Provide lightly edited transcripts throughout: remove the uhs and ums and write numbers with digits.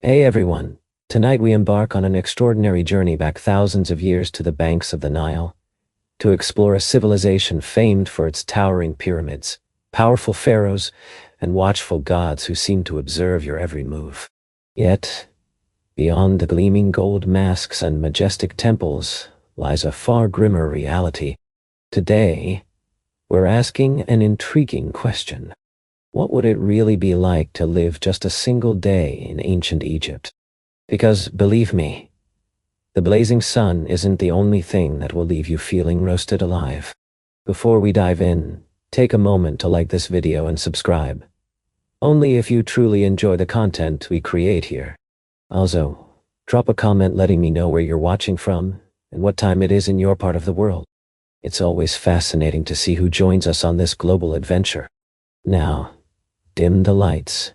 Hey everyone, tonight we embark on an extraordinary journey back thousands of years to the banks of the Nile, to explore a civilization famed for its towering pyramids, powerful pharaohs, and watchful gods who seem to observe your every move. Yet, beyond the gleaming gold masks and majestic temples lies a far grimmer reality. Today, we're asking an intriguing question. What would it really be like to live just a single day in ancient Egypt? Because, believe me, the blazing sun isn't the only thing that will leave you feeling roasted alive. Before we dive in, take a moment to like this video and subscribe. Only if you truly enjoy the content we create here. Also, drop a comment letting me know where you're watching from and what time it is in your part of the world. It's always fascinating to see who joins us on this global adventure. Now, dim the lights,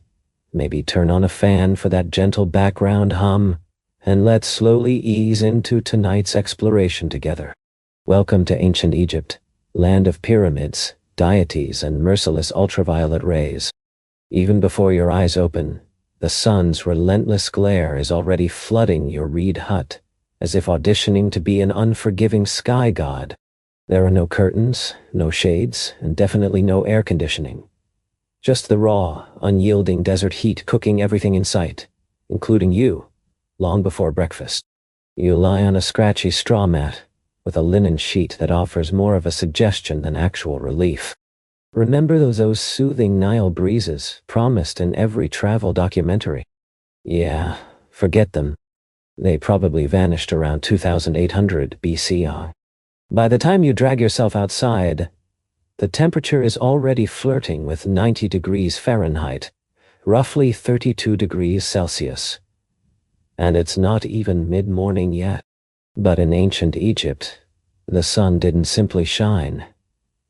maybe turn on a fan for that gentle background hum, and let's slowly ease into tonight's exploration together. Welcome to ancient Egypt, land of pyramids, deities, and merciless ultraviolet rays. Even before your eyes open, the sun's relentless glare is already flooding your reed hut, as if auditioning to be an unforgiving sky god. There are no curtains, no shades, and definitely no air conditioning. Just the raw, unyielding desert heat cooking everything in sight, including you, long before breakfast. You lie on a scratchy straw mat, with a linen sheet that offers more of a suggestion than actual relief. Remember those soothing Nile breezes promised in every travel documentary? Yeah, forget them. They probably vanished around 2800 BCI. By the time you drag yourself outside, the temperature is already flirting with 90 degrees Fahrenheit, roughly 32 degrees Celsius. And it's not even mid-morning yet. But in ancient Egypt, the sun didn't simply shine.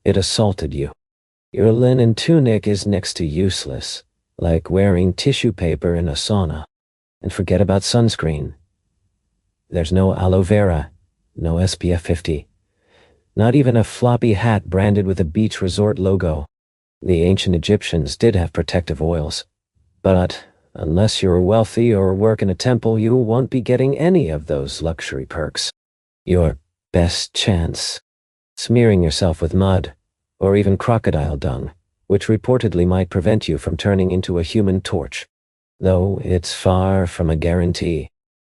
It assaulted you. Your linen tunic is next to useless, like wearing tissue paper in a sauna. And forget about sunscreen. There's no aloe vera, no SPF 50. Not even a floppy hat branded with a beach resort logo. The ancient Egyptians did have protective oils, but unless you're wealthy or work in a temple, you won't be getting any of those luxury perks. Your best chance: smearing yourself with mud, or even crocodile dung, which reportedly might prevent you from turning into a human torch. Though it's far from a guarantee.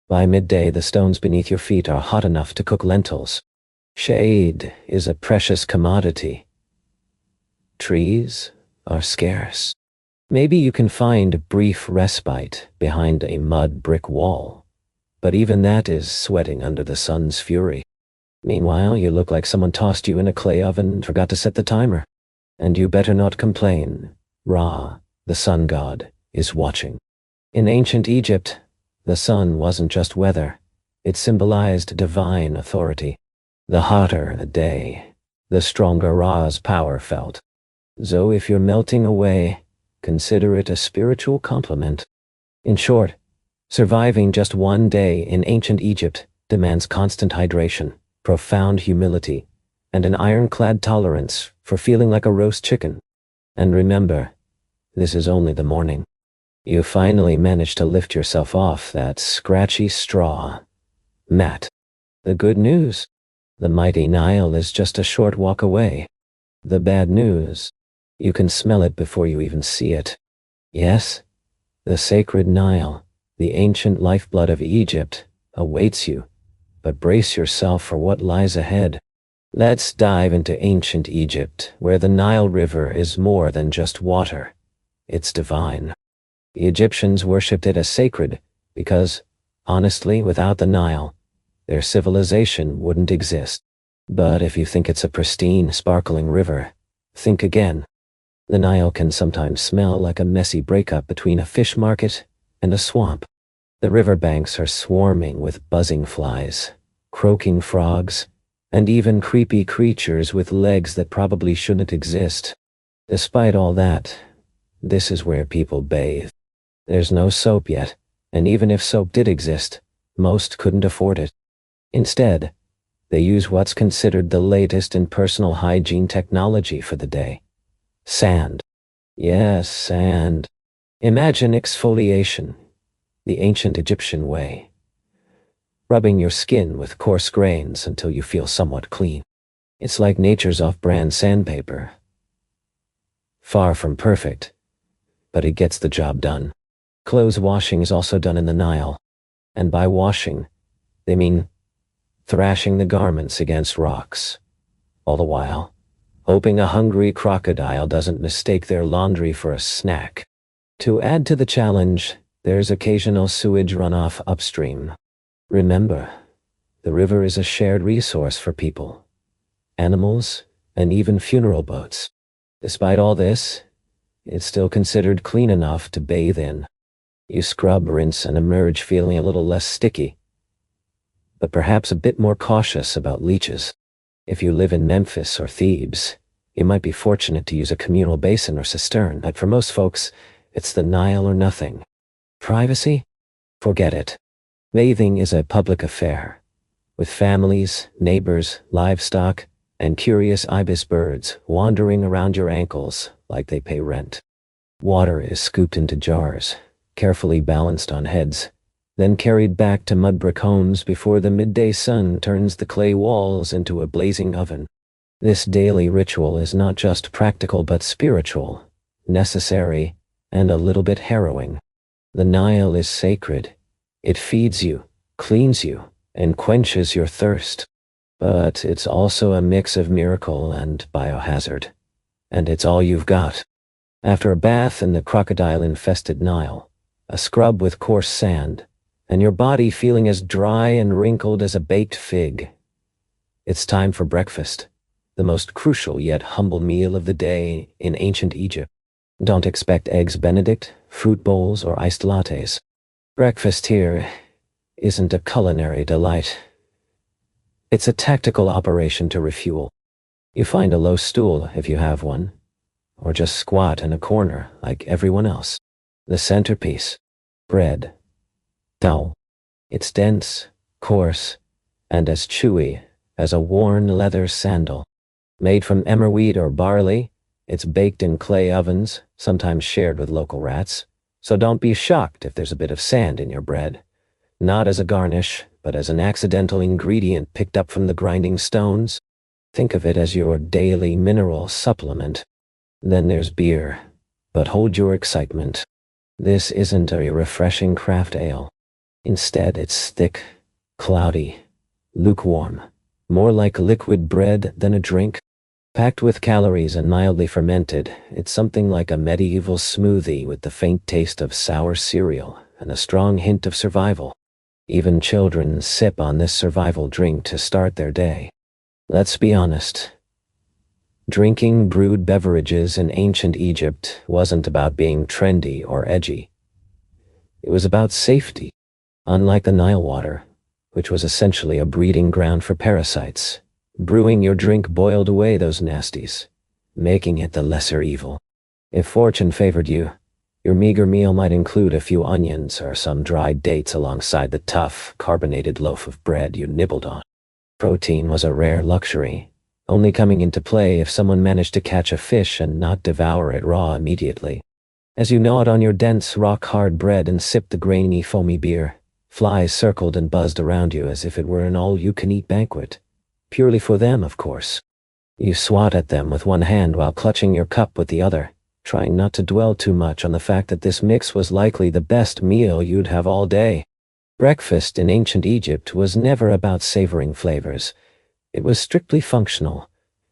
By midday, the stones beneath your feet are hot enough to cook lentils. Shade is a precious commodity. Trees are scarce. Maybe you can find a brief respite behind a mud brick wall, but even that is sweating under the sun's fury. Meanwhile, you look like someone tossed you in a clay oven and forgot to set the timer. And you better not complain. Ra, the sun god, is watching. In ancient Egypt, the sun wasn't just weather. It symbolized divine authority. The hotter the day, the stronger Ra's power felt. So if you're melting away, consider it a spiritual compliment. In short, surviving just one day in ancient Egypt demands constant hydration, profound humility, and an ironclad tolerance for feeling like a roast chicken. And remember, this is only the morning. You finally managed to lift yourself off that scratchy straw mat. The good news: the mighty Nile is just a short walk away. The bad news: you can smell it before you even see it. Yes, the sacred Nile, the ancient lifeblood of Egypt, awaits you, but brace yourself for what lies ahead. Let's dive into ancient Egypt, where the Nile River is more than just water. It's divine. The Egyptians worshipped it as sacred because, honestly, without the Nile, their civilization wouldn't exist. But if you think it's a pristine, sparkling river, think again. The Nile can sometimes smell like a messy breakup between a fish market and a swamp. The riverbanks are swarming with buzzing flies, croaking frogs, and even creepy creatures with legs that probably shouldn't exist. Despite all that, this is where people bathe. There's no soap yet, and even if soap did exist, most couldn't afford it. Instead, they use what's considered the latest in personal hygiene technology for the day. Sand. Yes, sand. Imagine exfoliation. the ancient Egyptian way, rubbing your skin with coarse grains until you feel somewhat clean. It's like nature's off-brand sandpaper. Far from perfect, but it gets the job done. Clothes washing is also done in the Nile, and by washing, they mean thrashing the garments against rocks, all the while hoping a hungry crocodile doesn't mistake their laundry for a snack. To add to the challenge, there's occasional sewage runoff upstream. Remember, the river is a shared resource for people, animals, and even funeral boats. Despite all this, it's still considered clean enough to bathe in. You scrub, rinse, and emerge feeling a little less sticky, but perhaps a bit more cautious about leeches. If you live in Memphis or Thebes, you might be fortunate to use a communal basin or cistern, but for most folks, it's the Nile or nothing. Privacy? Forget it. Bathing is a public affair, with families, neighbors, livestock, and curious ibis birds wandering around your ankles like they pay rent. Water is scooped into jars, carefully balanced on heads, then carried back to mud brick homes before the midday sun turns the clay walls into a blazing oven. This daily ritual is not just practical but spiritual, necessary, and a little bit harrowing. The Nile is sacred. It feeds you, cleans you, and quenches your thirst. But it's also a mix of miracle and biohazard. And it's all you've got. After a bath in the crocodile-infested Nile, a scrub with coarse sand, and your body feeling as dry and wrinkled as a baked fig, it's time for breakfast, the most crucial yet humble meal of the day in ancient Egypt. Don't expect eggs Benedict, fruit bowls, or iced lattes. Breakfast here isn't a culinary delight. It's a tactical operation to refuel. You find a low stool if you have one, or just squat in a corner like everyone else. The centerpiece, bread. Dough. It's dense, coarse, and as chewy as a worn leather sandal. Made from emmer wheat or barley, it's baked in clay ovens, sometimes shared with local rats, so don't be shocked if there's a bit of sand in your bread. Not as a garnish, but as an accidental ingredient picked up from the grinding stones. Think of it as your daily mineral supplement. Then there's beer, but hold your excitement. This isn't a refreshing craft ale. Instead, it's thick, cloudy, lukewarm, more like liquid bread than a drink. Packed with calories and mildly fermented, it's something like a medieval smoothie with the faint taste of sour cereal and a strong hint of survival. Even children sip on this survival drink to start their day. Let's be honest. Drinking brewed beverages in ancient Egypt wasn't about being trendy or edgy. It was about safety. Unlike the Nile water, which was essentially a breeding ground for parasites, brewing your drink boiled away those nasties, making it the lesser evil. If fortune favored you, your meager meal might include a few onions or some dried dates alongside the tough, carbonated loaf of bread you nibbled on. Protein was a rare luxury, only coming into play if someone managed to catch a fish and not devour it raw immediately. As you gnawed on your dense, rock-hard bread and sipped the grainy, foamy beer, flies circled and buzzed around you as if it were an all-you-can-eat banquet. Purely for them, of course. You swat at them with one hand while clutching your cup with the other, trying not to dwell too much on the fact that this mix was likely the best meal you'd have all day. Breakfast in ancient Egypt was never about savoring flavors. It was strictly functional,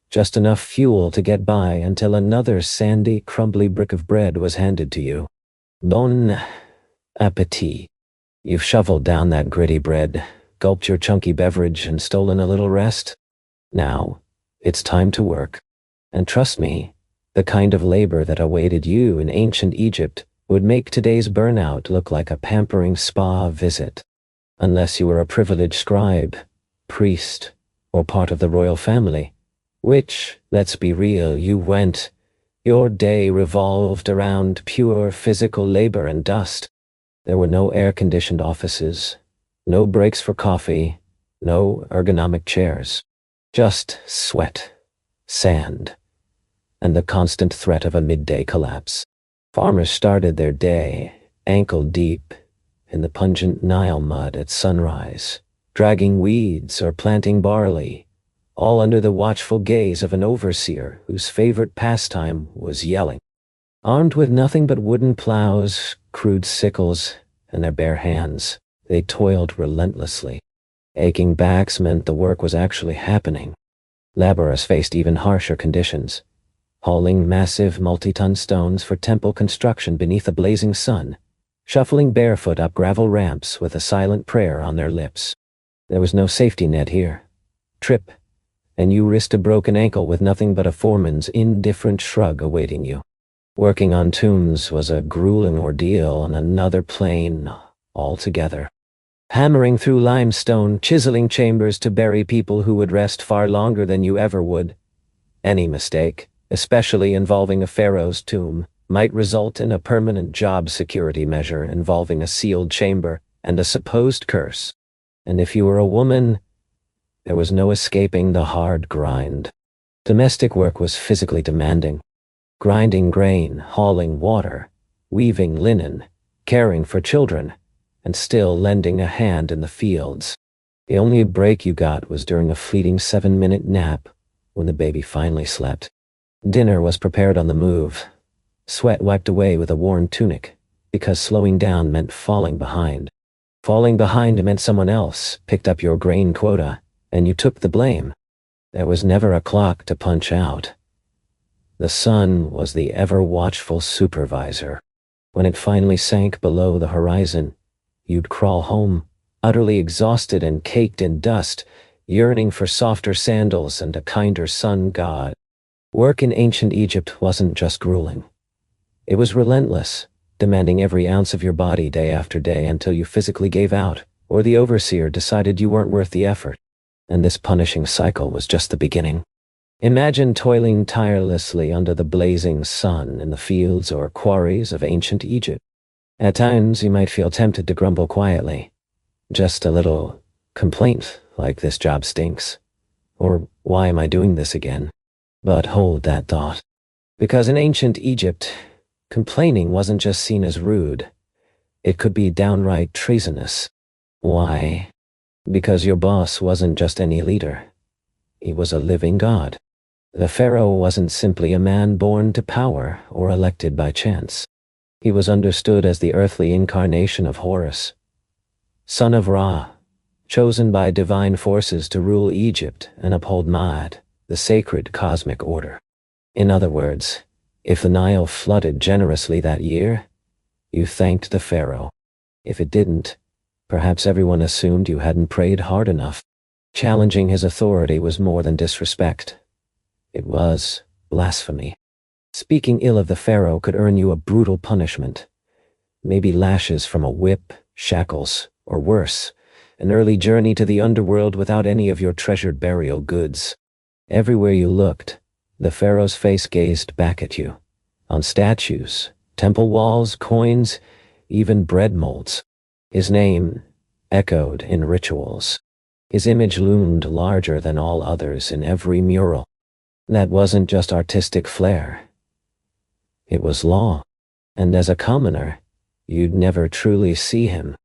just enough fuel to get by until another sandy, crumbly brick of bread was handed to you. Bon appétit. You've shoveled down that gritty bread, gulped your chunky beverage, and stolen a little rest. Now, it's time to work. And trust me, the kind of labor that awaited you in ancient Egypt would make today's burnout look like a pampering spa visit. Unless you were a privileged scribe, priest, or part of the royal family, which, let's be real, you weren't. Your day revolved around pure physical labor and dust. There were no air-conditioned offices, no breaks for coffee, no ergonomic chairs. Just sweat, sand, and the constant threat of a midday collapse. Farmers started their day, ankle-deep, in the pungent Nile mud at sunrise, dragging weeds or planting barley, all under the watchful gaze of an overseer whose favorite pastime was yelling. Armed with nothing but wooden plows, crude sickles, and their bare hands, they toiled relentlessly. Aching backs meant the work was actually happening. Laborers faced even harsher conditions, hauling massive multi-ton stones for temple construction beneath a blazing sun, shuffling barefoot up gravel ramps with a silent prayer on their lips. There was no safety net here. Trip, and you risked a broken ankle with nothing but a foreman's indifferent shrug awaiting you. Working on tombs was a grueling ordeal on another plane altogether. Hammering through limestone, chiseling chambers to bury people who would rest far longer than you ever would. Any mistake, especially involving a pharaoh's tomb, might result in a permanent job security measure involving a sealed chamber and a supposed curse. And if you were a woman, there was no escaping the hard grind. Domestic work was physically demanding. Grinding grain, hauling water, weaving linen, caring for children, and still lending a hand in the fields. The only break you got was during a fleeting 7-minute nap when the baby finally slept. Dinner was prepared on the move, sweat wiped away with a worn tunic, because slowing down meant falling behind. Falling behind meant someone else picked up your grain quota, and you took the blame. There was never a clock to punch out. The sun was the ever-watchful supervisor. When it finally sank below the horizon, you'd crawl home, utterly exhausted and caked in dust, yearning for softer sandals and a kinder sun god. Work in ancient Egypt wasn't just grueling. It was relentless, demanding every ounce of your body day after day until you physically gave out, or the overseer decided you weren't worth the effort. And this punishing cycle was just the beginning. Imagine toiling tirelessly under the blazing sun in the fields or quarries of ancient Egypt. At times you might feel tempted to grumble quietly. Just a little complaint like "this job stinks," or "why am I doing this again?" But hold that thought. Because in ancient Egypt, complaining wasn't just seen as rude. It could be downright treasonous. Why? Because your boss wasn't just any leader. He was a living god. The pharaoh wasn't simply a man born to power or elected by chance. He was understood as the earthly incarnation of Horus, son of Ra, chosen by divine forces to rule Egypt and uphold Ma'at, the sacred cosmic order. In other words, if the Nile flooded generously that year, you thanked the pharaoh. If it didn't, perhaps everyone assumed you hadn't prayed hard enough. Challenging his authority was more than disrespect. It was blasphemy. Speaking ill of the pharaoh could earn you a brutal punishment. Maybe lashes from a whip, shackles, or worse, an early journey to the underworld without any of your treasured burial goods. Everywhere you looked, the pharaoh's face gazed back at you. On statues, temple walls, coins, even bread molds. His name echoed in rituals. His image loomed larger than all others in every mural. That wasn't just artistic flair. It was law. And as a commoner, you'd never truly see him.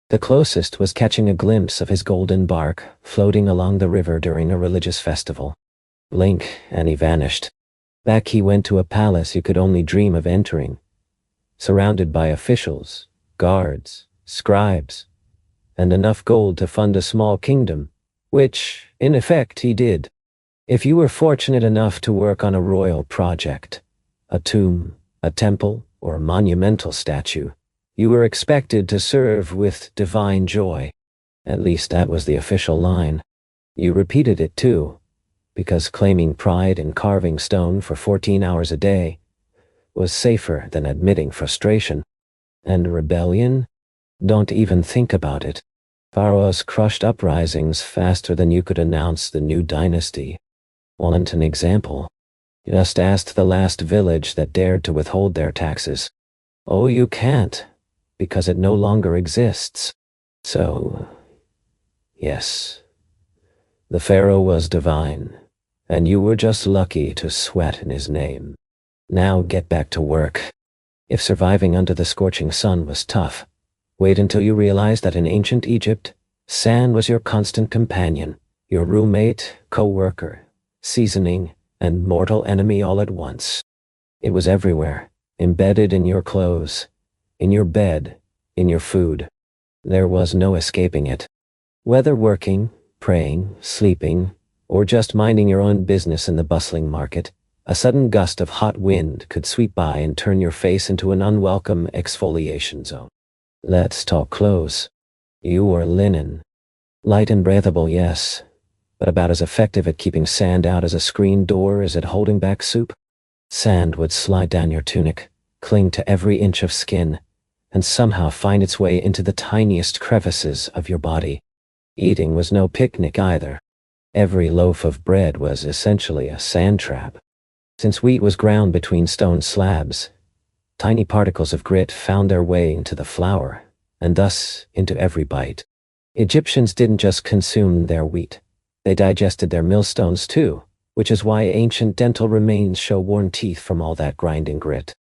The closest was catching a glimpse of his golden bark floating along the river during a religious festival. Blink, and he vanished. Back he went to a palace you could only dream of entering, surrounded by officials, guards, scribes, and enough gold to fund a small kingdom, which, in effect, he did. If you were fortunate enough to work on a royal project, a tomb, a temple, or a monumental statue, you were expected to serve with divine joy. At least that was the official line. You repeated it too, because claiming pride in carving stone for 14 hours a day was safer than admitting frustration. And rebellion? Don't even think about it. Pharaohs crushed uprisings faster than you could announce the new dynasty. Want an example? Just ask the last village that dared to withhold their taxes. Oh, you can't, because it no longer exists. So, yes, the pharaoh was divine, and you were just lucky to sweat in his name. Now get back to work. If surviving under the scorching sun was tough, Wait until you realize that in ancient Egypt, sand was your constant companion, your roommate, co-worker, seasoning, and mortal enemy all at once. It was everywhere, embedded in your clothes, in your bed, in your food. There was no escaping it. Whether working, praying, sleeping, or just minding your own business in the bustling market, a sudden gust of hot wind could sweep by and turn your face into an unwelcome exfoliation zone. Let's talk clothes. You wore linen. Light and breathable, yes, but about as effective at keeping sand out as a screen door as at holding back soup. Sand would slide down your tunic, cling to every inch of skin, and somehow find its way into the tiniest crevices of your body. Eating was no picnic either. Every loaf of bread was essentially a sand trap. Since wheat was ground between stone slabs, tiny particles of grit found their way into the flour, and thus into every bite. Egyptians didn't just consume their wheat. They digested their millstones too, which is why ancient dental remains show worn teeth from all that grinding grit.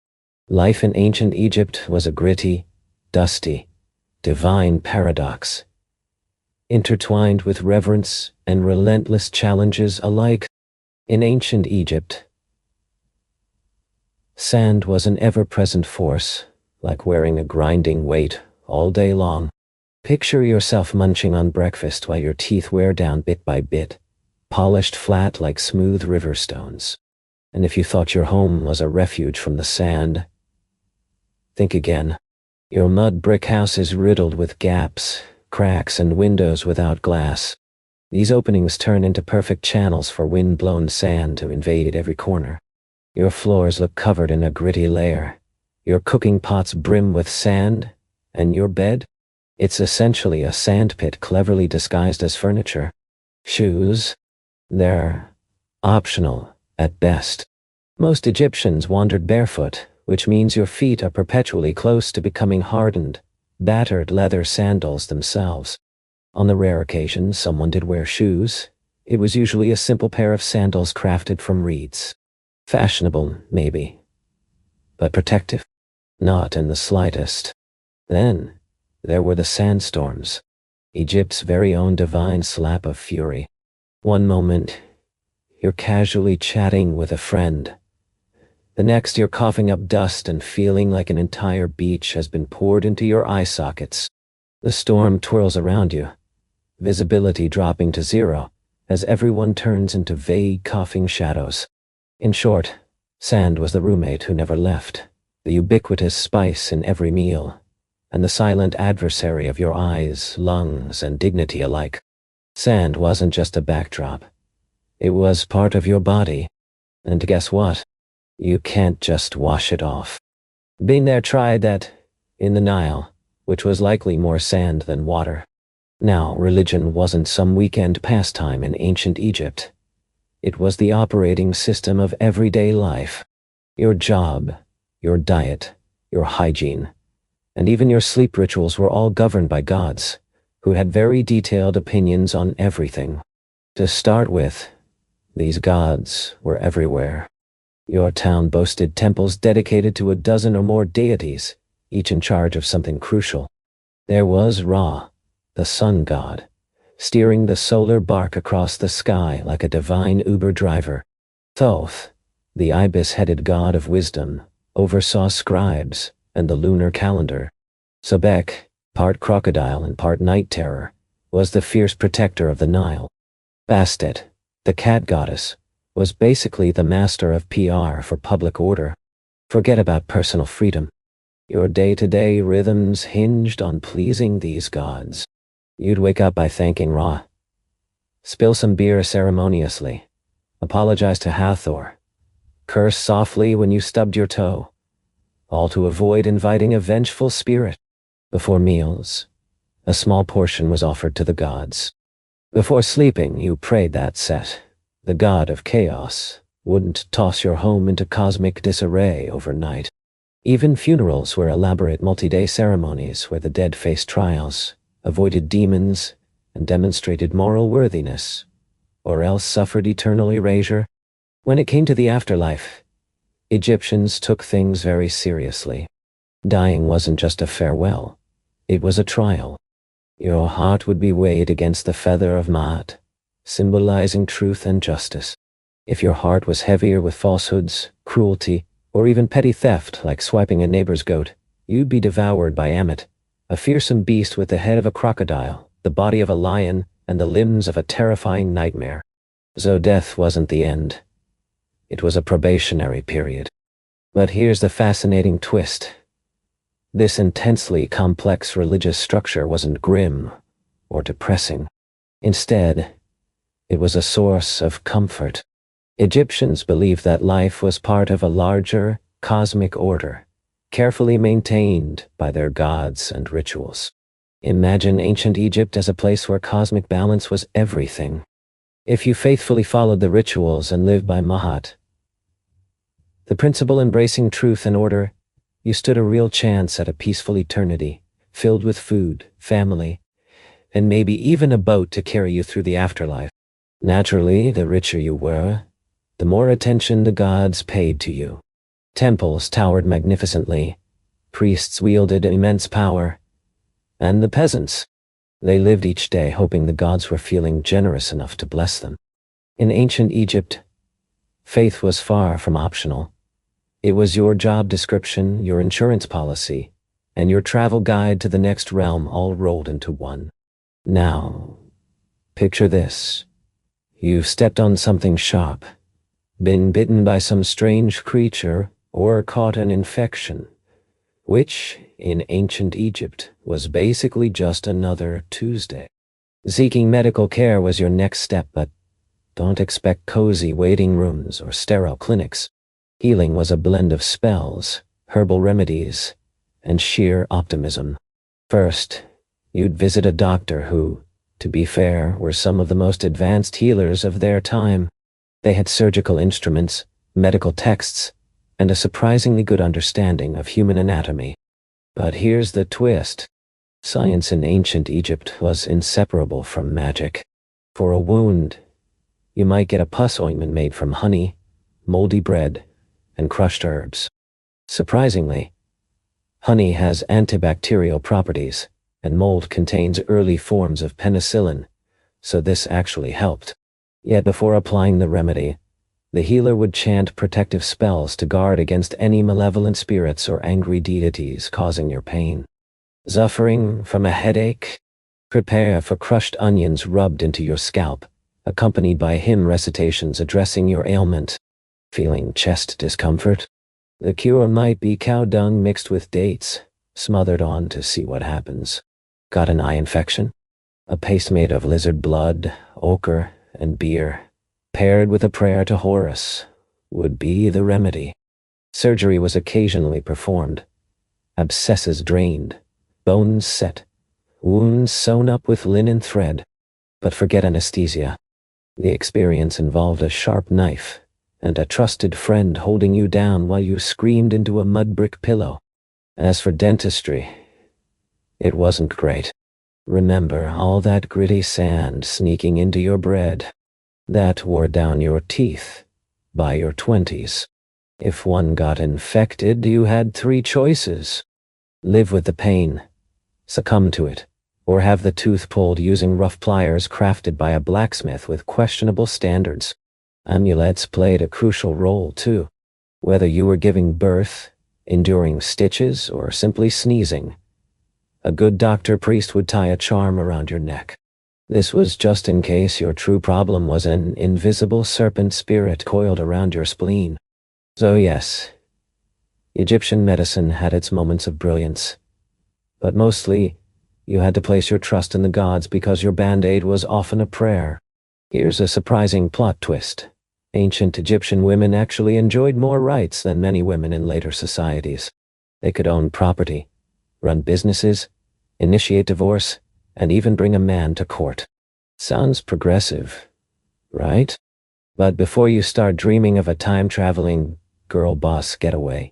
Life in ancient Egypt was a gritty, dusty, divine paradox, intertwined with reverence and relentless challenges alike. In ancient Egypt, sand was an ever-present force, like wearing a grinding weight all day long. Picture yourself munching on breakfast while your teeth wear down bit by bit, polished flat like smooth river stones. And if you thought your home was a refuge from the sand, think again. Your mud brick house is riddled with gaps, cracks, and windows without glass. These openings turn into perfect channels for wind-blown sand to invade every corner. Your floors look covered in a gritty layer. Your cooking pots brim with sand, and your bed? It's essentially a sandpit cleverly disguised as furniture. Shoes? They're optional at best. Most Egyptians wandered barefoot, which means your feet are perpetually close to becoming hardened, battered leather sandals themselves. On the rare occasion someone did wear shoes, it was usually a simple pair of sandals crafted from reeds. Fashionable, maybe, but protective? Not in the slightest. Then, there were the sandstorms, Egypt's very own divine slap of fury. One moment, you're casually chatting with a friend. The next, you're coughing up dust and feeling like an entire beach has been poured into your eye sockets. The storm twirls around you, visibility dropping to zero, as everyone turns into vague coughing shadows. In short, sand was the roommate who never left, the ubiquitous spice in every meal, and the silent adversary of your eyes, lungs, and dignity alike. Sand wasn't just a backdrop. It was part of your body. And guess what? You can't just wash it off. Been there, tried that, in the Nile, which was likely more sand than water. Now, religion wasn't some weekend pastime in ancient Egypt. It was the operating system of everyday life. Your job, your diet, your hygiene, and even your sleep rituals were all governed by gods, who had very detailed opinions on everything. To start with, these gods were everywhere. Your town boasted temples dedicated to a dozen or more deities, each in charge of something crucial. There was Ra, the sun god, steering the solar bark across the sky like a divine Uber driver. Thoth, the ibis-headed god of wisdom, oversaw scribes and the lunar calendar. Sobek, part crocodile and part night terror, was the fierce protector of the Nile. Bastet, the cat goddess, was basically the master of PR for public order. Forget about personal freedom. Your day-to-day rhythms hinged on pleasing these gods. You'd wake up by thanking Ra, spill some beer ceremoniously, apologize to Hathor, curse softly when you stubbed your toe, all to avoid inviting a vengeful spirit. Before meals, a small portion was offered to the gods. Before sleeping, you prayed that Set, the god of chaos, wouldn't toss your home into cosmic disarray overnight. Even funerals were elaborate multi-day ceremonies where the dead faced trials, avoided demons, and demonstrated moral worthiness, or else suffered eternal erasure. When it came to the afterlife, Egyptians took things very seriously. Dying wasn't just a farewell. It was a trial. Your heart would be weighed against the feather of Ma'at, symbolizing truth and justice. If your heart was heavier with falsehoods, cruelty, or even petty theft like swiping a neighbor's goat, you'd be devoured by Ammit, a fearsome beast with the head of a crocodile, the body of a lion, and the limbs of a terrifying nightmare. So death wasn't the end. It was a probationary period. But here's the fascinating twist. This intensely complex religious structure wasn't grim or depressing. Instead, it was a source of comfort. Egyptians believed that life was part of a larger, cosmic order, carefully maintained by their gods and rituals. Imagine ancient Egypt as a place where cosmic balance was everything. If you faithfully followed the rituals and lived by Ma'at, the principle embracing truth and order, you stood a real chance at a peaceful eternity, filled with food, family, and maybe even a boat to carry you through the afterlife. Naturally, the richer you were, the more attention the gods paid to you. Temples towered magnificently, priests wielded immense power, and the peasants, they lived each day hoping the gods were feeling generous enough to bless them. In ancient Egypt, faith was far from optional. It was your job description, your insurance policy, and your travel guide to the next realm all rolled into one. Now, picture this. You've stepped on something sharp, been bitten by some strange creature, or caught an infection, which, in ancient Egypt, was basically just another Tuesday. Seeking medical care was your next step, but don't expect cozy waiting rooms or sterile clinics. Healing was a blend of spells, herbal remedies, and sheer optimism. First, you'd visit a doctor who, to be fair, were some of the most advanced healers of their time. They had surgical instruments, medical texts, and a surprisingly good understanding of human anatomy. But here's the twist. Science in ancient Egypt was inseparable from magic. For a wound, you might get a pus ointment made from honey, moldy bread, and crushed herbs. Surprisingly, honey has antibacterial properties, and mold contains early forms of penicillin, so this actually helped. Yet before applying the remedy, the healer would chant protective spells to guard against any malevolent spirits or angry deities causing your pain. Suffering from a headache? Prepare for crushed onions rubbed into your scalp, accompanied by hymn recitations addressing your ailment. Feeling chest discomfort? The cure might be cow dung mixed with dates, smothered on to see what happens. Got an eye infection? A paste made of lizard blood, ochre, and beer, paired with a prayer to Horus, would be the remedy. Surgery was occasionally performed. Abscesses drained, bones set, wounds sewn up with linen thread. But forget anesthesia. The experience involved a sharp knife and a trusted friend holding you down while you screamed into a mud brick pillow. As for dentistry, it wasn't great. Remember all that gritty sand sneaking into your bread? That wore down your teeth by your 20s. If one got infected, you had 3 choices. Live with the pain, succumb to it, or have the tooth pulled using rough pliers crafted by a blacksmith with questionable standards. Amulets played a crucial role too. Whether you were giving birth, enduring stitches, or simply sneezing, a good doctor-priest would tie a charm around your neck. This was just in case your true problem was an invisible serpent spirit coiled around your spleen. So yes, Egyptian medicine had its moments of brilliance, but mostly, you had to place your trust in the gods because your band-aid was often a prayer. Here's a surprising plot twist. Ancient Egyptian women actually enjoyed more rights than many women in later societies. They could own property, run businesses, initiate divorce, and even bring a man to court. Sounds progressive, right? But before you start dreaming of a time-traveling girl boss getaway,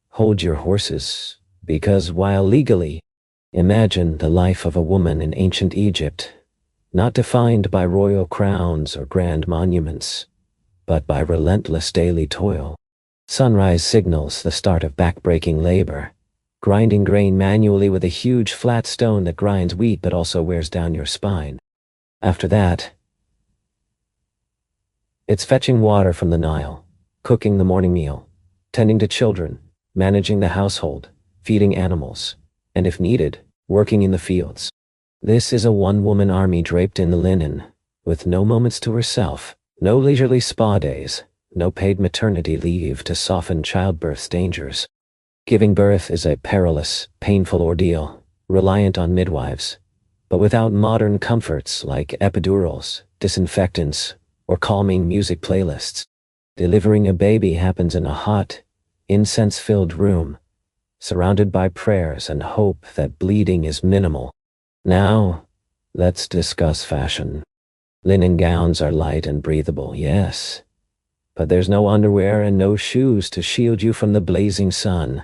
hold your horses, because while legally, imagine the life of a woman in ancient Egypt, not defined by royal crowns or grand monuments, but by relentless daily toil. Sunrise signals the start of back-breaking labor, grinding grain manually with a huge flat stone that grinds wheat but also wears down your spine. After that, it's fetching water from the Nile, cooking the morning meal, tending to children, managing the household, feeding animals, and if needed, working in the fields. This is a one-woman army draped in the linen, with no moments to herself, no leisurely spa days, no paid maternity leave to soften childbirth's dangers. Giving birth is a perilous, painful ordeal, reliant on midwives, but without modern comforts like epidurals, disinfectants, or calming music playlists. Delivering a baby happens in a hot, incense-filled room, surrounded by prayers and hope that bleeding is minimal. Now, let's discuss fashion. Linen gowns are light and breathable, yes, but there's no underwear and no shoes to shield you from the blazing sun.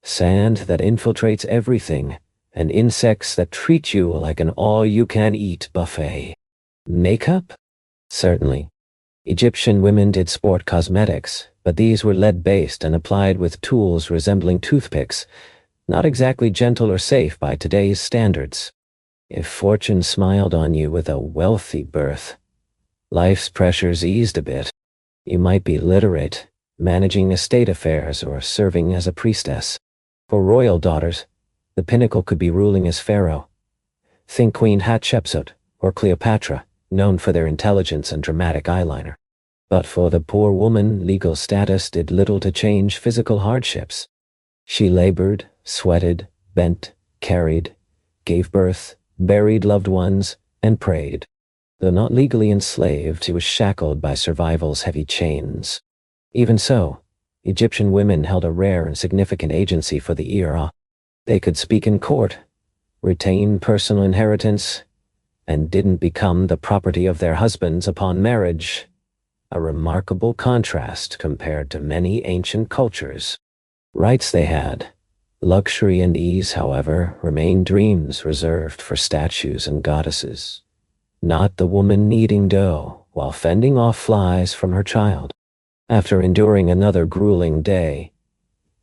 Sand that infiltrates everything, and insects that treat you like an all-you-can-eat buffet. Makeup? Certainly. Egyptian women did sport cosmetics, but these were lead-based and applied with tools resembling toothpicks, not exactly gentle or safe by today's standards. If fortune smiled on you with a wealthy birth, life's pressures eased a bit. You might be literate, managing estate affairs, or serving as a priestess. For royal daughters, the pinnacle could be ruling as pharaoh. Think Queen Hatshepsut or Cleopatra, known for their intelligence and dramatic eyeliner. But for the poor woman, legal status did little to change physical hardships. She labored, sweated, bent, carried, gave birth, buried loved ones, and prayed. Though not legally enslaved, she was shackled by survival's heavy chains. Even so, Egyptian women held a rare and significant agency for the era. They could speak in court, retain personal inheritance, and didn't become the property of their husbands upon marriage. A remarkable contrast compared to many ancient cultures. Rights they had. Luxury and ease, however, remained dreams reserved for statues and goddesses. Not the woman kneading dough while fending off flies from her child. After enduring another grueling day,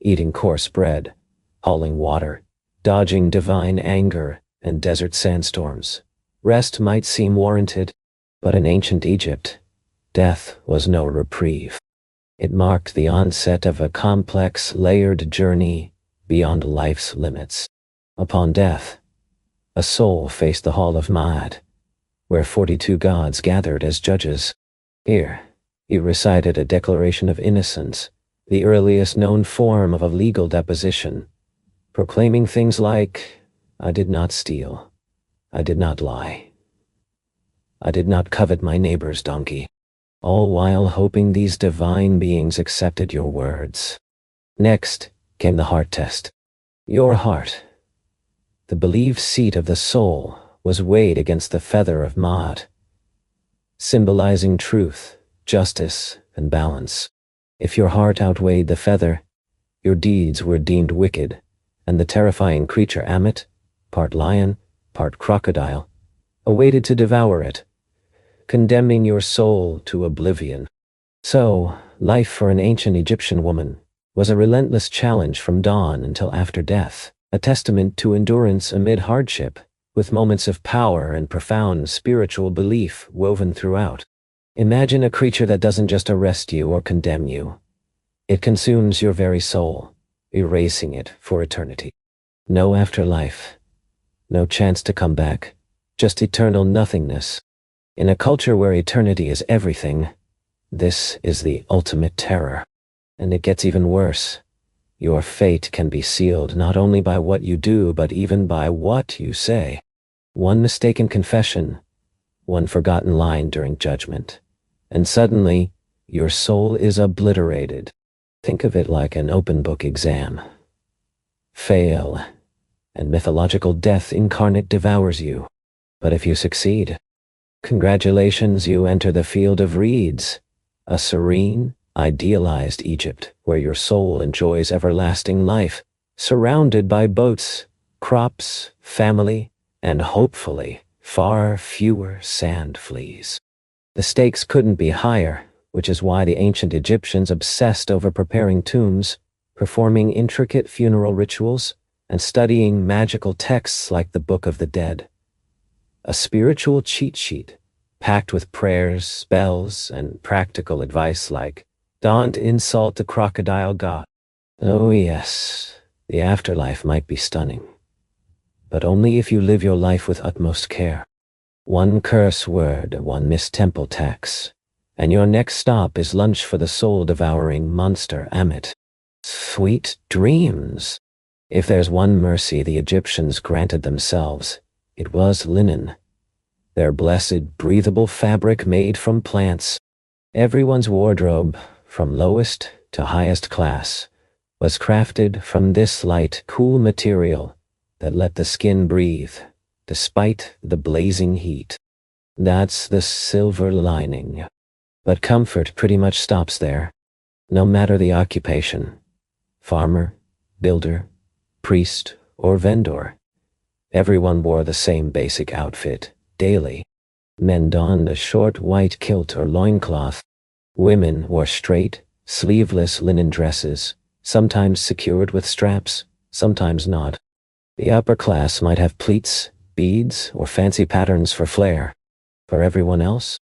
eating coarse bread, hauling water, dodging divine anger and desert sandstorms, rest might seem warranted, but in ancient Egypt, death was no reprieve. It marked the onset of a complex, layered journey beyond life's limits. Upon death, a soul faced the Hall of Ma'at, where 42 gods gathered as judges. Here, he recited a declaration of innocence, the earliest known form of a legal deposition, proclaiming things like, "I did not steal, I did not lie, I did not covet my neighbor's donkey," all while hoping these divine beings accepted your words. Next came the heart test. Your heart, the believed seat of the soul, was weighed against the feather of Ma'at, symbolizing truth, justice, and balance. If your heart outweighed the feather, your deeds were deemed wicked, and the terrifying creature Ammit, part lion, part crocodile, awaited to devour it, condemning your soul to oblivion. So, life for an ancient Egyptian woman was a relentless challenge from dawn until after death, a testament to endurance amid hardship, with moments of power and profound spiritual belief woven throughout. Imagine a creature that doesn't just arrest you or condemn you. It consumes your very soul, erasing it for eternity. No afterlife, no chance to come back, just eternal nothingness. In a culture where eternity is everything, this is the ultimate terror. And it gets even worse. Your fate can be sealed not only by what you do, but even by what you say. One mistaken confession, one forgotten line during judgment, and suddenly, your soul is obliterated. Think of it like an open book exam. Fail, and mythological death incarnate devours you. But if you succeed, congratulations, you enter the field of reeds, a serene, idealized Egypt where your soul enjoys everlasting life, surrounded by boats, crops, family, and hopefully far fewer sand fleas. The stakes couldn't be higher, which is why the ancient Egyptians obsessed over preparing tombs, performing intricate funeral rituals, and studying magical texts like the Book of the Dead. A spiritual cheat sheet, packed with prayers, spells, and practical advice like, "Don't insult the crocodile god." Oh yes, the afterlife might be stunning, but only if you live your life with utmost care. One curse word, one missed temple tax, and your next stop is lunch for the soul-devouring monster Amit. Sweet dreams! If there's one mercy the Egyptians granted themselves, it was linen. Their blessed, breathable fabric made from plants. Everyone's wardrobe, from lowest to highest class, was crafted from this light, cool material that let the skin breathe, despite the blazing heat. That's the silver lining. But comfort pretty much stops there, no matter the occupation. Farmer, builder, priest, or vendor. Everyone wore the same basic outfit, daily. Men donned a short white kilt or loincloth. Women wore straight, sleeveless linen dresses, sometimes secured with straps, sometimes not. The upper class might have pleats, beads, or fancy patterns for flair. For everyone else,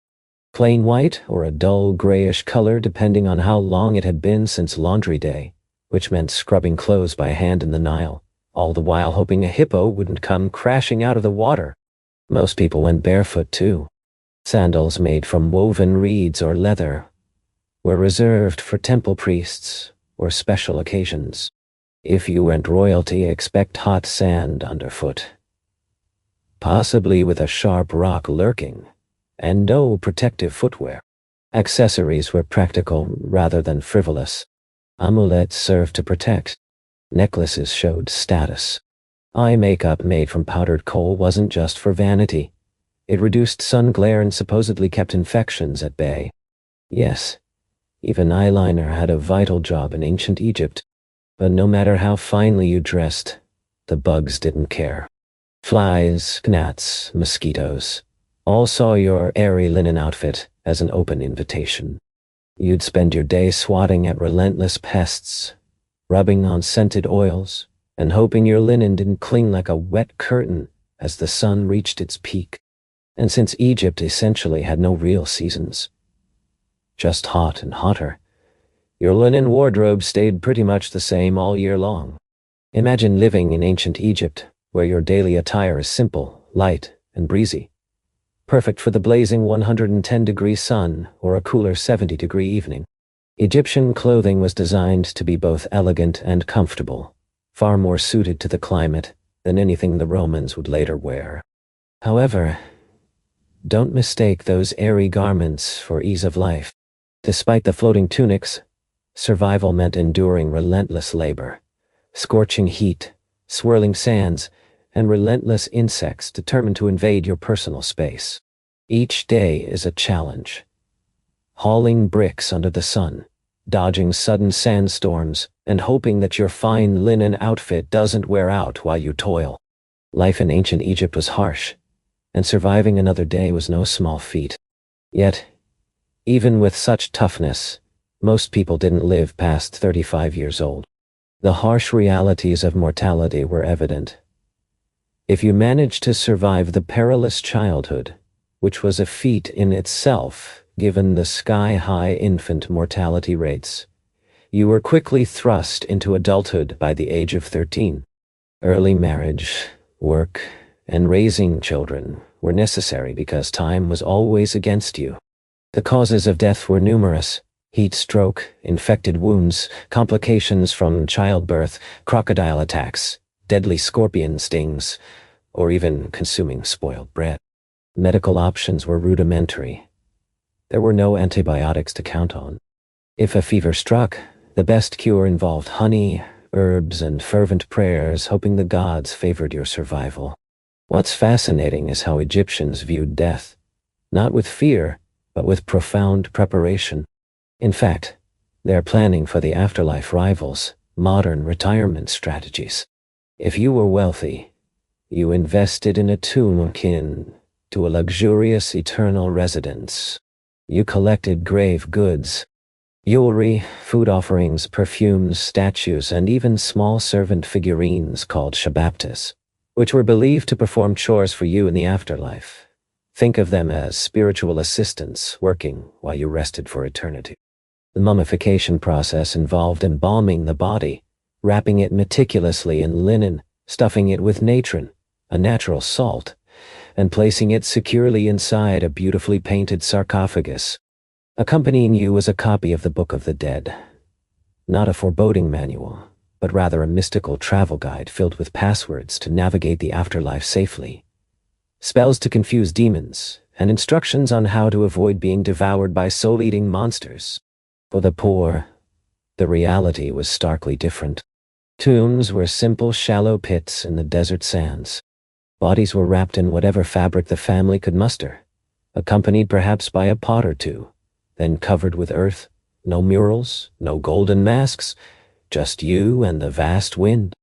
plain white or a dull grayish color depending on how long it had been since laundry day, which meant scrubbing clothes by hand in the Nile, all the while hoping a hippo wouldn't come crashing out of the water. Most people went barefoot too. Sandals made from woven reeds or leather were reserved for temple priests or special occasions. If you went royalty, expect hot sand underfoot, possibly with a sharp rock lurking, and no protective footwear. Accessories were practical rather than frivolous. Amulets served to protect. Necklaces showed status. Eye makeup made from powdered coal wasn't just for vanity. It reduced sun glare and supposedly kept infections at bay. Yes, even eyeliner had a vital job in ancient Egypt. But no matter how finely you dressed, the bugs didn't care. Flies, gnats, mosquitoes, all saw your airy linen outfit as an open invitation. You'd spend your day swatting at relentless pests, rubbing on scented oils, and hoping your linen didn't cling like a wet curtain as the sun reached its peak. And since Egypt essentially had no real seasons, just hot and hotter, your linen wardrobe stayed pretty much the same all year long. Imagine living in ancient Egypt, where your daily attire is simple, light, and breezy, perfect for the blazing 110-degree sun or a cooler 70-degree evening. Egyptian clothing was designed to be both elegant and comfortable, far more suited to the climate than anything the Romans would later wear. However, don't mistake those airy garments for ease of life. Despite the floating tunics, survival meant enduring relentless labor, scorching heat, swirling sands, and relentless insects determined to invade your personal space. Each day is a challenge. Hauling bricks under the sun, dodging sudden sandstorms, and hoping that your fine linen outfit doesn't wear out while you toil. Life in ancient Egypt was harsh, and surviving another day was no small feat. Yet, even with such toughness, most people didn't live past 35 years old. The harsh realities of mortality were evident. If you managed to survive the perilous childhood, which was a feat in itself given the sky-high infant mortality rates, you were quickly thrust into adulthood by the age of 13. Early marriage, work, and raising children were necessary because time was always against you. The causes of death were numerous: heat stroke, infected wounds, complications from childbirth, crocodile attacks, deadly scorpion stings, or even consuming spoiled bread. Medical options were rudimentary. There were no antibiotics to count on. If a fever struck, the best cure involved honey, herbs, and fervent prayers, hoping the gods favored your survival. What's fascinating is how Egyptians viewed death, not with fear, but with profound preparation. In fact, their planning for the afterlife rivals modern retirement strategies. If you were wealthy, you invested in a tomb akin to a luxurious eternal residence. You collected grave goods, Jewelry, food offerings, perfumes, statues, and even small servant figurines called shabaptis, which were believed to perform chores for you in the afterlife. Think of them as spiritual assistants working while you rested for eternity. The mummification process involved embalming the body, wrapping it meticulously in linen, stuffing it with natron, a natural salt, and placing it securely inside a beautifully painted sarcophagus. Accompanying you was a copy of the Book of the Dead. Not a foreboding manual, but rather a mystical travel guide filled with passwords to navigate the afterlife safely, spells to confuse demons, and instructions on how to avoid being devoured by soul-eating monsters. For the poor, the reality was starkly different. Tombs were simple, shallow pits in the desert sands. Bodies were wrapped in whatever fabric the family could muster, accompanied perhaps by a pot or two, then covered with earth. No murals, no golden masks, just you and the vast wind.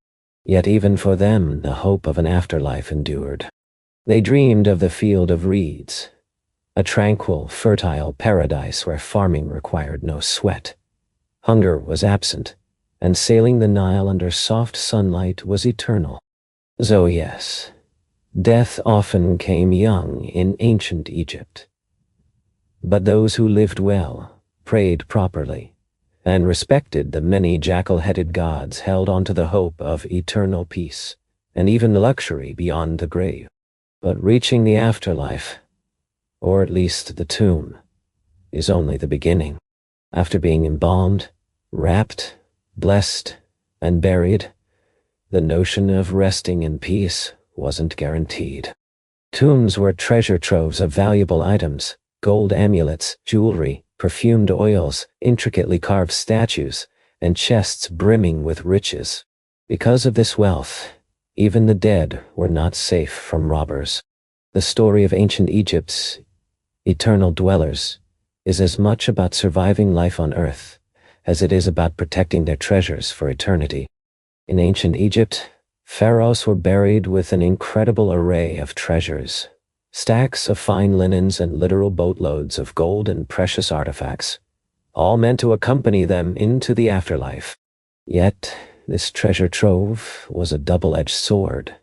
Yet even for them, the hope of an afterlife endured. They dreamed of the field of reeds, a tranquil, fertile paradise where farming required no sweat. Hunger was absent, and sailing the Nile under soft sunlight was eternal. So yes, death often came young in ancient Egypt. But those who lived well, prayed properly, and respected the many jackal-headed gods held on to the hope of eternal peace, and even luxury beyond the grave. But reaching the afterlife, or at least the tomb, is only the beginning. After being embalmed, wrapped, blessed, and buried, the notion of resting in peace wasn't guaranteed. Tombs were treasure troves of valuable items, gold amulets, jewelry, perfumed oils, intricately carved statues, and chests brimming with riches. Because of this wealth, even the dead were not safe from robbers. The story of ancient Egypt's eternal dwellers is as much about surviving life on earth as it is about protecting their treasures for eternity. In ancient Egypt, pharaohs were buried with an incredible array of treasures, stacks of fine linens and literal boatloads of gold and precious artifacts, all meant to accompany them into the afterlife. Yet, this treasure trove was a double-edged sword,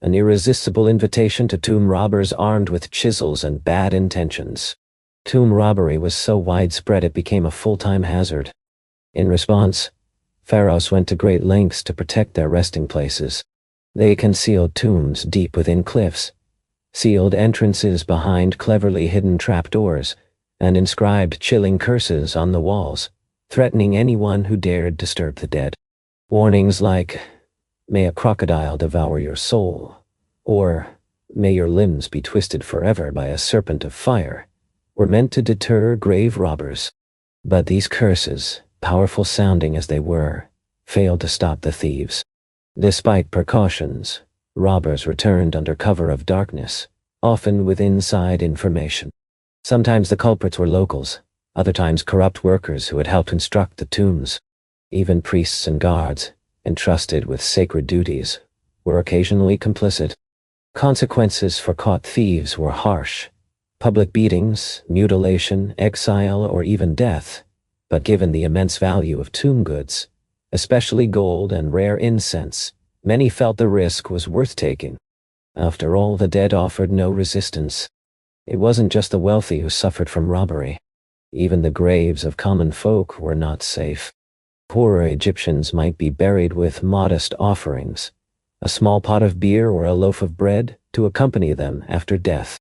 an irresistible invitation to tomb robbers armed with chisels and bad intentions. Tomb robbery was so widespread it became a full-time hazard. In response, pharaohs went to great lengths to protect their resting places. They concealed tombs deep within cliffs, sealed entrances behind cleverly hidden trapdoors, and inscribed chilling curses on the walls, threatening anyone who dared disturb the dead. Warnings like, "May a crocodile devour your soul," or "May your limbs be twisted forever by a serpent of fire," were meant to deter grave robbers. But these curses, powerful sounding as they were, failed to stop the thieves. Despite precautions, robbers returned under cover of darkness, often with inside information. Sometimes the culprits were locals, other times corrupt workers who had helped construct the tombs. Even priests and guards, entrusted with sacred duties, were occasionally complicit. Consequences for caught thieves were harsh: public beatings, mutilation, exile, or even death. But given the immense value of tomb goods, especially gold and rare incense, many felt the risk was worth taking. After all, the dead offered no resistance. It wasn't just the wealthy who suffered from robbery. Even the graves of common folk were not safe. Poorer Egyptians might be buried with modest offerings, a small pot of beer or a loaf of bread to accompany them after death.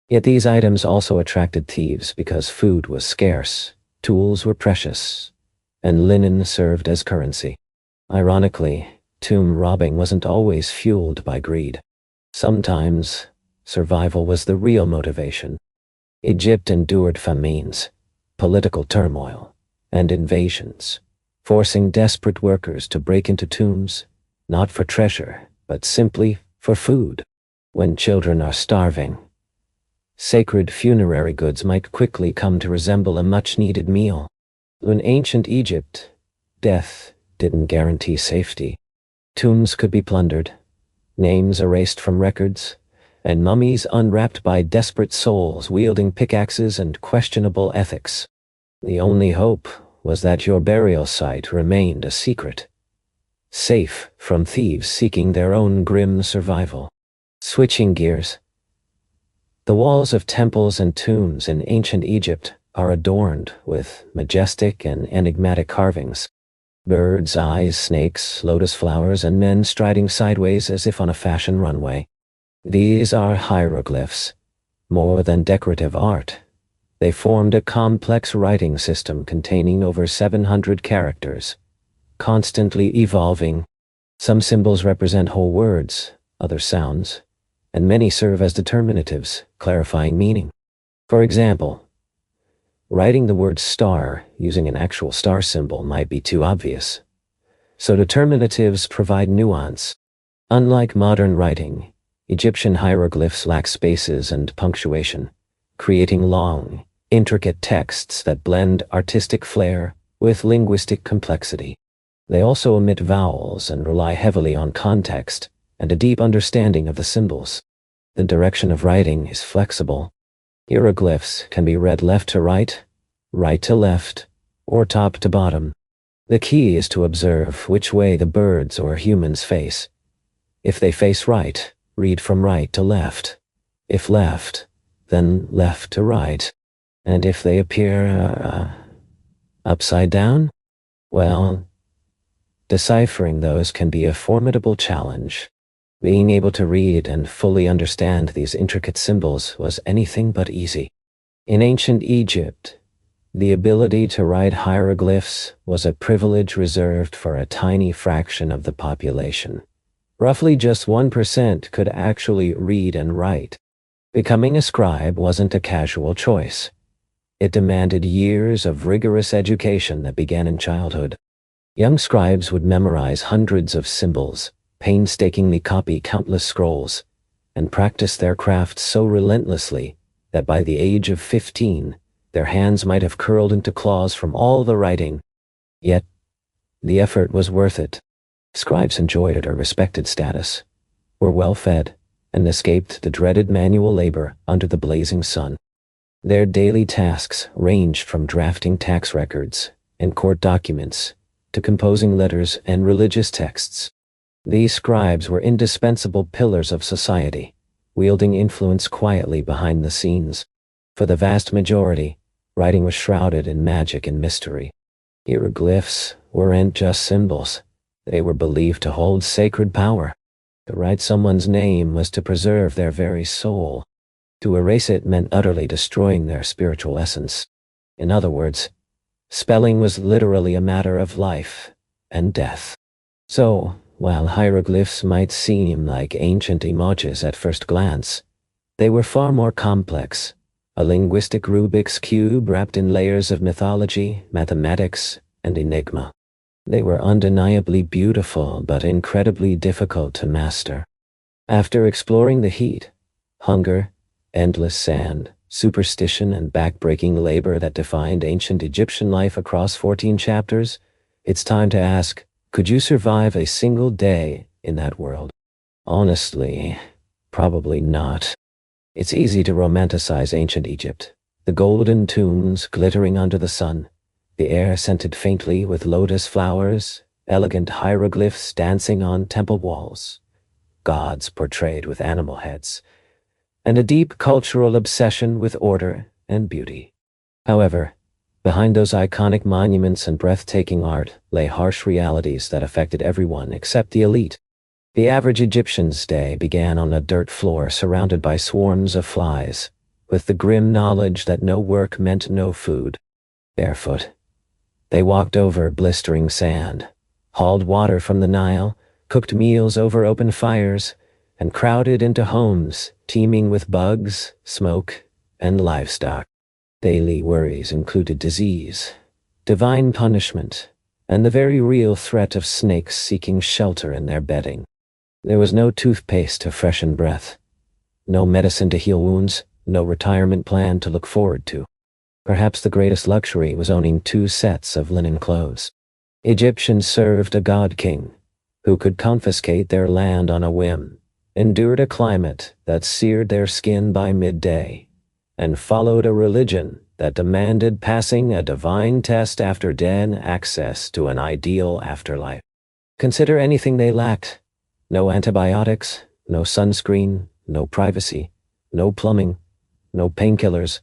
Yet these items also attracted thieves because food was scarce, tools were precious, and linen served as currency. Ironically, tomb robbing wasn't always fueled by greed. Sometimes, survival was the real motivation. Egypt endured famines, political turmoil, and invasions, forcing desperate workers to break into tombs, not for treasure, but simply for food. When children are starving, sacred funerary goods might quickly come to resemble a much-needed meal. In ancient Egypt, death didn't guarantee safety. Tombs could be plundered, names erased from records, and mummies unwrapped by desperate souls wielding pickaxes and questionable ethics. The only hope was that your burial site remained a secret, safe from thieves seeking their own grim survival. Switching gears, the walls of temples and tombs in ancient Egypt are adorned with majestic and enigmatic carvings. Birds' eyes, snakes, lotus flowers, and men striding sideways as if on a fashion runway. These are hieroglyphs, more than decorative art. They formed a complex writing system containing over 700 characters, constantly evolving. Some symbols represent whole words, others sounds, and many serve as determinatives, clarifying meaning. For example, writing the word star using an actual star symbol might be too obvious. So determinatives provide nuance. Unlike modern writing, Egyptian hieroglyphs lack spaces and punctuation, creating long, intricate texts that blend artistic flair with linguistic complexity. They also omit vowels and rely heavily on context and a deep understanding of the symbols. The direction of writing is flexible. Hieroglyphs can be read left to right to left, or top to bottom. The key is to observe which way the birds or humans face. If they face right, read from right to left. If left, then left to right. And if they appear upside down, well, deciphering those can be a formidable challenge. Being able to read and fully understand these intricate symbols was anything but easy. In ancient Egypt, the ability to write hieroglyphs was a privilege reserved for a tiny fraction of the population. Roughly just 1% could actually read and write. Becoming a scribe wasn't a casual choice. It demanded years of rigorous education that began in childhood. Young scribes would memorize hundreds of symbols, painstakingly copy countless scrolls, and practice their craft so relentlessly that by the age of 15, their hands might have curled into claws from all the writing. Yet, the effort was worth it. Scribes enjoyed a respected status, were well-fed, and escaped the dreaded manual labor under the blazing sun. Their daily tasks ranged from drafting tax records and court documents to composing letters and religious texts. These scribes were indispensable pillars of society, wielding influence quietly behind the scenes. For the vast majority, writing was shrouded in magic and mystery. Hieroglyphs weren't just symbols. They were believed to hold sacred power. To write someone's name was to preserve their very soul. To erase it meant utterly destroying their spiritual essence. In other words, spelling was literally a matter of life and death. So, while hieroglyphs might seem like ancient emojis at first glance, they were far more complex, a linguistic Rubik's Cube wrapped in layers of mythology, mathematics, and enigma. They were undeniably beautiful but incredibly difficult to master. After exploring the heat, hunger, endless sand, superstition, and back-breaking labor that defined ancient Egyptian life across 14 chapters, it's time to ask, could you survive a single day in that world? Honestly, probably not. It's easy to romanticize ancient Egypt, the golden tombs glittering under the sun, the air scented faintly with lotus flowers, elegant hieroglyphs dancing on temple walls, gods portrayed with animal heads, and a deep cultural obsession with order and beauty. However, behind those iconic monuments and breathtaking art lay harsh realities that affected everyone except the elite. The average Egyptian's day began on a dirt floor surrounded by swarms of flies, with the grim knowledge that no work meant no food. Barefoot, they walked over blistering sand, hauled water from the Nile, cooked meals over open fires, and crowded into homes teeming with bugs, smoke, and livestock. Daily worries included disease, divine punishment, and the very real threat of snakes seeking shelter in their bedding. There was no toothpaste to freshen breath, no medicine to heal wounds, no retirement plan to look forward to. Perhaps the greatest luxury was owning 2 sets of linen clothes. Egyptians served a god-king, who could confiscate their land on a whim, endured a climate that seared their skin by midday, and followed a religion that demanded passing a divine test after death, access to an ideal afterlife. Consider anything they lacked. No antibiotics, no sunscreen, no privacy, no plumbing, no painkillers,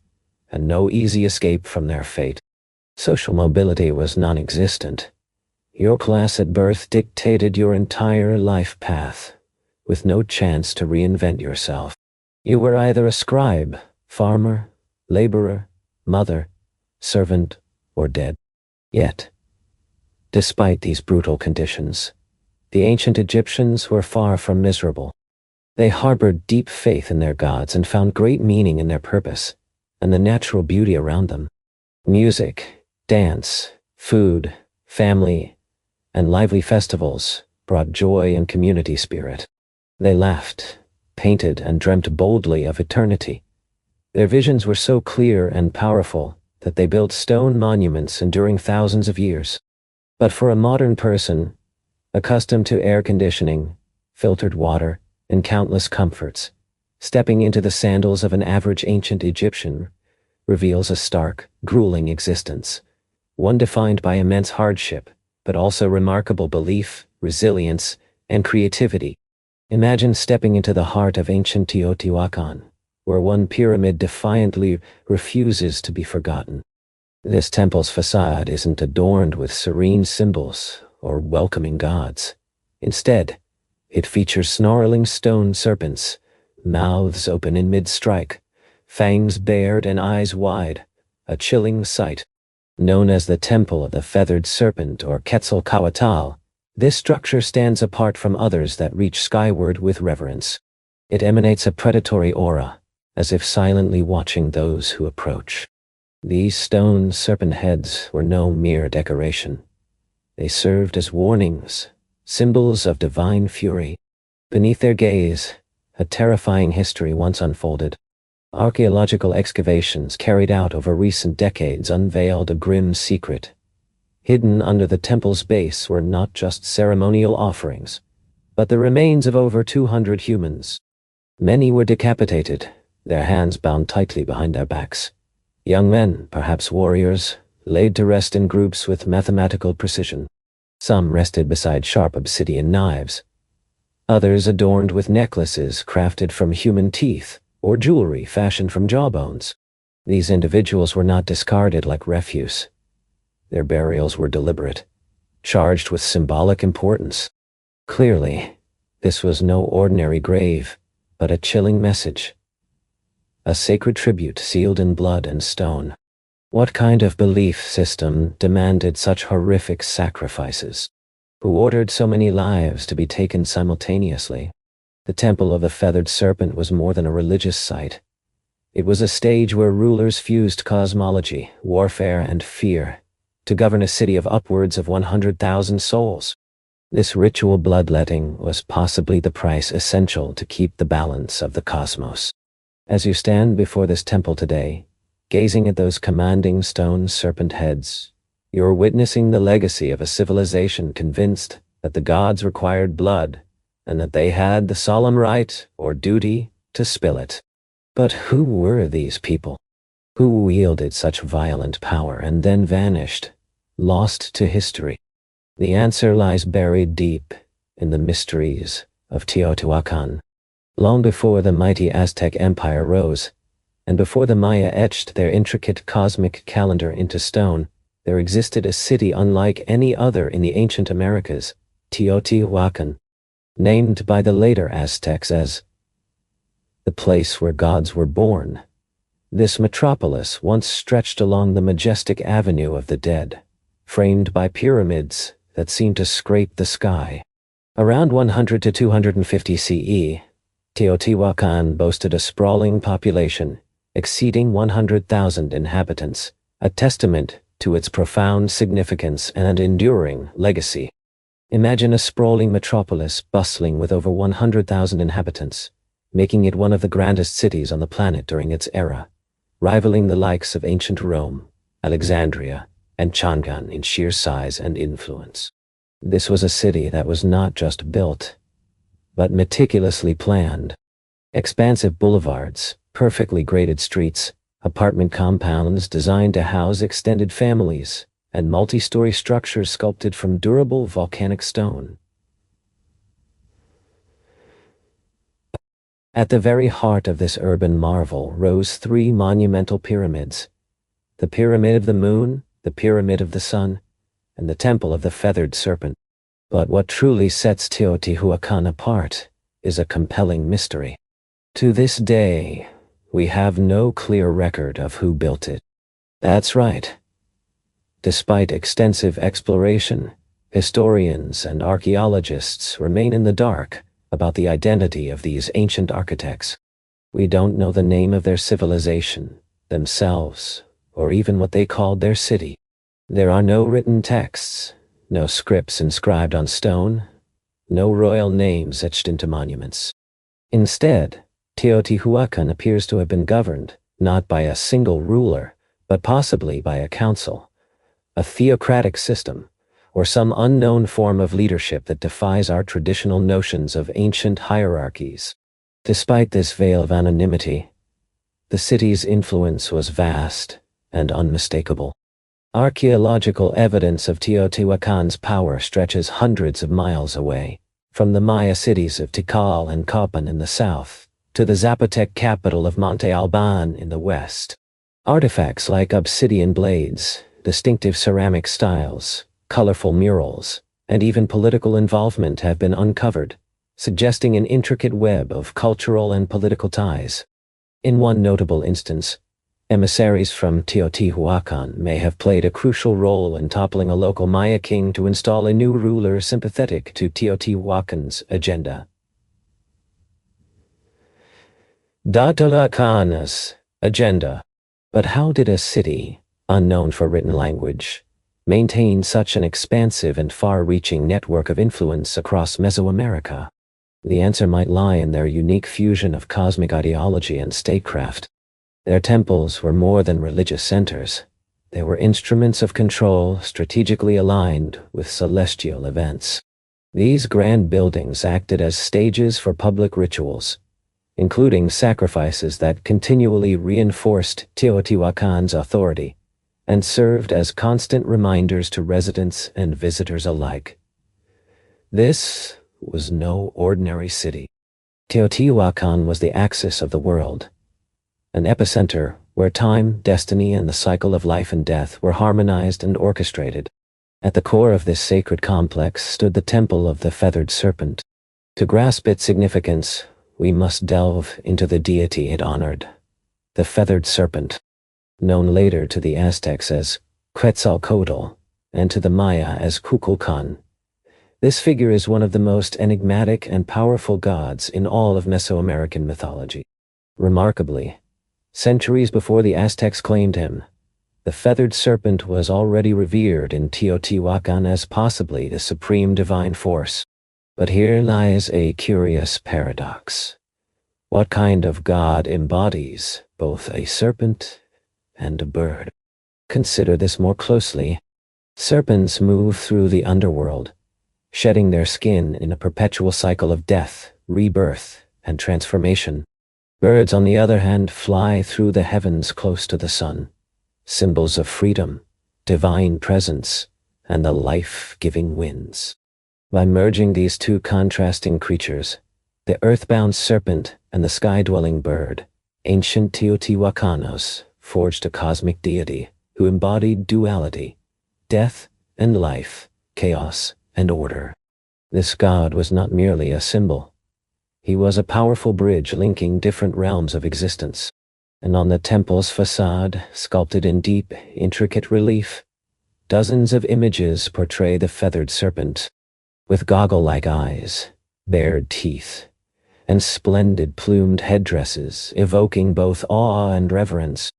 and no easy escape from their fate. Social mobility was non-existent. Your class at birth dictated your entire life path, with no chance to reinvent yourself. You were either a scribe, farmer, laborer, mother, servant, or dead. Yet, despite these brutal conditions, the ancient Egyptians were far from miserable. They harbored deep faith in their gods and found great meaning in their purpose and the natural beauty around them. Music, dance, food, family, and lively festivals brought joy and community spirit. They laughed, painted, and dreamt boldly of eternity. Their visions were so clear and powerful that they built stone monuments enduring thousands of years. But for a modern person, accustomed to air conditioning, filtered water, and countless comforts, stepping into the sandals of an average ancient Egyptian reveals a stark, grueling existence, one defined by immense hardship, but also remarkable belief, resilience, and creativity. Imagine stepping into the heart of ancient Teotihuacan, where one pyramid defiantly refuses to be forgotten. This temple's facade isn't adorned with serene symbols or welcoming gods. Instead, it features snarling stone serpents, mouths open in mid-strike, fangs bared and eyes wide, a chilling sight. Known as the Temple of the Feathered Serpent or Quetzalcoatl, this structure stands apart from others that reach skyward with reverence. It emanates a predatory aura, as if silently watching those who approach. These stone serpent heads were no mere decoration. They served as warnings, symbols of divine fury. Beneath their gaze, a terrifying history once unfolded. Archaeological excavations carried out over recent decades unveiled a grim secret. Hidden under the temple's base were not just ceremonial offerings, but the remains of over 200 humans. Many were decapitated, their hands bound tightly behind their backs. Young men, perhaps warriors, laid to rest in groups with mathematical precision. Some rested beside sharp obsidian knives. Others adorned with necklaces crafted from human teeth or jewelry fashioned from jawbones. These individuals were not discarded like refuse. Their burials were deliberate, charged with symbolic importance. Clearly, this was no ordinary grave, but a chilling message. A sacred tribute sealed in blood and stone. What kind of belief system demanded such horrific sacrifices? Who ordered so many lives to be taken simultaneously? The Temple of the Feathered Serpent was more than a religious site. It was a stage where rulers fused cosmology, warfare, and fear to govern a city of upwards of 100,000 souls. This ritual bloodletting was possibly the price essential to keep the balance of the cosmos. As you stand before this temple today, gazing at those commanding stone serpent heads, you're witnessing the legacy of a civilization convinced that the gods required blood and that they had the solemn right or duty to spill it. But who were these people? Who wielded such violent power and then vanished, lost to history? The answer lies buried deep in the mysteries of Teotihuacan. Long before the mighty Aztec Empire rose, and before the Maya etched their intricate cosmic calendar into stone, there existed a city unlike any other in the ancient Americas, Teotihuacan, named by the later Aztecs as the place where gods were born. This metropolis once stretched along the majestic avenue of the dead, framed by pyramids that seemed to scrape the sky. Around 100 to 250 CE, Teotihuacan boasted a sprawling population exceeding 100,000 inhabitants, a testament to its profound significance and enduring legacy. Imagine a sprawling metropolis bustling with over 100,000 inhabitants, making it one of the grandest cities on the planet during its era, rivaling the likes of ancient Rome, Alexandria, and Chang'an in sheer size and influence. This was a city that was not just built, but meticulously planned. Expansive boulevards, perfectly graded streets, apartment compounds designed to house extended families, and multi-story structures sculpted from durable volcanic stone. At the very heart of this urban marvel rose three monumental pyramids: the Pyramid of the Moon, the Pyramid of the Sun, and the Temple of the Feathered Serpent. But what truly sets Teotihuacan apart is a compelling mystery. To this day, we have no clear record of who built it. That's right. Despite extensive exploration, historians and archaeologists remain in the dark about the identity of these ancient architects. We don't know the name of their civilization, themselves, or even what they called their city. There are no written texts, no scripts inscribed on stone, no royal names etched into monuments. Instead, Teotihuacan appears to have been governed not by a single ruler, but possibly by a council, a theocratic system, or some unknown form of leadership that defies our traditional notions of ancient hierarchies. Despite this veil of anonymity, the city's influence was vast and unmistakable. Archaeological evidence of Teotihuacan's power stretches hundreds of miles away, from the Maya cities of Tikal and Copan in the south, to the Zapotec capital of Monte Alban in the west. Artifacts like obsidian blades, distinctive ceramic styles, colorful murals, and even political involvement have been uncovered, suggesting an intricate web of cultural and political ties. In one notable instance, emissaries from Teotihuacan may have played a crucial role in toppling a local Maya king to install a new ruler sympathetic to Teotihuacan's agenda. Teotihuacan's agenda. But how did a city, unknown for written language, maintain such an expansive and far-reaching network of influence across Mesoamerica? The answer might lie in their unique fusion of cosmic ideology and statecraft. Their temples were more than religious centers. They were instruments of control strategically aligned with celestial events. These grand buildings acted as stages for public rituals, including sacrifices that continually reinforced Teotihuacan's authority and served as constant reminders to residents and visitors alike. This was no ordinary city. Teotihuacan was the axis of the world, an epicenter where time, destiny, and the cycle of life and death were harmonized and orchestrated. At the core of this sacred complex stood the Temple of the Feathered Serpent. To grasp its significance, we must delve into the deity it honored, the Feathered Serpent, known later to the Aztecs as Quetzalcoatl and to the Maya as Kukulkan. This figure is one of the most enigmatic and powerful gods in all of Mesoamerican mythology. Remarkably, centuries before the Aztecs claimed him, the Feathered Serpent was already revered in Teotihuacan as possibly the supreme divine force. But here lies a curious paradox. What kind of god embodies both a serpent and a bird? Consider this more closely. Serpents move through the underworld, shedding their skin in a perpetual cycle of death, rebirth, and transformation. Birds, on the other hand, fly through the heavens close to the sun, symbols of freedom, divine presence, and the life-giving winds. By merging these two contrasting creatures, the earthbound serpent and the sky-dwelling bird, ancient Teotihuacanos forged a cosmic deity who embodied duality, death and life, chaos and order. This god was not merely a symbol. He was a powerful bridge linking different realms of existence. And on the temple's facade, sculpted in deep, intricate relief, dozens of images portray the Feathered Serpent, with goggle-like eyes, bared teeth, and splendid plumed headdresses evoking both awe and reverence.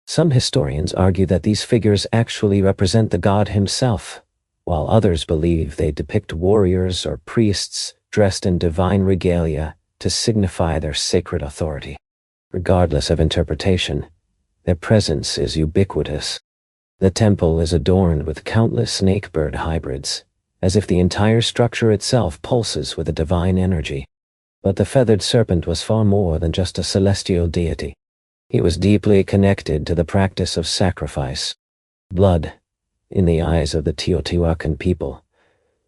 Some historians argue that these figures actually represent the god himself, while others believe they depict warriors or priests dressed in divine regalia to signify their sacred authority. Regardless of interpretation, their presence is ubiquitous. The temple is adorned with countless snake-bird hybrids, as if the entire structure itself pulses with a divine energy. But the Feathered Serpent was far more than just a celestial deity. He was deeply connected to the practice of sacrifice. Blood, in the eyes of the Teotihuacan people,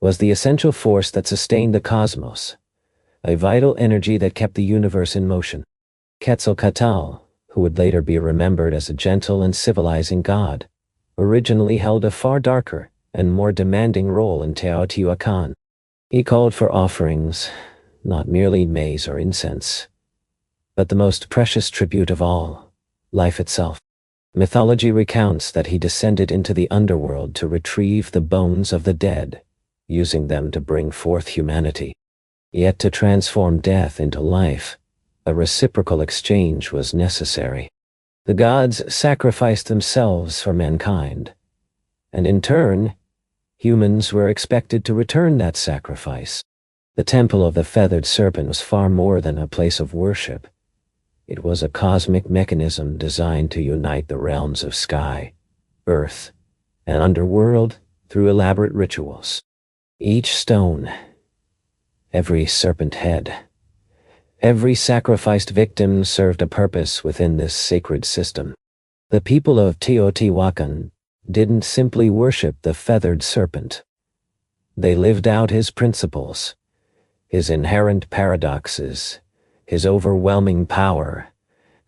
was the essential force that sustained the cosmos, a vital energy that kept the universe in motion. Quetzalcoatl, who would later be remembered as a gentle and civilizing god, originally held a far darker and more demanding role in Teotihuacan. He called for offerings, not merely maize or incense, but the most precious tribute of all, life itself. Mythology recounts that he descended into the underworld to retrieve the bones of the dead, using them to bring forth humanity. Yet to transform death into life, a reciprocal exchange was necessary. The gods sacrificed themselves for mankind, and in turn, humans were expected to return that sacrifice. The Temple of the Feathered Serpent was far more than a place of worship. It was a cosmic mechanism designed to unite the realms of sky, earth, and underworld through elaborate rituals. Each stone, every serpent head, every sacrificed victim served a purpose within this sacred system. The people of Teotihuacan didn't simply worship the feathered serpent. They lived out his principles, his inherent paradoxes, his overwhelming power,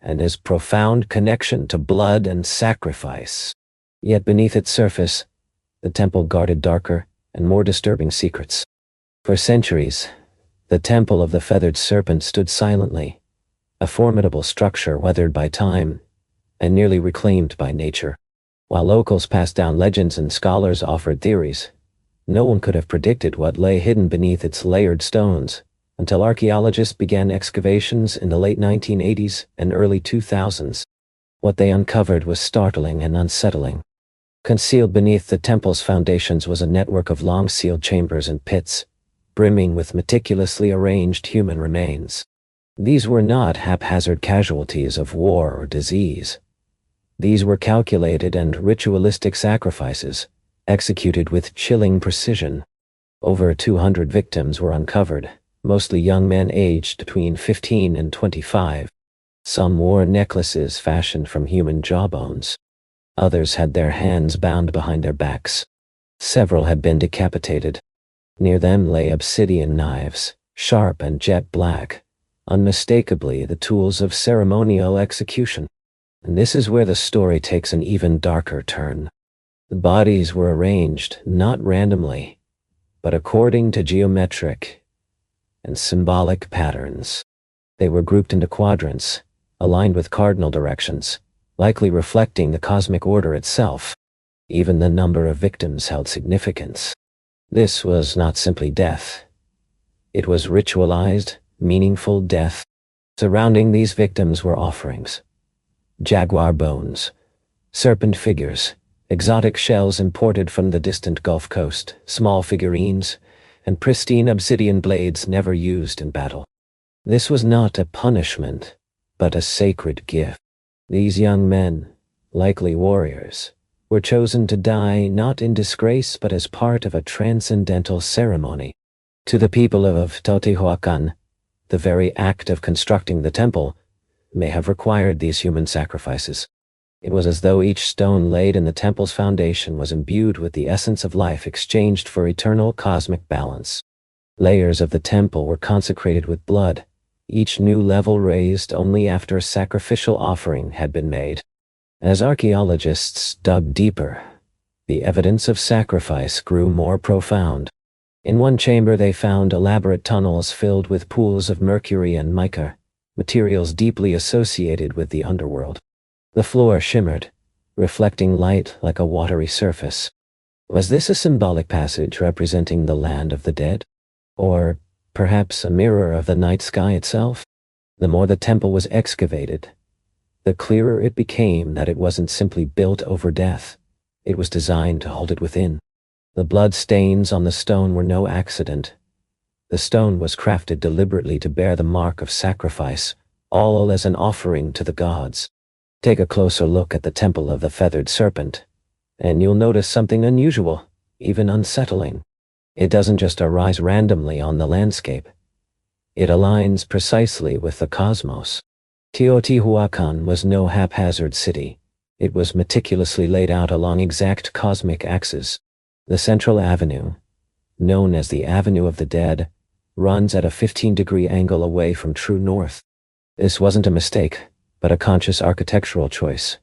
and his profound connection to blood and sacrifice. Yet beneath its surface, the temple guarded darker and more disturbing secrets. For centuries, the Temple of the Feathered Serpent stood silently, a formidable structure weathered by time and nearly reclaimed by nature. While locals passed down legends and scholars offered theories, no one could have predicted what lay hidden beneath its layered stones until archaeologists began excavations in the late 1980s and early 2000s. What they uncovered was startling and unsettling. Concealed beneath the temple's foundations was a network of long-sealed chambers and pits, brimming with meticulously arranged human remains. These were not haphazard casualties of war or disease. These were calculated and ritualistic sacrifices, executed with chilling precision. Over 200 victims were uncovered, mostly young men aged between 15 and 25. Some wore necklaces fashioned from human jawbones. Others had their hands bound behind their backs. Several had been decapitated. Near them lay obsidian knives, sharp and jet black, unmistakably the tools of ceremonial execution. And this is where the story takes an even darker turn. The bodies were arranged not randomly, but according to geometric and symbolic patterns. They were grouped into quadrants, aligned with cardinal directions, likely reflecting the cosmic order itself. Even the number of victims held significance. This was not simply death. It was ritualized, meaningful death. Surrounding these victims were offerings. Jaguar bones, serpent figures, exotic shells imported from the distant Gulf Coast, small figurines, and pristine obsidian blades never used in battle. This was not a punishment, but a sacred gift. These young men, likely warriors, were chosen to die not in disgrace but as part of a transcendental ceremony. To the people of Teotihuacan, the very act of constructing the temple may have required these human sacrifices. It was as though each stone laid in the temple's foundation was imbued with the essence of life exchanged for eternal cosmic balance. Layers of the temple were consecrated with blood, each new level raised only after a sacrificial offering had been made. As archaeologists dug deeper, the evidence of sacrifice grew more profound. In one chamber they found elaborate tunnels filled with pools of mercury and mica, materials deeply associated with the underworld. The floor shimmered, reflecting light like a watery surface. Was this a symbolic passage representing the land of the dead? Or perhaps a mirror of the night sky itself? The more the temple was excavated, the clearer it became that it wasn't simply built over death. It was designed to hold it within. The blood stains on the stone were no accident. The stone was crafted deliberately to bear the mark of sacrifice, all as an offering to the gods. Take a closer look at the Temple of the Feathered Serpent, and you'll notice something unusual, even unsettling. It doesn't just arise randomly on the landscape. It aligns precisely with the cosmos. Teotihuacan was no haphazard city. It was meticulously laid out along exact cosmic axes. The central avenue, known as the Avenue of the Dead, runs at a 15-degree angle away from true north. This wasn't a mistake, but a conscious architectural choice,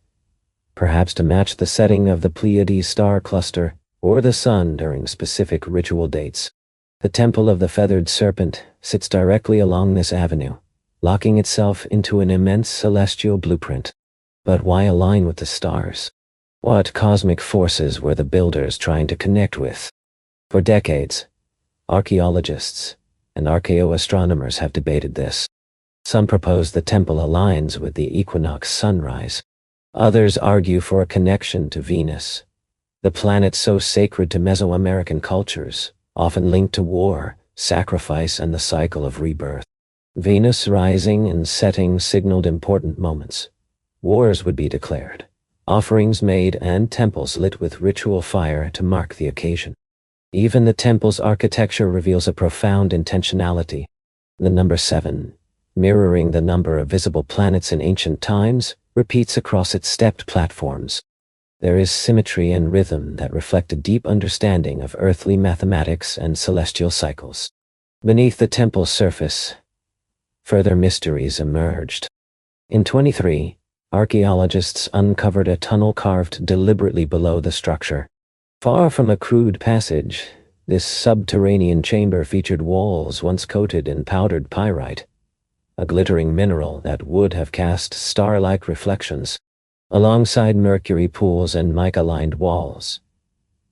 perhaps to match the setting of the Pleiades star cluster or the sun during specific ritual dates. The Temple of the Feathered Serpent sits directly along this avenue, locking itself into an immense celestial blueprint. But why align with the stars? What cosmic forces were the builders trying to connect with? For decades, archaeologists and archaeoastronomers have debated this. Some propose the temple aligns with the equinox sunrise. Others argue for a connection to Venus, the planet so sacred to Mesoamerican cultures, often linked to war, sacrifice, and the cycle of rebirth. Venus rising and setting signaled important moments. Wars would be declared, offerings made, and temples lit with ritual fire to mark the occasion. Even the temple's architecture reveals a profound intentionality. The number 7, mirroring the number of visible planets in ancient times, repeats across its stepped platforms. There is symmetry and rhythm that reflect a deep understanding of earthly mathematics and celestial cycles. Beneath the temple's surface, further mysteries emerged. In 23, archaeologists uncovered a tunnel carved deliberately below the structure. Far from a crude passage, this subterranean chamber featured walls once coated in powdered pyrite, a glittering mineral that would have cast star-like reflections. Alongside mercury pools and mica-lined walls,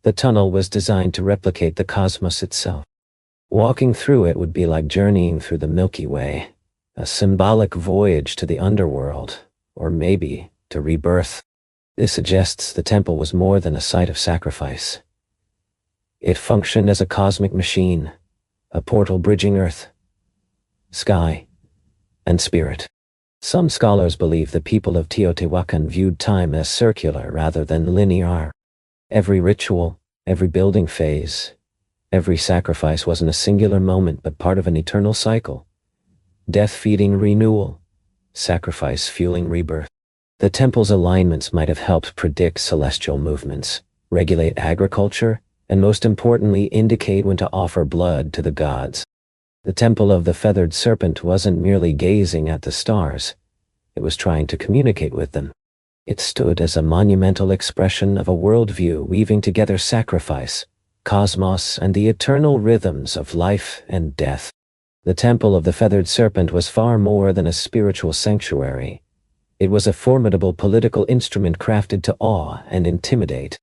the tunnel was designed to replicate the cosmos itself. Walking through it would be like journeying through the Milky Way, a symbolic voyage to the underworld, or maybe to rebirth. This suggests the temple was more than a site of sacrifice. It functioned as a cosmic machine, a portal bridging earth, sky, and spirit. Some scholars believe the people of Teotihuacan viewed time as circular rather than linear. Every ritual, every building phase, every sacrifice wasn't a singular moment but part of an eternal cycle. Death feeding renewal, sacrifice fueling rebirth. The temple's alignments might have helped predict celestial movements, regulate agriculture, and most importantly indicate when to offer blood to the gods. The Temple of the Feathered Serpent wasn't merely gazing at the stars, it was trying to communicate with them. It stood as a monumental expression of a worldview weaving together sacrifice, cosmos, and the eternal rhythms of life and death. The Temple of the Feathered Serpent was far more than a spiritual sanctuary. It was a formidable political instrument crafted to awe and intimidate.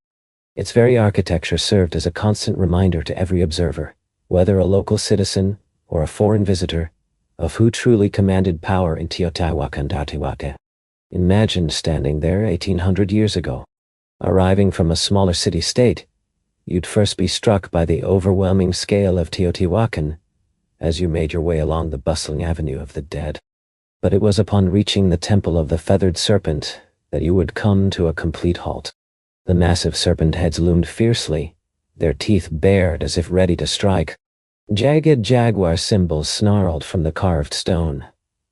Its very architecture served as a constant reminder to every observer, whether a local citizen or a foreign visitor, of who truly commanded power in Teotihuacan. Imagine standing there 1800 years ago. Arriving from a smaller city-state, you'd first be struck by the overwhelming scale of Teotihuacan as you made your way along the bustling Avenue of the Dead. But it was upon reaching the Temple of the Feathered Serpent that you would come to a complete halt. The massive serpent heads loomed fiercely, their teeth bared as if ready to strike. Jagged jaguar symbols snarled from the carved stone,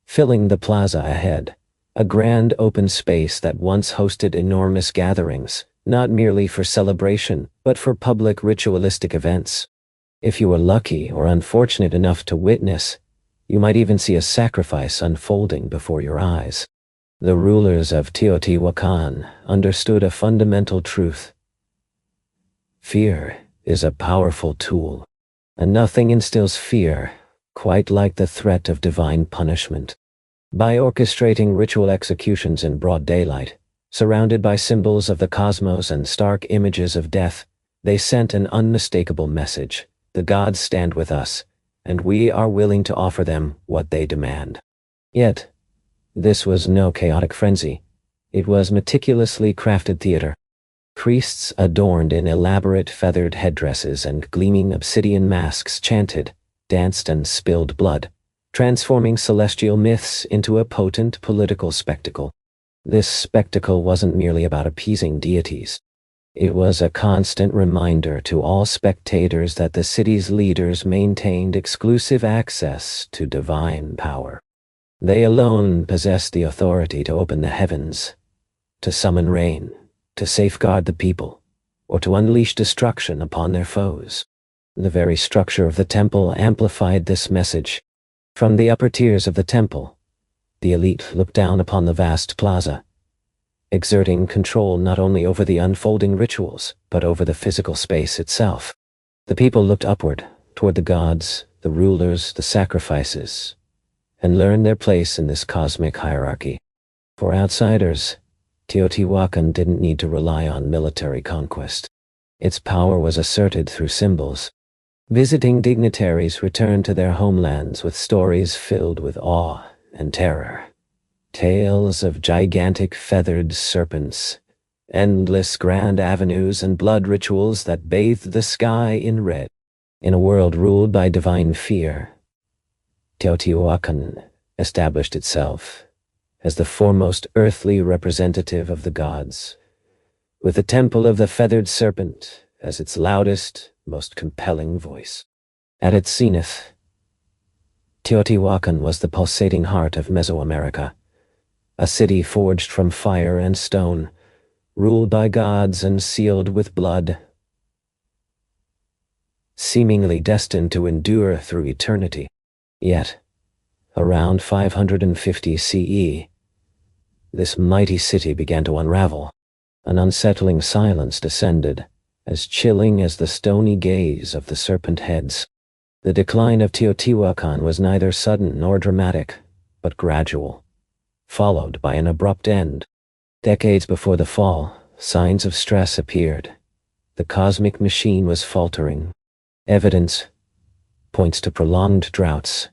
filling the plaza ahead, a grand open space that once hosted enormous gatherings, not merely for celebration, but for public ritualistic events. If you were lucky or unfortunate enough to witness, you might even see a sacrifice unfolding before your eyes. The rulers of Teotihuacan understood a fundamental truth. Fear is a powerful tool. And nothing instills fear quite like the threat of divine punishment. By orchestrating ritual executions in broad daylight, surrounded by symbols of the cosmos and stark images of death, they sent an unmistakable message. The gods stand with us, and we are willing to offer them what they demand. Yet, this was no chaotic frenzy. It was meticulously crafted theater. Priests adorned in elaborate feathered headdresses and gleaming obsidian masks chanted, danced, and spilled blood, transforming celestial myths into a potent political spectacle. This spectacle wasn't merely about appeasing deities. It was a constant reminder to all spectators that the city's leaders maintained exclusive access to divine power. They alone possessed the authority to open the heavens, to summon rain, to safeguard the people, or to unleash destruction upon their foes. The very structure of the temple amplified this message. From the upper tiers of the temple, the elite looked down upon the vast plaza, exerting control not only over the unfolding rituals, but over the physical space itself. The people looked upward, toward the gods, the rulers, the sacrifices, and learned their place in this cosmic hierarchy. For outsiders, Teotihuacan didn't need to rely on military conquest. Its power was asserted through symbols. Visiting dignitaries returned to their homelands with stories filled with awe and terror. Tales of gigantic feathered serpents, endless grand avenues and blood rituals that bathed the sky in red. In a world ruled by divine fear, Teotihuacan established itself as the foremost earthly representative of the gods, with the Temple of the Feathered Serpent as its loudest, most compelling voice. At its zenith, Teotihuacan was the pulsating heart of Mesoamerica, a city forged from fire and stone, ruled by gods and sealed with blood, seemingly destined to endure through eternity. Yet, around 550 CE, this mighty city began to unravel. An unsettling silence descended, as chilling as the stony gaze of the serpent heads. The decline of Teotihuacan was neither sudden nor dramatic, but gradual, followed by an abrupt end. Decades before the fall, signs of stress appeared. The cosmic machine was faltering. Evidence points to prolonged droughts,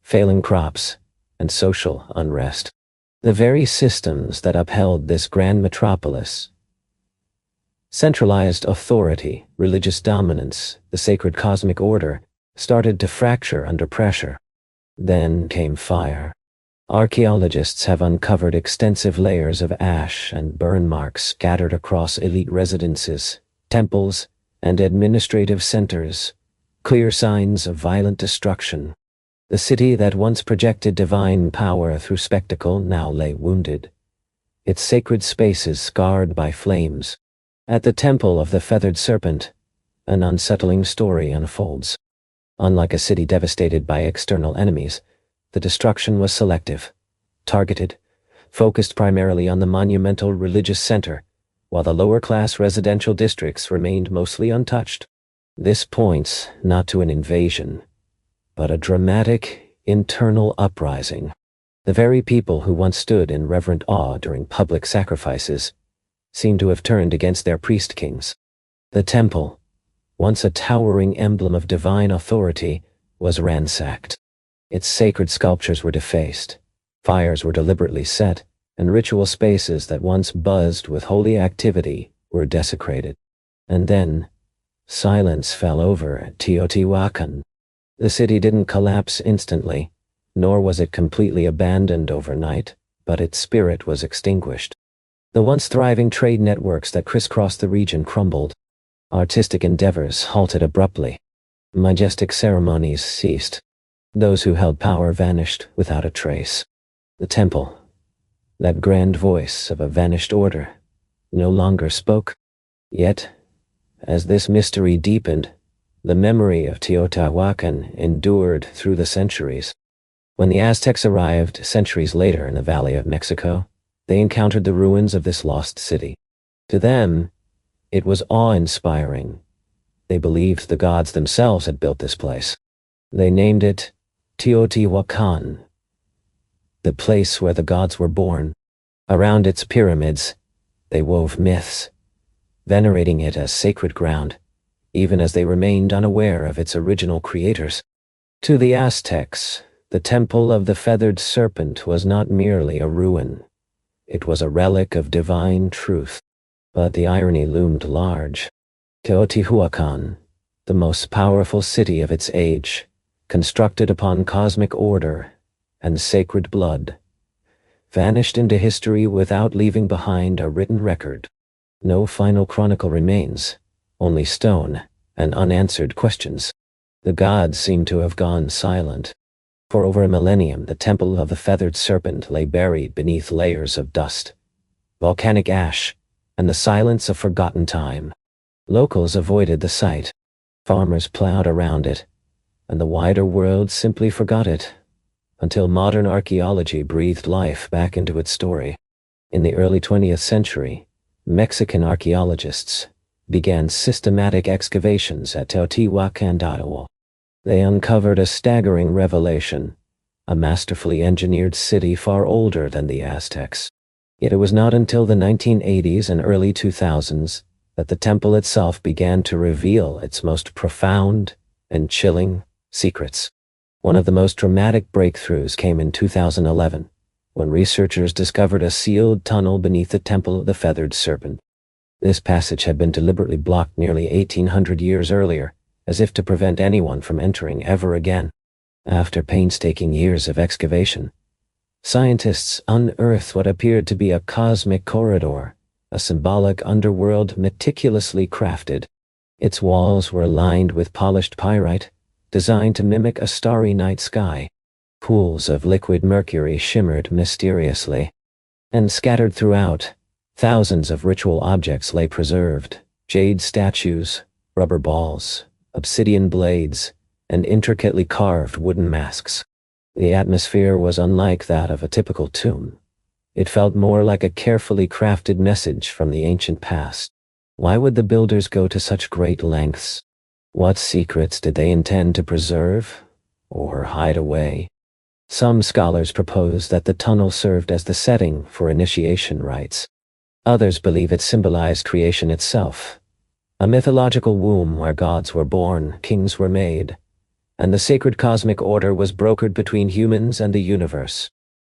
failing crops, and social unrest. The very systems that upheld this grand metropolis, centralized authority, religious dominance, the sacred cosmic order, started to fracture under pressure. Then came fire. Archaeologists have uncovered extensive layers of ash and burn marks scattered across elite residences, temples, and administrative centers, clear signs of violent destruction. The city that once projected divine power through spectacle now lay wounded, its sacred spaces scarred by flames. At the Temple of the Feathered Serpent, an unsettling story unfolds. Unlike a city devastated by external enemies, the destruction was selective, targeted, focused primarily on the monumental religious center, while the lower-class residential districts remained mostly untouched. This points not to an invasion, but a dramatic, internal uprising. The very people who once stood in reverent awe during public sacrifices seem to have turned against their priest kings. The temple, once a towering emblem of divine authority, was ransacked. Its sacred sculptures were defaced, fires were deliberately set, and ritual spaces that once buzzed with holy activity were desecrated. And then, silence fell over Teotihuacan. The city didn't collapse instantly, nor was it completely abandoned overnight, but its spirit was extinguished. The once thriving trade networks that crisscrossed the region crumbled. Artistic endeavors halted abruptly. Majestic ceremonies ceased. Those who held power vanished without a trace. The temple, that grand voice of a vanished order, no longer spoke. Yet, as this mystery deepened, the memory of Teotihuacan endured through the centuries. When the Aztecs arrived centuries later in the Valley of Mexico, they encountered the ruins of this lost city. To them, it was awe-inspiring. They believed the gods themselves had built this place. They named it Teotihuacan, the place where the gods were born. Around its pyramids, they wove myths, venerating it as sacred ground, even as they remained unaware of its original creators. To the Aztecs, the Temple of the Feathered Serpent was not merely a ruin. It was a relic of divine truth. But the irony loomed large. Teotihuacan, the most powerful city of its age, constructed upon cosmic order and sacred blood, vanished into history without leaving behind a written record. No final chronicle remains, only stone and unanswered questions. The gods seem to have gone silent. For over a millennium, the Temple of the Feathered Serpent lay buried beneath layers of dust, volcanic ash, and the silence of forgotten time. Locals avoided the site. Farmers plowed around it, and the wider world simply forgot it, until modern archaeology breathed life back into its story. In the early 20th century, Mexican archaeologists began systematic excavations at Teotihuacan. They uncovered a staggering revelation: a masterfully engineered city far older than the Aztecs. Yet it was not until the 1980s and early 2000s that the temple itself began to reveal its most profound and chilling secrets. One of the most dramatic breakthroughs came in 2011, when researchers discovered a sealed tunnel beneath the Temple of the Feathered Serpent. This passage had been deliberately blocked nearly 1800 years earlier, as if to prevent anyone from entering ever again. After painstaking years of excavation, scientists unearthed what appeared to be a cosmic corridor, a symbolic underworld meticulously crafted. Its walls were lined with polished pyrite, designed to mimic a starry night sky. Pools of liquid mercury shimmered mysteriously, and scattered throughout, thousands of ritual objects lay preserved: jade statues, rubber balls, obsidian blades, and intricately carved wooden masks. The atmosphere was unlike that of a typical tomb. It felt more like a carefully crafted message from the ancient past. Why would the builders go to such great lengths? What secrets did they intend to preserve or hide away? Some scholars propose that the tunnel served as the setting for initiation rites. Others believe it symbolized creation itself, a mythological womb where gods were born, kings were made, and the sacred cosmic order was brokered between humans and the universe.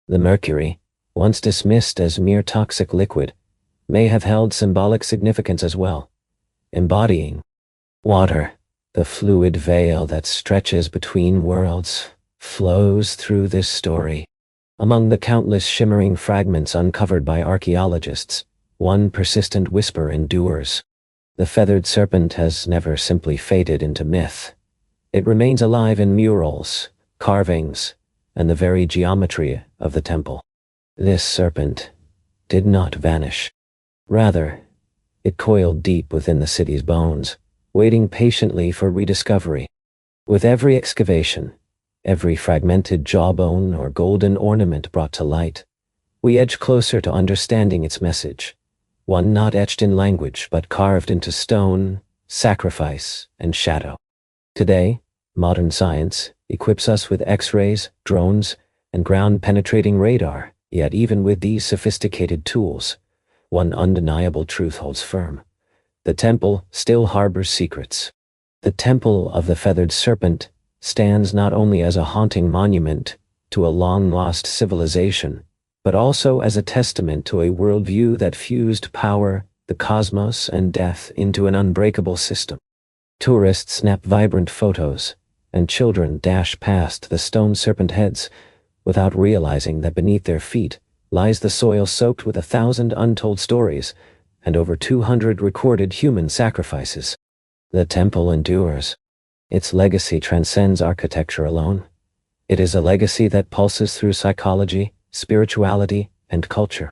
The mercury, once dismissed as mere toxic liquid, may have held symbolic significance as well, embodying water. The fluid veil that stretches between worlds flows through this story. Among the countless shimmering fragments uncovered by archaeologists, one persistent whisper endures. The Feathered Serpent has never simply faded into myth. It remains alive in murals, carvings, and the very geometry of the temple. This serpent did not vanish. Rather, it coiled deep within the city's bones, waiting patiently for rediscovery. With every excavation, every fragmented jawbone or golden ornament brought to light, we edge closer to understanding its message, one not etched in language but carved into stone, sacrifice, and shadow. Today, modern science equips us with X-rays, drones, and ground-penetrating radar, yet even with these sophisticated tools, one undeniable truth holds firm: the temple still harbors secrets. The Temple of the Feathered Serpent stands not only as a haunting monument to a long-lost civilization, but also as a testament to a worldview that fused power, the cosmos, and death into an unbreakable system. Tourists snap vibrant photos, and children dash past the stone serpent heads without realizing that beneath their feet lies the soil soaked with 1,000 untold stories and over 200 recorded human sacrifices. The temple endures. Its legacy transcends architecture alone. It is a legacy that pulses through psychology, spirituality, and culture.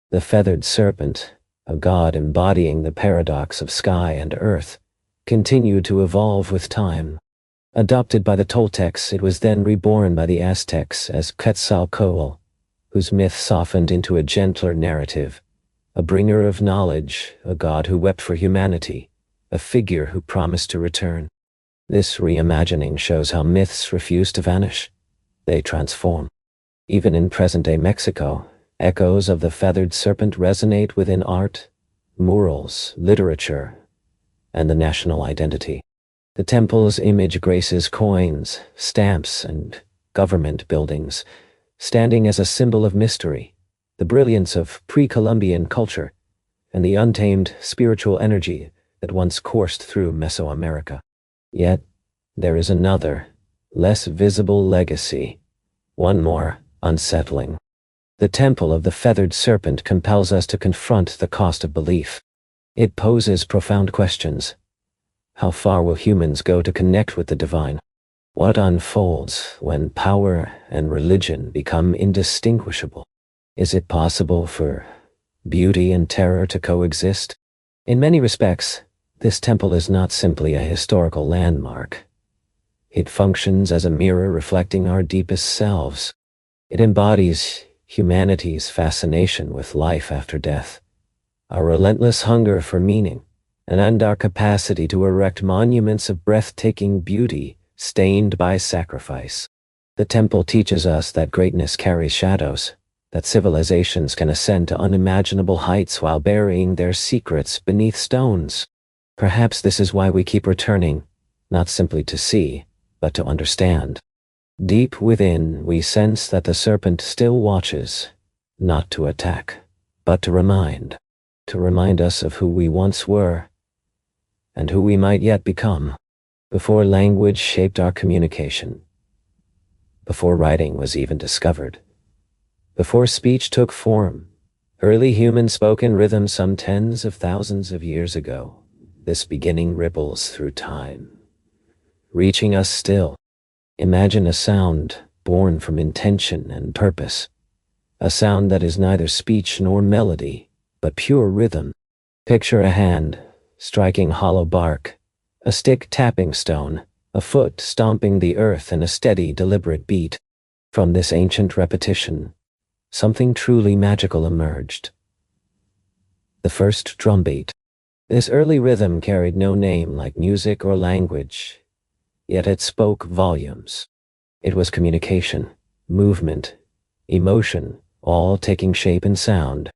The Feathered Serpent, a god embodying the paradox of sky and earth, continued to evolve with time. Adopted by the Toltecs, it was then reborn by the Aztecs as Quetzalcoatl, whose myth softened into a gentler narrative, a bringer of knowledge, a god who wept for humanity, a figure who promised to return. This reimagining shows how myths refuse to vanish. They transform. Even in present-day Mexico, echoes of the Feathered Serpent resonate within art, murals, literature, and the national identity. The temple's image graces coins, stamps, and government buildings, standing as a symbol of mystery, the brilliance of pre-Columbian culture, and the untamed spiritual energy that once coursed through Mesoamerica. Yet, there is another, less visible legacy, one more unsettling. The Temple of the Feathered Serpent compels us to confront the cost of belief. It poses profound questions. How far will humans go to connect with the divine? What unfolds when power and religion become indistinguishable? Is it possible for beauty and terror to coexist? In many respects, this temple is not simply a historical landmark. It functions as a mirror reflecting our deepest selves. It embodies humanity's fascination with life after death, our relentless hunger for meaning, and our capacity to erect monuments of breathtaking beauty stained by sacrifice. The temple teaches us that greatness carries shadows, that civilizations can ascend to unimaginable heights while burying their secrets beneath stones. Perhaps this is why we keep returning, not simply to see, but to understand. Deep within, we sense that the serpent still watches, not to attack, but to remind us of who we once were, and who we might yet become. Before language shaped our communication, before writing was even discovered, before speech took form, early human spoken rhythm some tens of thousands of years ago, this beginning ripples through time, reaching us still. Imagine a sound born from intention and purpose, a sound that is neither speech nor melody, but pure rhythm. Picture a hand striking hollow bark, a stick tapping stone, a foot stomping the earth in a steady, deliberate beat. From this ancient repetition, something truly magical emerged. The first drumbeat. This early rhythm carried no name like music or language, yet it spoke volumes. It was communication, movement, emotion, all taking shape in sound.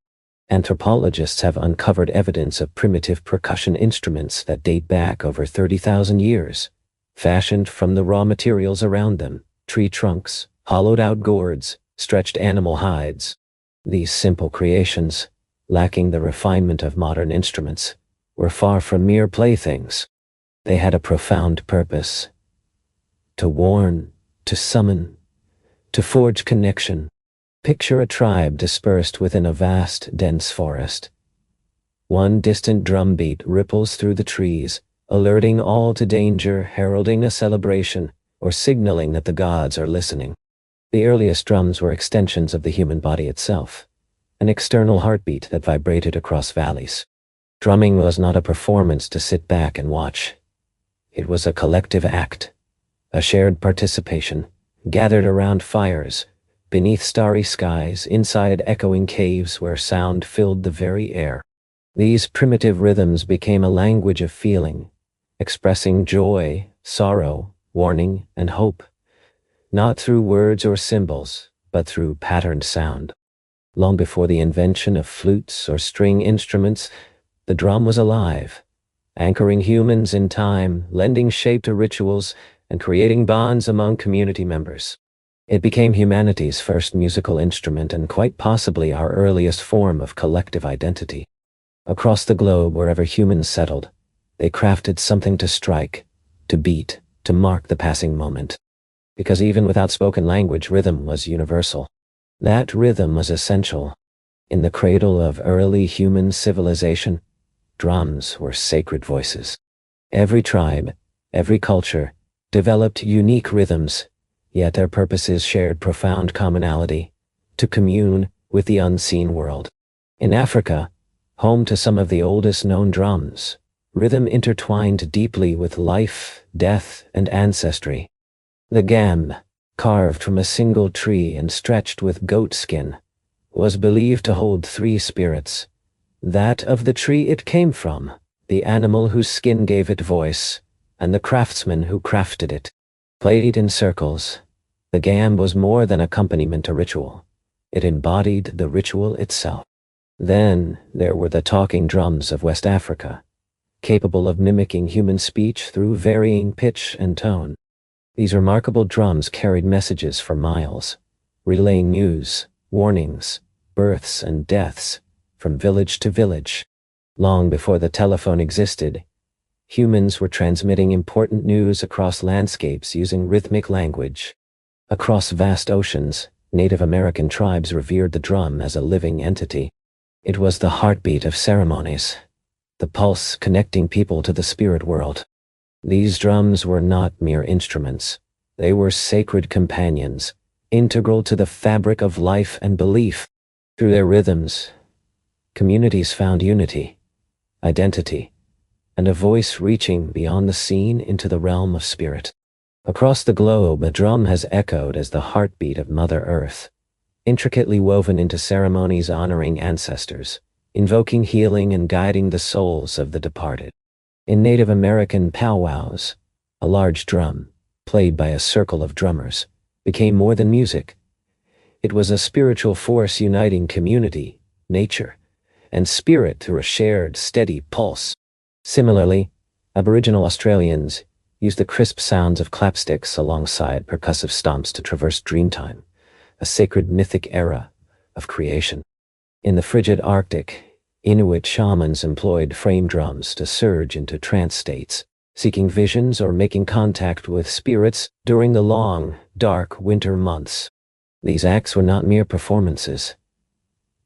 Anthropologists have uncovered evidence of primitive percussion instruments that date back over 30,000 years, fashioned from the raw materials around them, tree trunks, hollowed-out gourds, stretched animal hides. These simple creations, lacking the refinement of modern instruments, were far from mere playthings. They had a profound purpose: to warn, to summon, to forge connection. Picture a tribe dispersed within a vast, dense forest. One distant drumbeat ripples through the trees, alerting all to danger, heralding a celebration, or signaling that the gods are listening. The earliest drums were extensions of the human body itself, an external heartbeat that vibrated across valleys. Drumming was not a performance to sit back and watch. It was a collective act, a shared participation, gathered around fires, beneath starry skies, inside echoing caves where sound filled the very air. These primitive rhythms became a language of feeling, expressing joy, sorrow, warning, and hope, not through words or symbols, but through patterned sound. Long before the invention of flutes or string instruments, the drum was alive, anchoring humans in time, lending shape to rituals, and creating bonds among community members. It became humanity's first musical instrument and quite possibly our earliest form of collective identity. Across the globe, wherever humans settled, they crafted something to strike, to beat, to mark the passing moment. Because even without spoken language, rhythm was universal. That rhythm was essential. In the cradle of early human civilization, drums were sacred voices. Every tribe, every culture, developed unique rhythms, yet their purposes shared profound commonality: to commune with the unseen world. In Africa, home to some of the oldest known drums, rhythm intertwined deeply with life, death, and ancestry. The gam, carved from a single tree and stretched with goat skin, was believed to hold three spirits: that of the tree it came from, the animal whose skin gave it voice, and the craftsman who crafted it. Played in circles, the gam was more than accompaniment to ritual. It embodied the ritual itself. Then there were the talking drums of West Africa, capable of mimicking human speech through varying pitch and tone. These remarkable drums carried messages for miles, relaying news, warnings, births and deaths, from village to village. Long before the telephone existed, humans were transmitting important news across landscapes using rhythmic language. Across vast oceans, Native American tribes revered the drum as a living entity. It was the heartbeat of ceremonies, the pulse connecting people to the spirit world. These drums were not mere instruments. They were sacred companions, integral to the fabric of life and belief. Through their rhythms, communities found unity, identity, and a voice reaching beyond the scene into the realm of spirit. Across the globe, a drum has echoed as the heartbeat of Mother Earth, intricately woven into ceremonies honoring ancestors, invoking healing and guiding the souls of the departed. In Native American powwows, a large drum, played by a circle of drummers, became more than music. It was a spiritual force uniting community, nature, and spirit through a shared, steady pulse. Similarly, Aboriginal Australians used the crisp sounds of clapsticks alongside percussive stomps to traverse Dreamtime, a sacred mythic era of creation. In the frigid Arctic, Inuit shamans employed frame drums to surge into trance states, seeking visions or making contact with spirits during the long, dark winter months. These acts were not mere performances.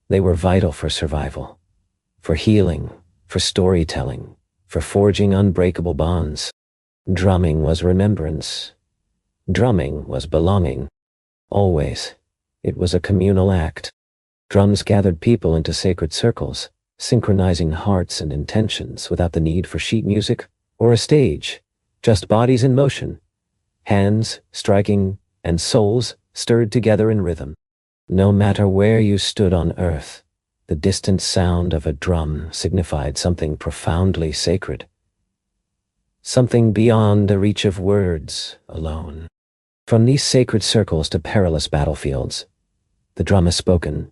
They were vital for survival, for healing, for storytelling, for forging unbreakable bonds. Drumming was remembrance. Drumming was belonging. Always, it was a communal act. Drums gathered people into sacred circles, synchronizing hearts and intentions without the need for sheet music or a stage, just bodies in motion, hands striking, and souls stirred together in rhythm. No matter where you stood on earth, the distant sound of a drum signified something profoundly sacred, something beyond the reach of words alone. From these sacred circles to perilous battlefields, the drum is spoken,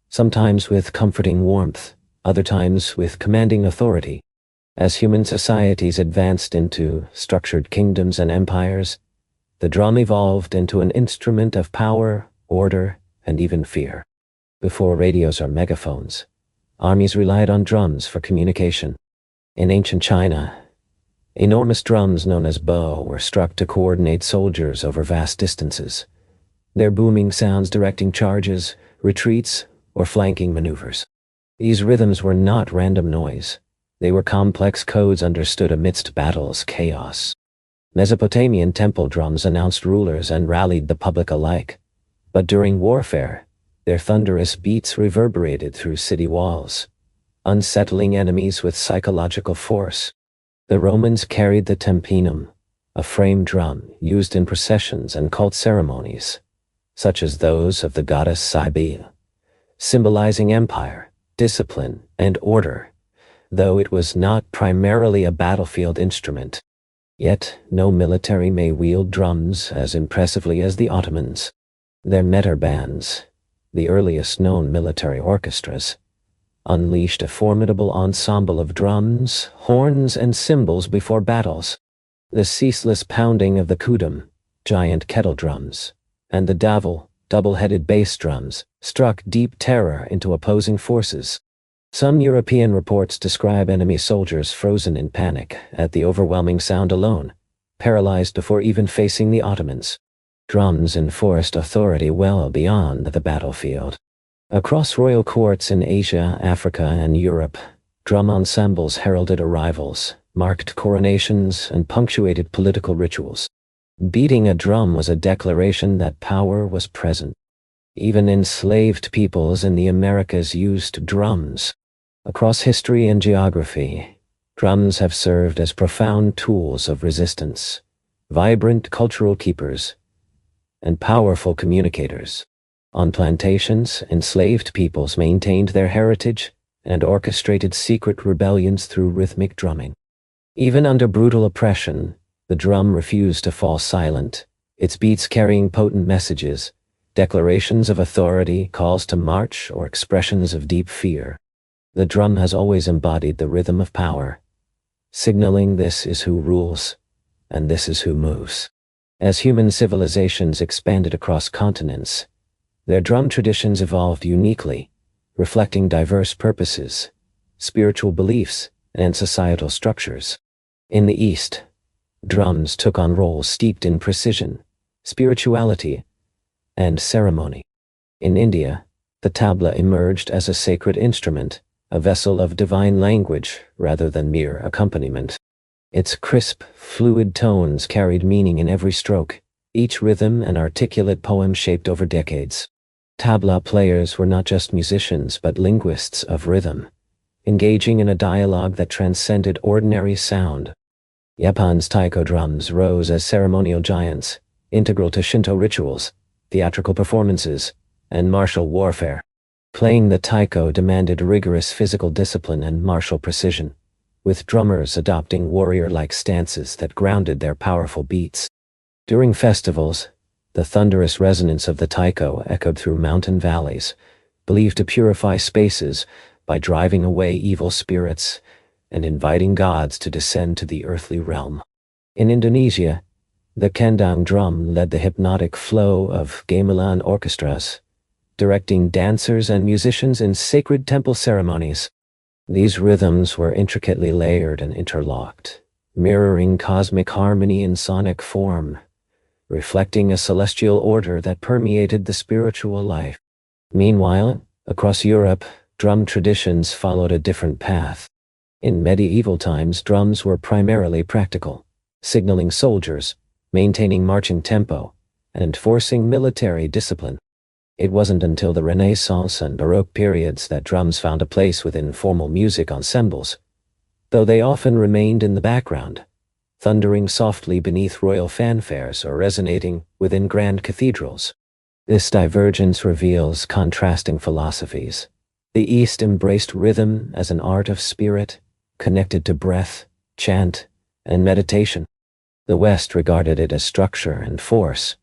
sometimes with comforting warmth, other times with commanding authority. As human societies advanced into structured kingdoms and empires, the drum evolved into an instrument of power, order, and even fear. Before radios or megaphones, armies relied on drums for communication. In ancient China, enormous drums known as bo were struck to coordinate soldiers over vast distances, their booming sounds directing charges, retreats, or flanking maneuvers. These rhythms were not random noise. They were complex codes understood amidst battle's chaos. Mesopotamian temple drums announced rulers and rallied the public alike. But during warfare, their thunderous beats reverberated through city walls, unsettling enemies with psychological force. The Romans carried the timpanum, a frame drum used in processions and cult ceremonies, such as those of the goddess Cybele, symbolizing empire, discipline, and order, though it was not primarily a battlefield instrument. Yet no military may wield drums as impressively as the Ottomans. Their meter bands, the earliest known military orchestras, unleashed a formidable ensemble of drums, horns, and cymbals before battles. The ceaseless pounding of the kudum, giant kettle drums, and the davul, double-headed bass drums, struck deep terror into opposing forces. Some European reports describe enemy soldiers frozen in panic at the overwhelming sound alone, paralyzed before even facing the Ottomans. Drums enforced authority well beyond the battlefield. Across royal courts in Asia, Africa, and Europe, drum ensembles heralded arrivals, marked coronations, and punctuated political rituals. Beating a drum was a declaration that power was present. Even enslaved peoples in the Americas used drums. Across history and geography, drums have served as profound tools of resistance, vibrant cultural keepers, and powerful communicators. On plantations, enslaved peoples maintained their heritage and orchestrated secret rebellions through rhythmic drumming. Even under brutal oppression, the drum refused to fall silent, its beats carrying potent messages, declarations of authority, calls to march, or expressions of deep fear. The drum has always embodied the rhythm of power, signaling this is who rules, and this is who moves. As human civilizations expanded across continents, their drum traditions evolved uniquely, reflecting diverse purposes, spiritual beliefs, and societal structures. In the East, drums took on roles steeped in precision, spirituality, and ceremony. In India, the tabla emerged as a sacred instrument, a vessel of divine language rather than mere accompaniment. Its crisp, fluid tones carried meaning in every stroke, each rhythm an articulate poem shaped over decades. Tabla players were not just musicians but linguists of rhythm, engaging in a dialogue that transcended ordinary sound. Japan's taiko drums rose as ceremonial giants, integral to Shinto rituals, theatrical performances, and martial warfare. Playing the taiko demanded rigorous physical discipline and martial precision, with drummers adopting warrior-like stances that grounded their powerful beats. During festivals, the thunderous resonance of the taiko echoed through mountain valleys, believed to purify spaces by driving away evil spirits and inviting gods to descend to the earthly realm. In Indonesia, the kendang drum led the hypnotic flow of gamelan orchestras, directing dancers and musicians in sacred temple ceremonies. These rhythms were intricately layered and interlocked, mirroring cosmic harmony in sonic form, reflecting a celestial order that permeated the spiritual life. Meanwhile, across Europe, drum traditions followed a different path. In medieval times, drums were primarily practical, signaling soldiers, maintaining marching tempo, and enforcing military discipline. It wasn't until the Renaissance and Baroque periods that drums found a place within formal music ensembles, though they often remained in the background, thundering softly beneath royal fanfares or resonating within grand cathedrals. This divergence reveals contrasting philosophies. The East embraced rhythm as an art of spirit, connected to breath, chant, and meditation. The West regarded it as structure and force,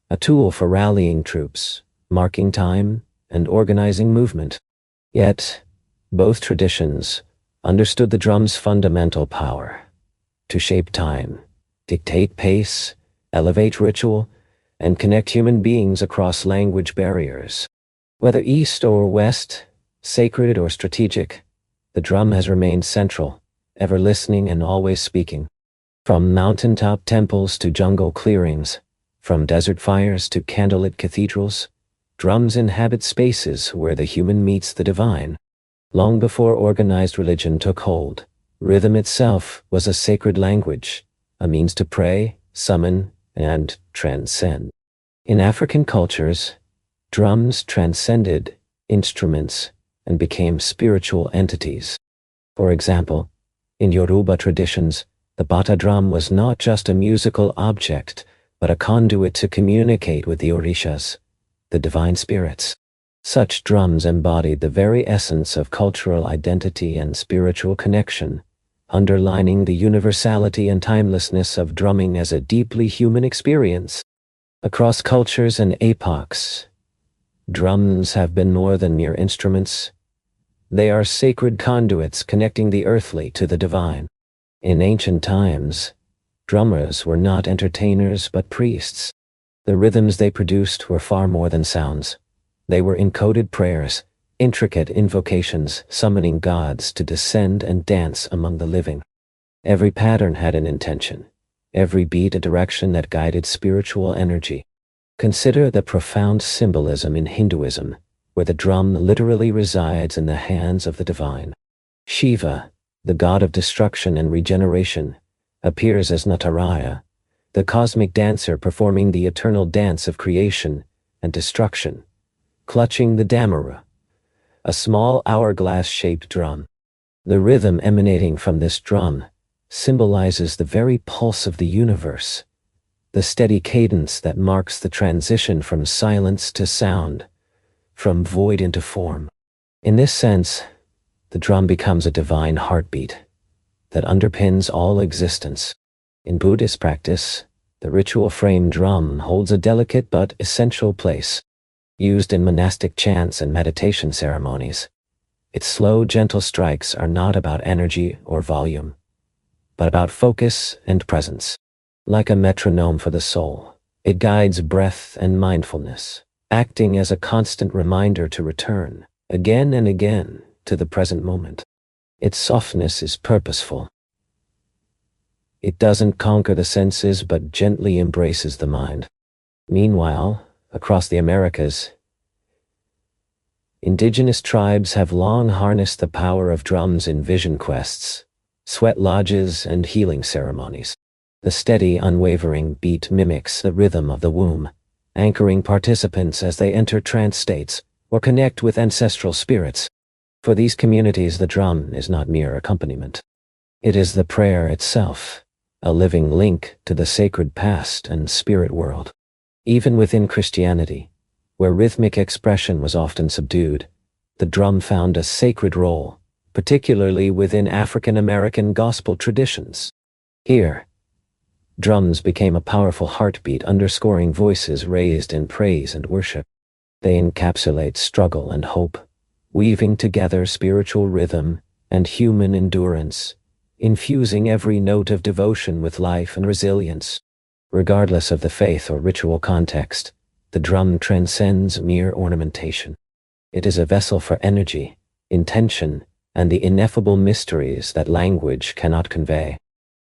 a tool for rallying troops, marking time, and organizing movement. Yet, both traditions understood the drum's fundamental power: to shape time, dictate pace, elevate ritual, and connect human beings across language barriers. Whether East or West, sacred or strategic, the drum has remained central, ever listening and always speaking. From mountaintop temples to jungle clearings, from desert fires to candlelit cathedrals, drums inhabit spaces where the human meets the divine. Long before organized religion took hold, rhythm itself was a sacred language, a means to pray, summon, and transcend. In African cultures, drums transcended instruments and became spiritual entities. For example, in Yoruba traditions, the bata drum was not just a musical object, but a conduit to communicate with the orishas, the divine spirits. Such drums embodied the very essence of cultural identity and spiritual connection, underlining the universality and timelessness of drumming as a deeply human experience. Across cultures and epochs, drums have been more than mere instruments. They are sacred conduits connecting the earthly to the divine. In ancient times, drummers were not entertainers but priests. The rhythms they produced were far more than sounds. They were encoded prayers, intricate invocations summoning gods to descend and dance among the living. Every pattern had an intention, every beat a direction that guided spiritual energy. Consider the profound symbolism in Hinduism, where the drum literally resides in the hands of the divine. Shiva, the god of destruction and regeneration, appears as Nataraya, the cosmic dancer performing the eternal dance of creation and destruction, clutching the damara, a small hourglass-shaped drum. The rhythm emanating from this drum symbolizes the very pulse of the universe, the steady cadence that marks the transition from silence to sound, from void into form. In this sense, the drum becomes a divine heartbeat that underpins all existence. In Buddhist practice, the ritual frame drum holds a delicate but essential place. Used in monastic chants and meditation ceremonies, its slow, gentle strikes are not about energy or volume, but about focus and presence. Like a metronome for the soul, it guides breath and mindfulness, acting as a constant reminder to return, again and again, to the present moment. Its softness is purposeful. It doesn't conquer the senses but gently embraces the mind. Meanwhile, across the Americas, indigenous tribes have long harnessed the power of drums in vision quests, sweat lodges, and healing ceremonies. The steady, unwavering beat mimics the rhythm of the womb, anchoring participants as they enter trance states or connect with ancestral spirits. For these communities, the drum is not mere accompaniment. It is the prayer itself, a living link to the sacred past and spirit world. Even within Christianity, where rhythmic expression was often subdued, the drum found a sacred role, particularly within African American gospel traditions. Here, drums became a powerful heartbeat underscoring voices raised in praise and worship. They encapsulate struggle and hope, weaving together spiritual rhythm and human endurance, infusing every note of devotion with life and resilience. Regardless of the faith or ritual context, the drum transcends mere ornamentation. It is a vessel for energy, intention, and the ineffable mysteries that language cannot convey.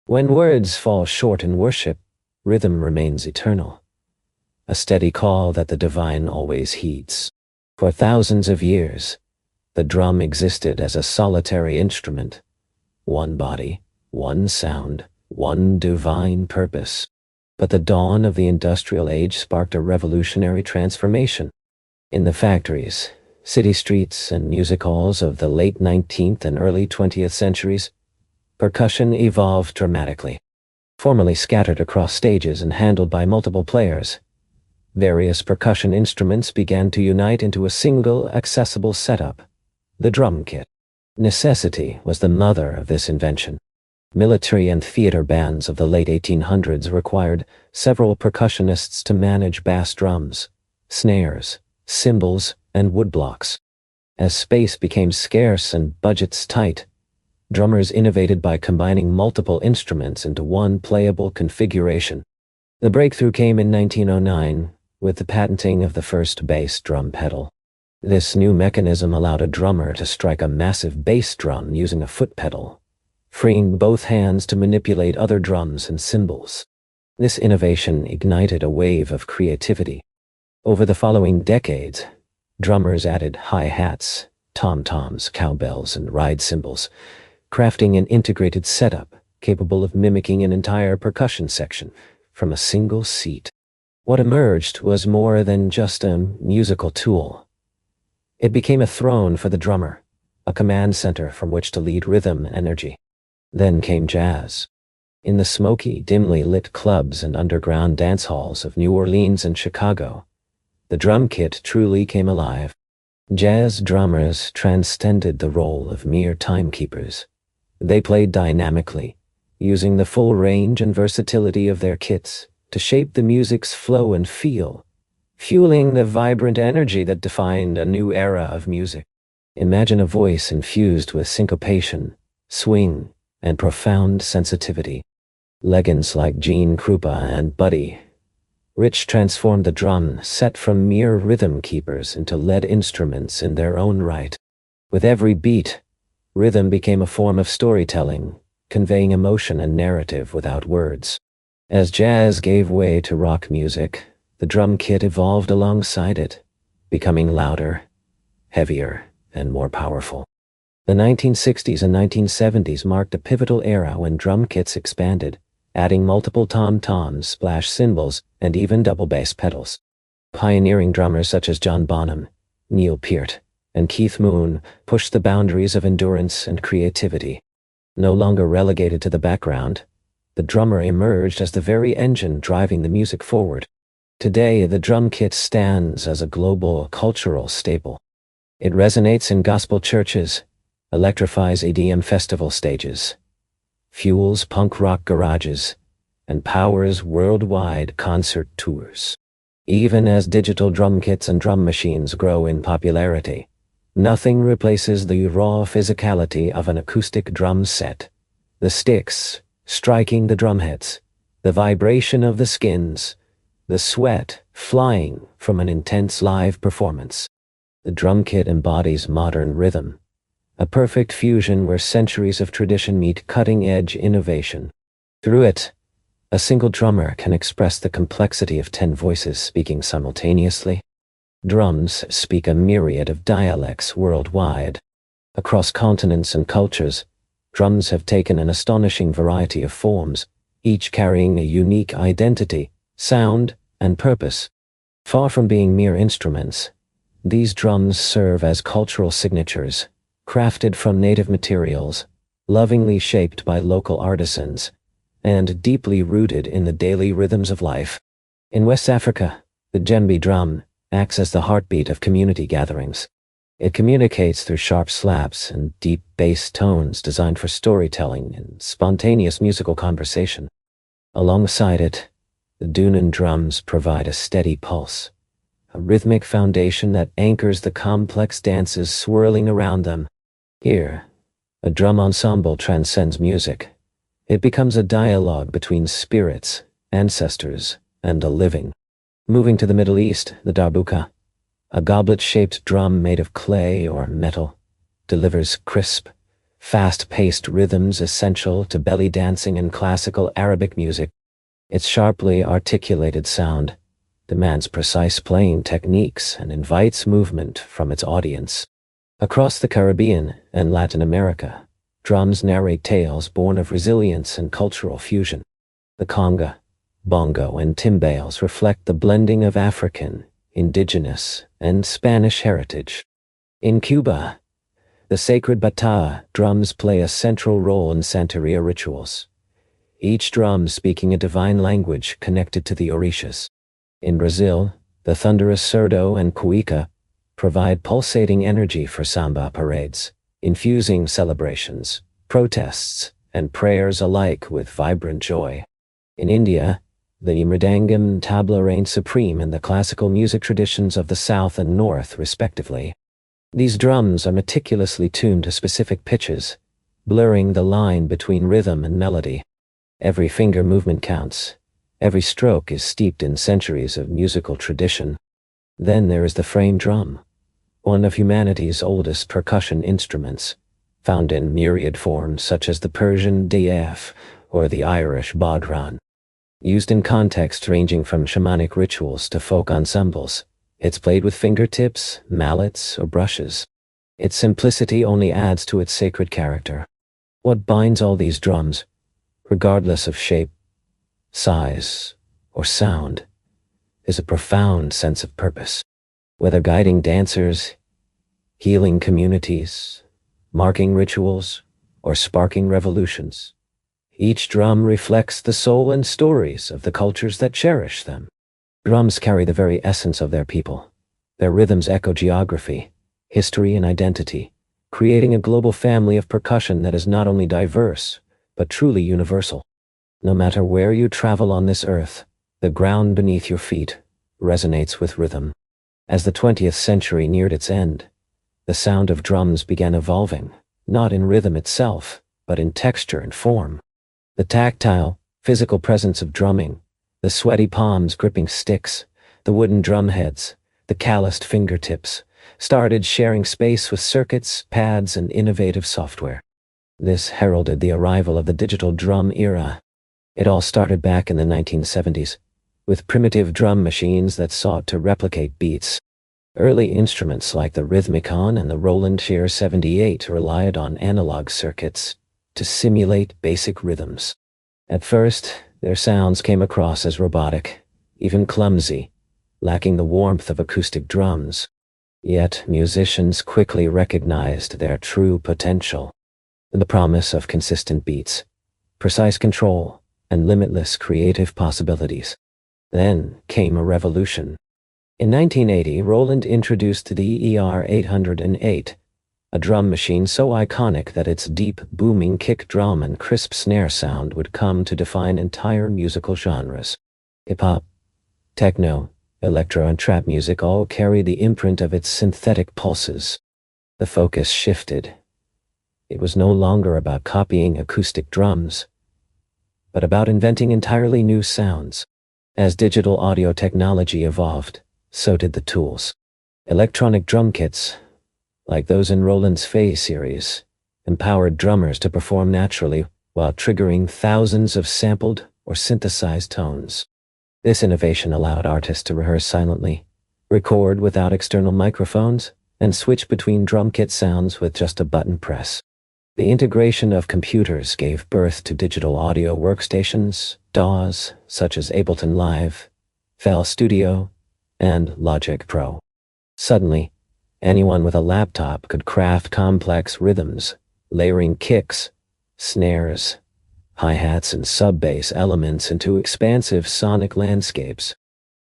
When words fall short in worship, rhythm remains eternal, a steady call that the divine always heeds. For thousands of years, the drum existed as a solitary instrument, one body, one sound, one divine purpose. But the dawn of the industrial age sparked a revolutionary transformation. In the factories, city streets, and music halls of the late 19th and early 20th centuries, percussion evolved dramatically. Formerly scattered across stages and handled by multiple players, various percussion instruments began to unite into a single, accessible setup, the drum kit. Necessity was the mother of this invention. Military and theater bands of the late 1800s required several percussionists to manage bass drums, snares, cymbals, and woodblocks. As space became scarce and budgets tight, drummers innovated by combining multiple instruments into one playable configuration. The breakthrough came in 1909 with the patenting of the first bass drum pedal. This new mechanism allowed a drummer to strike a massive bass drum using a foot pedal, freeing both hands to manipulate other drums and cymbals. This innovation ignited a wave of creativity. Over the following decades, drummers added hi-hats, tom-toms, cowbells, and ride cymbals, crafting an integrated setup capable of mimicking an entire percussion section from a single seat. What emerged was more than just a musical tool. It became a throne for the drummer, a command center from which to lead rhythm and energy. Then came jazz. In the smoky, dimly lit clubs and underground dance halls of New Orleans and Chicago, the drum kit truly came alive. Jazz drummers transcended the role of mere timekeepers. They played dynamically, using the full range and versatility of their kits to shape the music's flow and feel, fueling the vibrant energy that defined a new era of music. Imagine a voice infused with syncopation, swing, and profound sensitivity. Legends like Gene Krupa and Buddy Rich transformed the drum set from mere rhythm keepers into lead instruments in their own right. With every beat, rhythm became a form of storytelling, conveying emotion and narrative without words. As jazz gave way to rock music, the drum kit evolved alongside it, becoming louder, heavier, and more powerful. The 1960s and 1970s marked a pivotal era when drum kits expanded, adding multiple tom-toms, splash cymbals, and even double bass pedals. Pioneering drummers such as John Bonham, Neil Peart, and Keith Moon pushed the boundaries of endurance and creativity. No longer relegated to the background, the drummer emerged as the very engine driving the music forward. Today, the drum kit stands as a global cultural staple. It resonates in gospel churches, electrifies EDM festival stages, fuels punk rock garages, and powers worldwide concert tours. Even as digital drum kits and drum machines grow in popularity, nothing replaces the raw physicality of an acoustic drum set. The sticks striking the drumheads, the vibration of the skins, the sweat flying from an intense live performance. The drum kit embodies modern rhythm, a perfect fusion where centuries of tradition meet cutting-edge innovation. Through it, a single drummer can express the complexity of 10 voices speaking simultaneously. Drums speak a myriad of dialects worldwide. Across continents and cultures, drums have taken an astonishing variety of forms, each carrying a unique identity, sound, and purpose. Far from being mere instruments, these drums serve as cultural signatures, crafted from native materials, lovingly shaped by local artisans, and deeply rooted in the daily rhythms of life. In West Africa, the djembe drum acts as the heartbeat of community gatherings. It communicates through sharp slaps and deep bass tones designed for storytelling and spontaneous musical conversation. Alongside it, the Dunan drums provide a steady pulse, a rhythmic foundation that anchors the complex dances swirling around them. Here, a drum ensemble transcends music. It becomes a dialogue between spirits, ancestors, and the living. Moving to the Middle East, the darbuka, a goblet-shaped drum made of clay or metal, delivers crisp, fast-paced rhythms essential to belly dancing and classical Arabic music. Its sharply articulated sound demands precise playing techniques and invites movement from its audience. Across the Caribbean and Latin America, drums narrate tales born of resilience and cultural fusion. The conga, bongo, and timbales reflect the blending of African, indigenous, and Spanish heritage. In Cuba, the sacred bata drums play a central role in Santeria rituals, each drum speaking a divine language connected to the orishas. In Brazil, the thunderous surdo and cuica provide pulsating energy for samba parades, infusing celebrations, protests, and prayers alike with vibrant joy. In India, the mridangam and tabla reign supreme in the classical music traditions of the South and North, respectively. These drums are meticulously tuned to specific pitches, blurring the line between rhythm and melody. Every finger movement counts. Every stroke is steeped in centuries of musical tradition. Then there is the frame drum, one of humanity's oldest percussion instruments, found in myriad forms such as the Persian daf or the Irish bodhran. Used in contexts ranging from shamanic rituals to folk ensembles, it's played with fingertips, mallets, or brushes. Its simplicity only adds to its sacred character. What binds all these drums, regardless of shape, size, or sound, is a profound sense of purpose. Whether guiding dancers, healing communities, marking rituals, or sparking revolutions, each drum reflects the soul and stories of the cultures that cherish them. Drums carry the very essence of their people. Their rhythms echo geography, history, and identity, creating a global family of percussion that is not only diverse, but truly universal. No matter where you travel on this earth, the ground beneath your feet resonates with rhythm. As the 20th century neared its end, the sound of drums began evolving, not in rhythm itself, but in texture and form. The tactile, physical presence of drumming, the sweaty palms gripping sticks, the wooden drum heads, the calloused fingertips, started sharing space with circuits, pads, and innovative software. This heralded the arrival of the digital drum era. It all started back in the 1970s, with primitive drum machines that sought to replicate beats. Early instruments like the Rhythmicon and the Roland Shear 78 relied on analog circuits to simulate basic rhythms. At first, their sounds came across as robotic, even clumsy, lacking the warmth of acoustic drums. Yet musicians quickly recognized their true potential, the promise of consistent beats, precise control, and limitless creative possibilities. Then came a revolution. In 1980, Roland introduced the ER-808, a drum machine so iconic that its deep, booming kick drum and crisp snare sound would come to define entire musical genres. Hip-hop, techno, electro, and trap music all carried the imprint of its synthetic pulses. The focus shifted. It was no longer about copying acoustic drums, but about inventing entirely new sounds. As digital audio technology evolved, so did the tools. Electronic drum kits, like those in Roland's Fay series, empowered drummers to perform naturally while triggering thousands of sampled or synthesized tones. This innovation allowed artists to rehearse silently, record without external microphones, and switch between drum kit sounds with just a button press. The integration of computers gave birth to digital audio workstations, DAWs, such as Ableton Live, FL Studio, and Logic Pro. Suddenly, anyone with a laptop could craft complex rhythms, layering kicks, snares, hi-hats, and sub-bass elements into expansive sonic landscapes.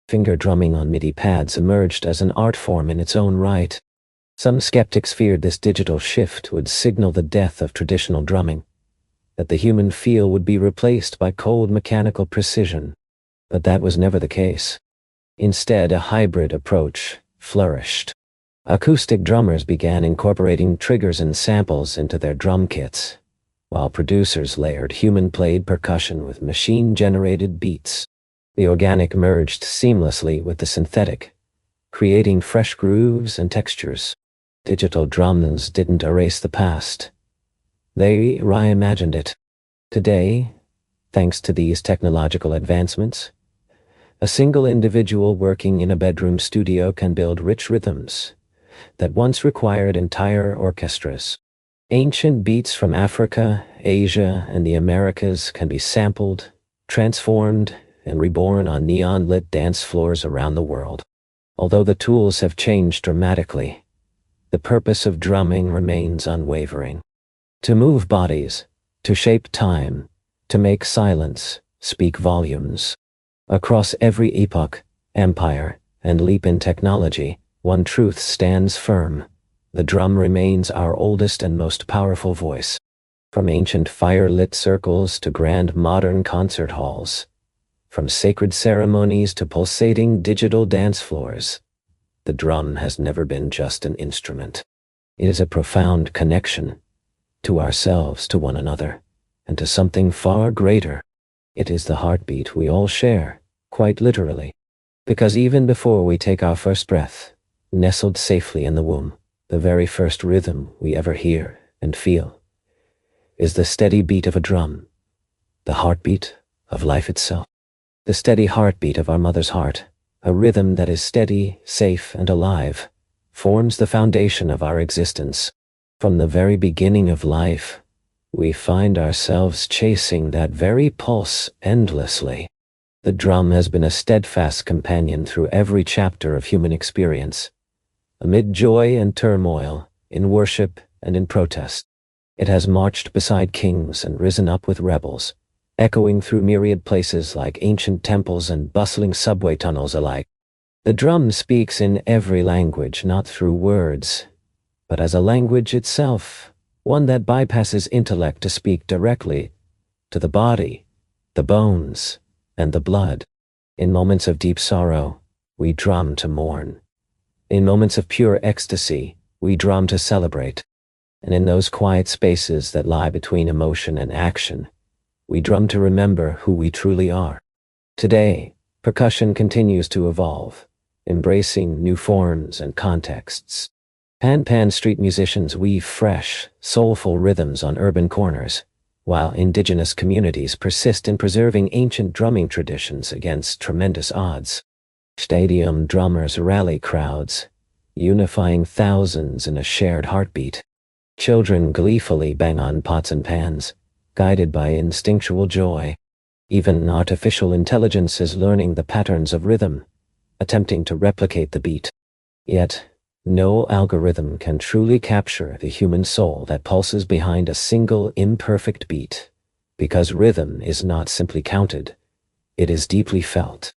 Finger drumming on MIDI pads emerged as an art form in its own right. Some skeptics feared this digital shift would signal the death of traditional drumming, that the human feel would be replaced by cold mechanical precision. But that was never the case. Instead, a hybrid approach flourished. Acoustic drummers began incorporating triggers and samples into their drum kits, while producers layered human-played percussion with machine-generated beats. The organic merged seamlessly with the synthetic, creating fresh grooves and textures. Digital drums didn't erase the past. They reimagined it. Today, thanks to these technological advancements, a single individual working in a bedroom studio can build rich rhythms that once required entire orchestras. Ancient beats from Africa, Asia, and the Americas can be sampled, transformed, and reborn on neon-lit dance floors around the world. Although the tools have changed dramatically, the purpose of drumming remains unwavering. To move bodies, to shape time, to make silence speak volumes. Across every epoch, empire, and leap in technology, one truth stands firm. The drum remains our oldest and most powerful voice. From ancient fire-lit circles to grand modern concert halls, from sacred ceremonies to pulsating digital dance floors, the drum has never been just an instrument. It is a profound connection to ourselves, to one another, and to something far greater. It is the heartbeat we all share, quite literally, because even before we take our first breath, nestled safely in the womb, the very first rhythm we ever hear and feel is the steady beat of a drum, the heartbeat of life itself. The steady heartbeat of our mother's heart, a rhythm that is steady, safe, and alive, forms the foundation of our existence. From the very beginning of life, we find ourselves chasing that very pulse endlessly. The drum has been a steadfast companion through every chapter of human experience. Amid joy and turmoil, in worship and in protest, it has marched beside kings and risen up with rebels, echoing through myriad places like ancient temples and bustling subway tunnels alike. The drum speaks in every language, not through words, but as a language itself, one that bypasses intellect to speak directly to the body, the bones, and the blood. In moments of deep sorrow, we drum to mourn. In moments of pure ecstasy, we drum to celebrate. And in those quiet spaces that lie between emotion and action, we drum to remember who we truly are. Today, percussion continues to evolve, embracing new forms and contexts. Pan street musicians weave fresh, soulful rhythms on urban corners, while indigenous communities persist in preserving ancient drumming traditions against tremendous odds. Stadium drummers rally crowds, unifying thousands in a shared heartbeat. Children gleefully bang on pots and pans, guided by instinctual joy. Even artificial intelligence is learning the patterns of rhythm, attempting to replicate the beat. Yet, no algorithm can truly capture the human soul that pulses behind a single imperfect beat, because rhythm is not simply counted, it is deeply felt.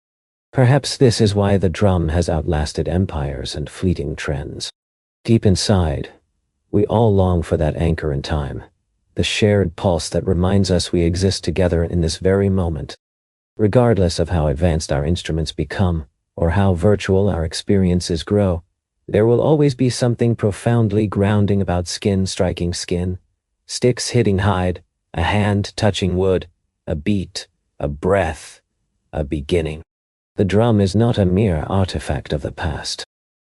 Perhaps this is why the drum has outlasted empires and fleeting trends. Deep inside, we all long for that anchor in time, the shared pulse that reminds us we exist together in this very moment. Regardless of how advanced our instruments become, or how virtual our experiences grow, there will always be something profoundly grounding about skin striking skin, sticks hitting hide, a hand touching wood, a beat, a breath, a beginning. The drum is not a mere artifact of the past.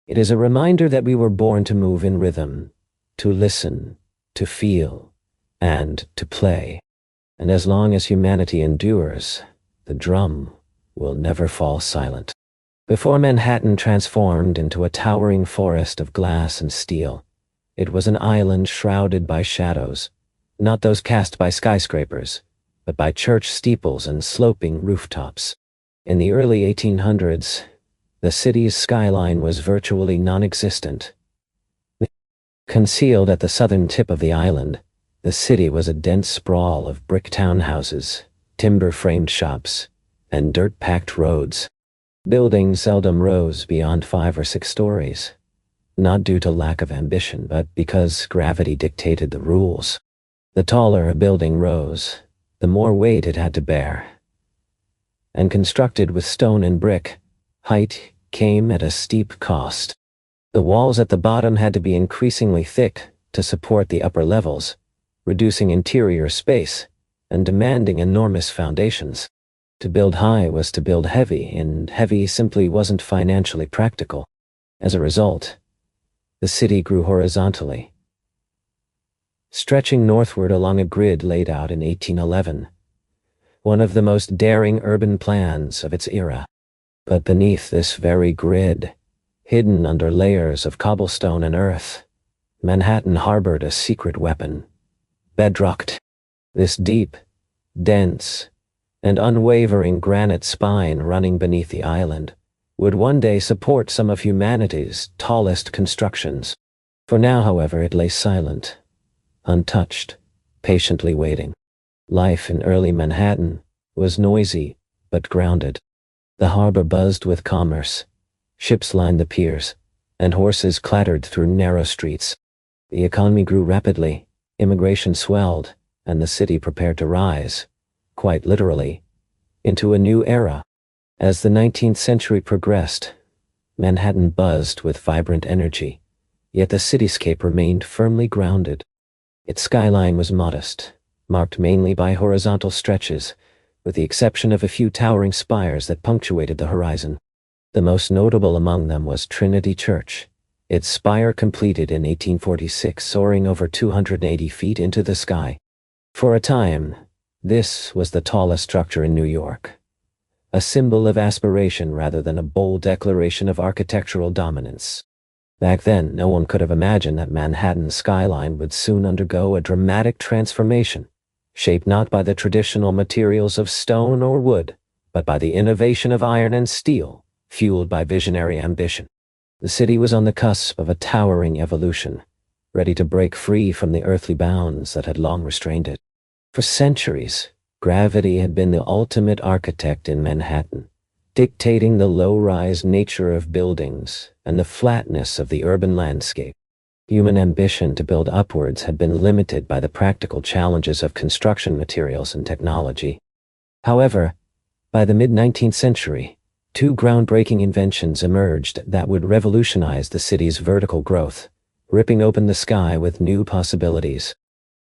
It is a reminder that we were born to move in rhythm, to listen, to feel, and to play. And as long as humanity endures, the drum will never fall silent. Before Manhattan transformed into a towering forest of glass and steel, it was an island shrouded by shadows, Not those cast by skyscrapers, but by church steeples and sloping rooftops. In the early 1800s, the city's skyline was virtually non-existent. Concealed at the southern tip of the island, the city was a dense sprawl of brick townhouses, timber-framed shops, and dirt-packed roads. Buildings seldom rose beyond 5 or 6 stories, not due to lack of ambition, but because gravity dictated the rules. The taller a building rose, the more weight it had to bear. And constructed with stone and brick, height came at a steep cost. The walls at the bottom had to be increasingly thick to support the upper levels, reducing interior space and demanding enormous foundations. To build high was to build heavy, and heavy simply wasn't financially practical. As a result, the city grew horizontally, stretching northward along a grid laid out in 1811, one of the most daring urban plans of its era. But beneath this very grid, hidden under layers of cobblestone and earth, Manhattan harbored a secret weapon. Bedrock. This deep, dense, and unwavering granite spine running beneath the island would one day support some of humanity's tallest constructions. For now, however, it lay silent, untouched, patiently waiting. Life in early Manhattan was noisy but grounded. The harbor buzzed with commerce. Ships lined the piers, and horses clattered through narrow streets. The economy grew rapidly, immigration swelled, and the city prepared to rise, quite literally, into a new era. As the 19th century progressed, Manhattan buzzed with vibrant energy, yet the cityscape remained firmly grounded. Its skyline was modest, marked mainly by horizontal stretches, with the exception of a few towering spires that punctuated the horizon. The most notable among them was Trinity Church, its spire completed in 1846, soaring over 280 feet into the sky. For a time, this was the tallest structure in New York, a symbol of aspiration rather than a bold declaration of architectural dominance. Back then, no one could have imagined that Manhattan's skyline would soon undergo a dramatic transformation, shaped not by the traditional materials of stone or wood, but by the innovation of iron and steel, fueled by visionary ambition. The city was on the cusp of a towering evolution, ready to break free from the earthly bounds that had long restrained it. For centuries, gravity had been the ultimate architect in Manhattan, dictating the low-rise nature of buildings and the flatness of the urban landscape. Human ambition to build upwards had been limited by the practical challenges of construction materials and technology. However, by the mid-19th century, 2 groundbreaking inventions emerged that would revolutionize the city's vertical growth, ripping open the sky with new possibilities.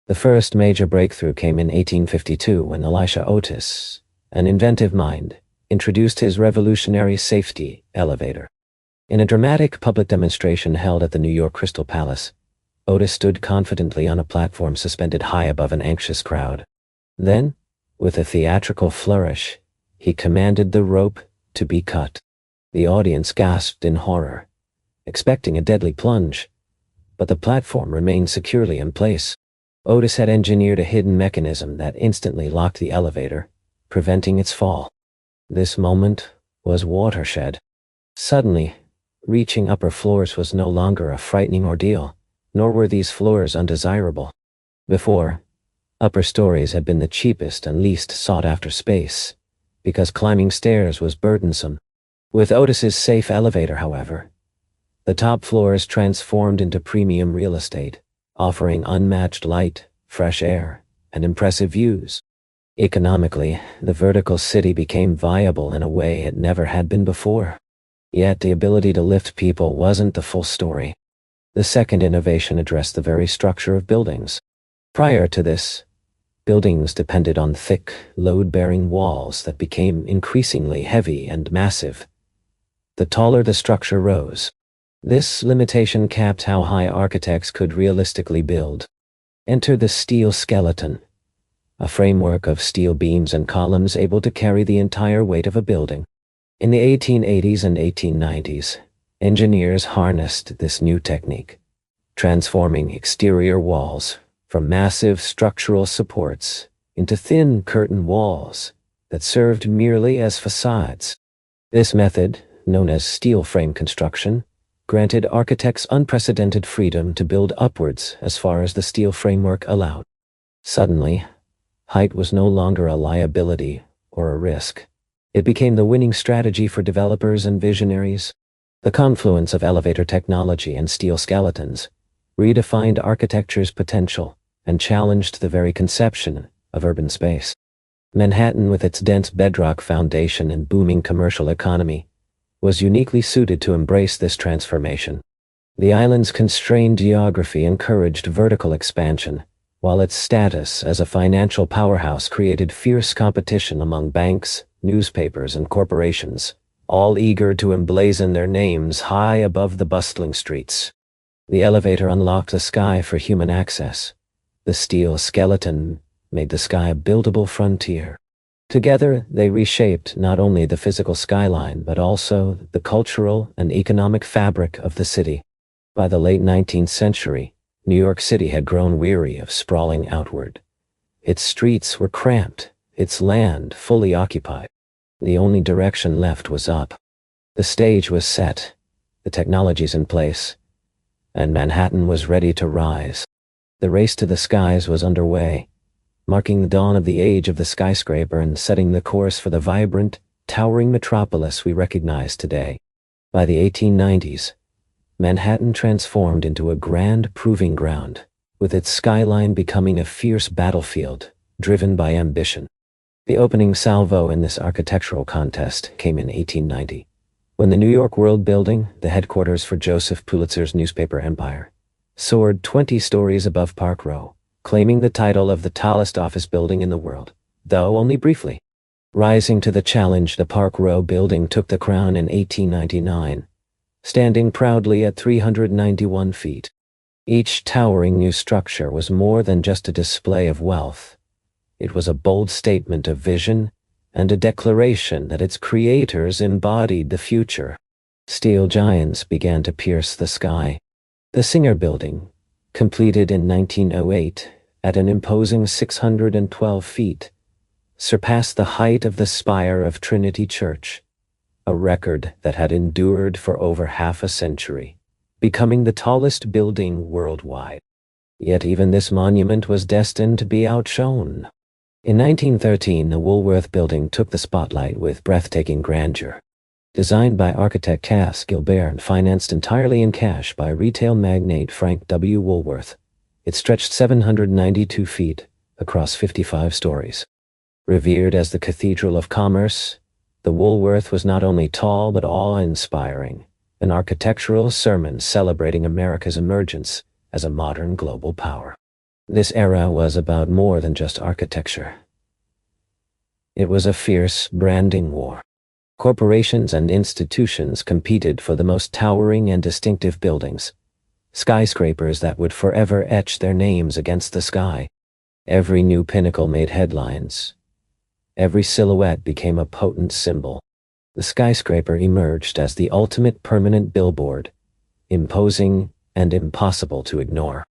The first major breakthrough came in 1852 when Elisha Otis, an inventive mind, introduced his revolutionary safety elevator. In a dramatic public demonstration held at the New York Crystal Palace, Otis stood confidently on a platform suspended high above an anxious crowd. Then, with a theatrical flourish, he commanded the rope to be cut. The audience gasped in horror, expecting a deadly plunge, but the platform remained securely in place. Otis had engineered a hidden mechanism that instantly locked the elevator, preventing its fall. This moment was watershed. Suddenly, reaching upper floors was no longer a frightening ordeal, nor were these floors undesirable. Before, upper stories had been the cheapest and least sought-after space, because climbing stairs was burdensome. With Otis's safe elevator, however, the top floors transformed into premium real estate, offering unmatched light, fresh air, and impressive views. Economically, the vertical city became viable in a way it never had been before. Yet the ability to lift people wasn't the full story. The second innovation addressed the very structure of buildings. Prior to this, buildings depended on thick, load-bearing walls that became increasingly heavy and massive. The taller the structure rose. This limitation capped how high architects could realistically build. Enter the steel skeleton, a framework of steel beams and columns able to carry the entire weight of a building. In the 1880s and 1890s, engineers harnessed this new technique, transforming exterior walls, from massive structural supports into thin curtain walls that served merely as facades. This method, known as steel frame construction, granted architects unprecedented freedom to build upwards as far as the steel framework allowed. Suddenly, height was no longer a liability or a risk. It became the winning strategy for developers and visionaries. The confluence of elevator technology and steel skeletons redefined architecture's potential and challenged the very conception of urban space. Manhattan, with its dense bedrock foundation and booming commercial economy, was uniquely suited to embrace this transformation. The island's constrained geography encouraged vertical expansion, while its status as a financial powerhouse created fierce competition among banks, newspapers, and corporations, all eager to emblazon their names high above the bustling streets. The elevator unlocked the sky for human access. The steel skeleton made the sky a buildable frontier. Together, they reshaped not only the physical skyline, but also the cultural and economic fabric of the city. By the late 19th century, New York City had grown weary of sprawling outward. Its streets were cramped, its land fully occupied. The only direction left was up. The stage was set, the technologies in place, and Manhattan was ready to rise. The race to the skies was underway, marking the dawn of the age of the skyscraper and setting the course for the vibrant, towering metropolis we recognize today. By the 1890s, Manhattan transformed into a grand proving ground, with its skyline becoming a fierce battlefield, driven by ambition. The opening salvo in this architectural contest came in 1890, when the New York World Building, the headquarters for Joseph Pulitzer's newspaper empire, soared 20 stories above Park Row, claiming the title of the tallest office building in the world, though only briefly. Rising to the challenge, the Park Row building took the crown in 1899, standing proudly at 391 feet. Each towering new structure was more than just a display of wealth. It was a bold statement of vision and a declaration that its creators embodied the future. Steel giants began to pierce the sky. The Singer Building, completed in 1908 at an imposing 612 feet, surpassed the height of the spire of Trinity Church, a record that had endured for over half a century, becoming the tallest building worldwide. Yet even this monument was destined to be outshone. In 1913, the Woolworth Building took the spotlight with breathtaking grandeur. Designed by architect Cass Gilbert and financed entirely in cash by retail magnate Frank W. Woolworth, it stretched 792 feet across 55 stories. Revered as the Cathedral of Commerce, the Woolworth was not only tall but awe-inspiring, an architectural sermon celebrating America's emergence as a modern global power. This era was about more than just architecture. It was a fierce branding war. Corporations and institutions competed for the most towering and distinctive buildings, skyscrapers that would forever etch their names against the sky. Every new pinnacle made headlines. Every silhouette became a potent symbol. The skyscraper emerged as the ultimate permanent billboard, imposing and impossible to ignore.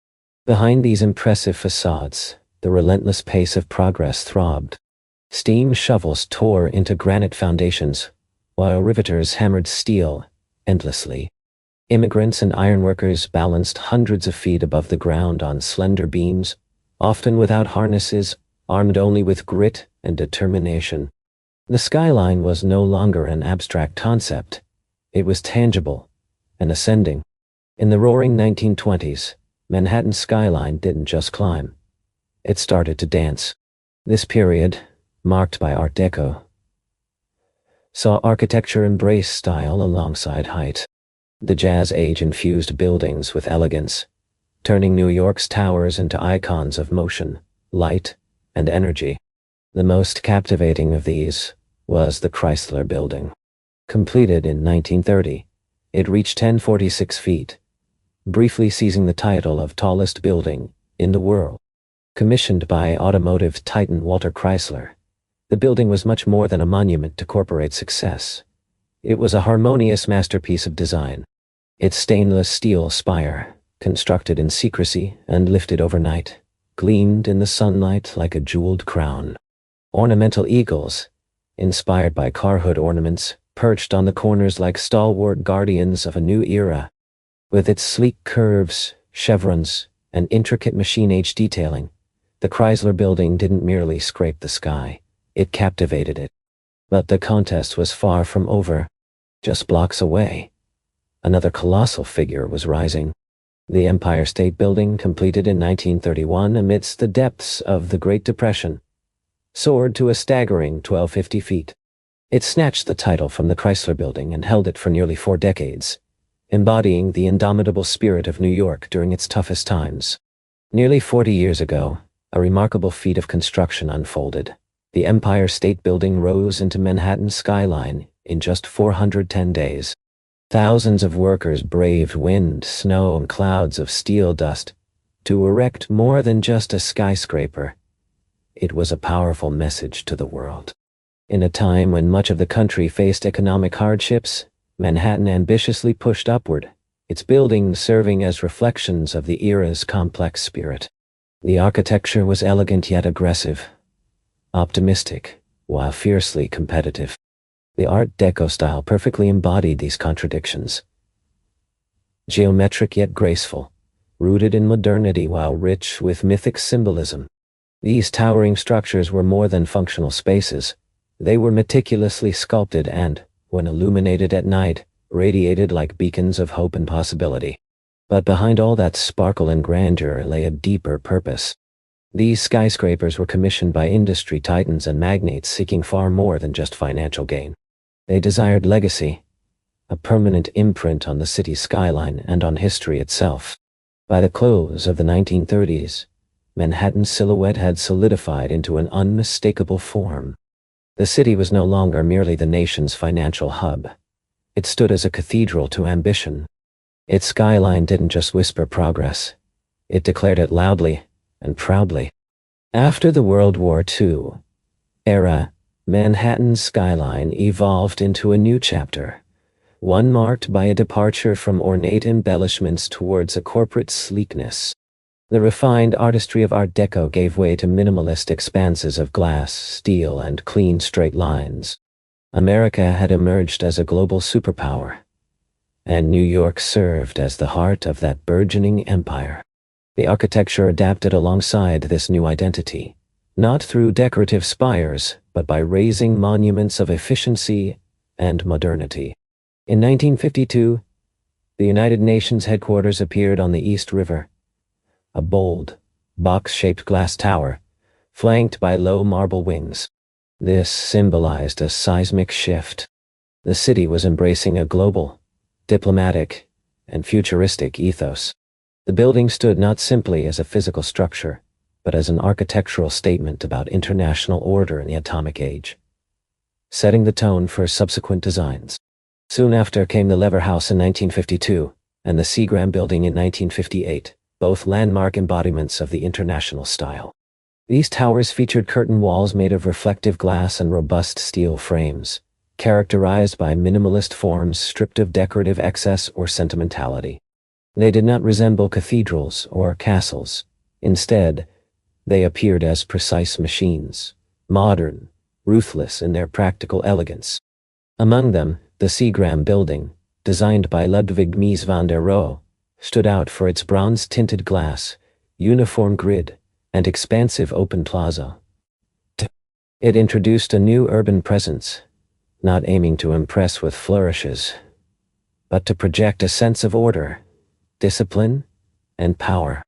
Behind these impressive facades, the relentless pace of progress throbbed. Steam shovels tore into granite foundations, while riveters hammered steel endlessly. Immigrants and ironworkers balanced hundreds of feet above the ground on slender beams, often without harnesses, armed only with grit and determination. The skyline was no longer an abstract concept. It was tangible and ascending. In the roaring 1920s, Manhattan's skyline didn't just climb. It started to dance. This period, marked by Art Deco, saw architecture embrace style alongside height. The Jazz Age infused buildings with elegance, turning New York's towers into icons of motion, light, and energy. The most captivating of these was the Chrysler Building. Completed in 1930, it reached 1046 feet, briefly seizing the title of tallest building in the world. Commissioned by automotive titan Walter Chrysler, the building was much more than a monument to corporate success. It was a harmonious masterpiece of design. Its stainless steel spire, constructed in secrecy and lifted overnight, gleamed in the sunlight like a jeweled crown. Ornamental eagles, inspired by car hood ornaments, perched on the corners like stalwart guardians of a new era. With its sleek curves, chevrons, and intricate machine-age detailing, the Chrysler Building didn't merely scrape the sky, it captivated it. But the contest was far from over. Just blocks away, another colossal figure was rising. The Empire State Building, completed in 1931 amidst the depths of the Great Depression, soared to a staggering 1,250 feet. It snatched the title from the Chrysler Building and held it for nearly 4 decades, embodying the indomitable spirit of New York during its toughest times. Nearly 40 years ago, a remarkable feat of construction unfolded. The Empire State Building rose into Manhattan's skyline in just 410 days. Thousands of workers braved wind, snow, and clouds of steel dust to erect more than just a skyscraper. It was a powerful message to the world. In a time when much of the country faced economic hardships, Manhattan ambitiously pushed upward, its buildings serving as reflections of the era's complex spirit. The architecture was elegant yet aggressive, optimistic, while fiercely competitive. The Art Deco style perfectly embodied these contradictions. Geometric yet graceful, rooted in modernity while rich with mythic symbolism. These towering structures were more than functional spaces. They were meticulously sculpted and, when illuminated at night, radiated like beacons of hope and possibility. But behind all that sparkle and grandeur lay a deeper purpose. These skyscrapers were commissioned by industry titans and magnates seeking far more than just financial gain. They desired legacy, a permanent imprint on the city's skyline and on history itself. By the close of the 1930s, Manhattan's silhouette had solidified into an unmistakable form. The city was no longer merely the nation's financial hub. It stood as a cathedral to ambition. Its skyline didn't just whisper progress. It declared it loudly and proudly. After the World War II era, Manhattan's skyline evolved into a new chapter, one marked by a departure from ornate embellishments towards a corporate sleekness. The refined artistry of Art Deco gave way to minimalist expanses of glass, steel, and clean straight lines. America had emerged as a global superpower, and New York served as the heart of that burgeoning empire. The architecture adapted alongside this new identity, not through decorative spires, but by raising monuments of efficiency and modernity. In 1952, the United Nations headquarters appeared on the East River, a bold, box-shaped glass tower, flanked by low marble wings. This symbolized a seismic shift. The city was embracing a global, diplomatic, and futuristic ethos. The building stood not simply as a physical structure, but as an architectural statement about international order in the atomic age, setting the tone for subsequent designs. Soon after came the Lever House in 1952 and the Seagram Building in 1958, both landmark embodiments of the international style. These towers featured curtain walls made of reflective glass and robust steel frames, characterized by minimalist forms stripped of decorative excess or sentimentality. They did not resemble cathedrals or castles. Instead, they appeared as precise machines, modern, ruthless in their practical elegance. Among them, the Seagram Building, designed by Ludwig Mies van der Rohe, stood out for its bronze-tinted glass, uniform grid, and expansive open plaza. It introduced a new urban presence, not aiming to impress with flourishes, but to project a sense of order, discipline, and power.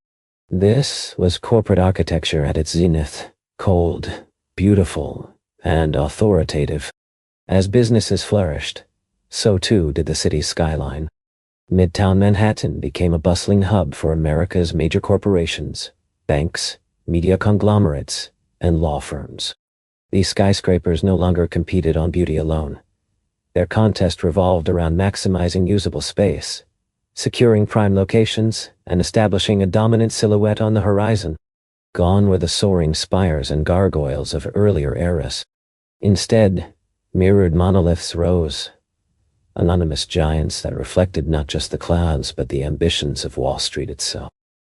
This was corporate architecture at its zenith, cold, beautiful, and authoritative. As businesses flourished, so too did the city's skyline. Midtown Manhattan became a bustling hub for America's major corporations, banks, media conglomerates, and law firms. These skyscrapers no longer competed on beauty alone. Their contest revolved around maximizing usable space, securing prime locations, and establishing a dominant silhouette on the horizon. Gone were the soaring spires and gargoyles of earlier eras. Instead, mirrored monoliths rose, anonymous giants that reflected not just the clouds but the ambitions of Wall Street itself.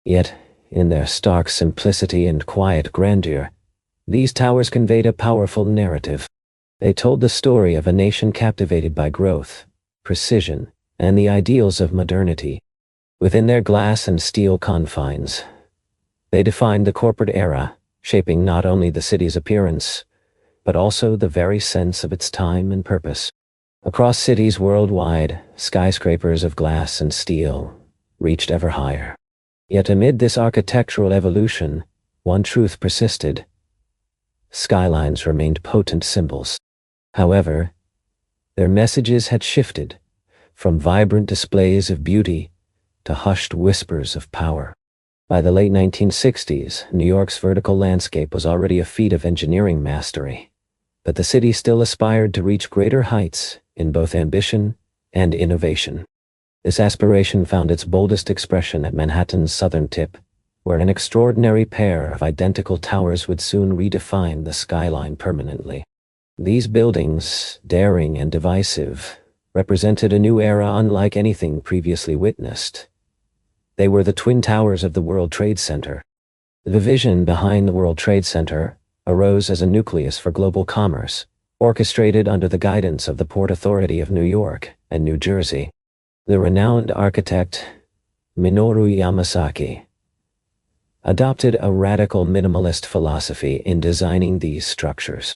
Yet, in their stark simplicity and quiet grandeur, these towers conveyed a powerful narrative. They told the story of a nation captivated by growth, precision, and the ideals of modernity. Within their glass and steel confines, they defined the corporate era, shaping not only the city's appearance, but also the very sense of its time and purpose. Across cities worldwide, skyscrapers of glass and steel reached ever higher. Yet amid this architectural evolution, one truth persisted. Skylines remained potent symbols. However, their messages had shifted from vibrant displays of beauty to hushed whispers of power. By the late 1960s, New York's vertical landscape was already a feat of engineering mastery, but the city still aspired to reach greater heights in both ambition and innovation. This aspiration found its boldest expression at Manhattan's southern tip, where an extraordinary pair of identical towers would soon redefine the skyline permanently. These buildings, daring and divisive, represented a new era unlike anything previously witnessed. They were the twin towers of the World Trade Center. The vision behind the World Trade Center arose as a nucleus for global commerce, orchestrated under the guidance of the Port Authority of New York and New Jersey. The renowned architect Minoru Yamasaki adopted a radical minimalist philosophy in designing these structures.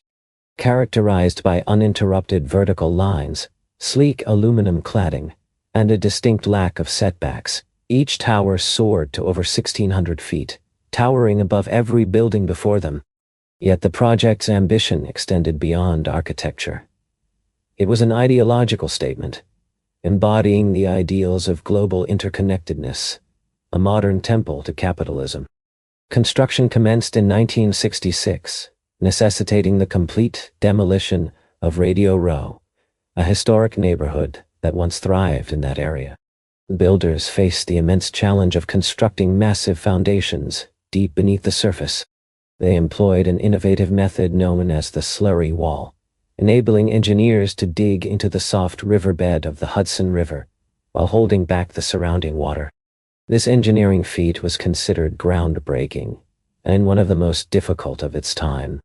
Characterized by uninterrupted vertical lines, sleek aluminum cladding, and a distinct lack of setbacks, each tower soared to over 1,600 feet, towering above every building before them. Yet the project's ambition extended beyond architecture. It was an ideological statement, embodying the ideals of global interconnectedness, a modern temple to capitalism. Construction commenced in 1966, necessitating the complete demolition of Radio Row, a historic neighborhood that once thrived in that area. Builders faced the immense challenge of constructing massive foundations deep beneath the surface. They employed an innovative method known as the slurry wall, enabling engineers to dig into the soft riverbed of the Hudson River while holding back the surrounding water. This engineering feat was considered groundbreaking and one of the most difficult of its time.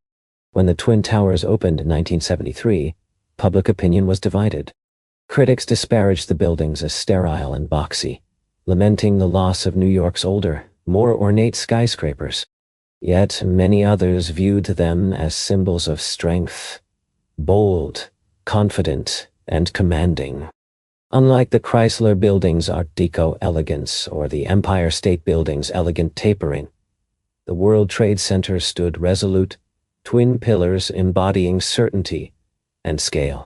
When the Twin Towers opened in 1973, public opinion was divided. Critics disparaged the buildings as sterile and boxy, lamenting the loss of New York's older, more ornate skyscrapers. Yet many others viewed them as symbols of strength, bold, confident, and commanding. Unlike the Chrysler Building's Art Deco elegance or the Empire State Building's elegant tapering, the World Trade Center stood resolute, twin pillars embodying certainty and scale.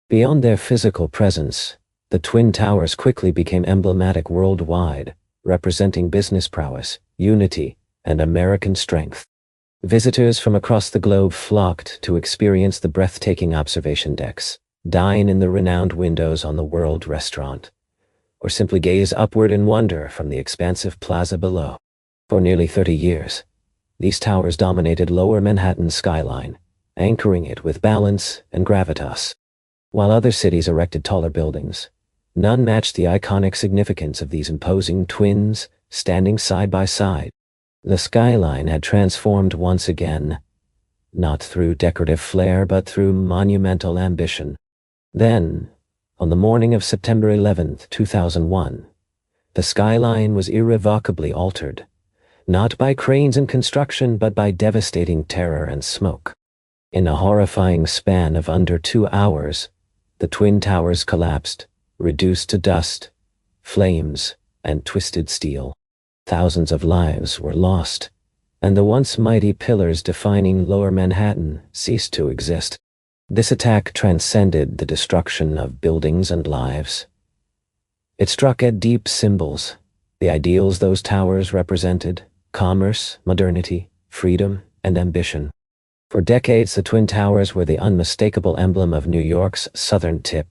Beyond their physical presence, the Twin Towers quickly became emblematic worldwide, representing business prowess, unity, and American strength. Visitors from across the globe flocked to experience the breathtaking observation decks, dine in the renowned windows on the World Restaurant, or simply gaze upward in wonder from the expansive plaza below. For nearly 30 years, these towers dominated Lower Manhattan's skyline, anchoring it with balance and gravitas. While other cities erected taller buildings, none matched the iconic significance of these imposing twins standing side by side. The skyline had transformed once again, not through decorative flair but through monumental ambition. Then, on the morning of September 11, 2001, the skyline was irrevocably altered, not by cranes and construction but by devastating terror and smoke. In a horrifying span of under 2 hours, the Twin Towers collapsed, reduced to dust, flames, and twisted steel. Thousands of lives were lost, and the once mighty pillars defining Lower Manhattan ceased to exist. This attack transcended the destruction of buildings and lives. It struck at deep symbols, the ideals those towers represented: commerce, modernity, freedom, and ambition. For decades, the Twin Towers were the unmistakable emblem of New York's southern tip.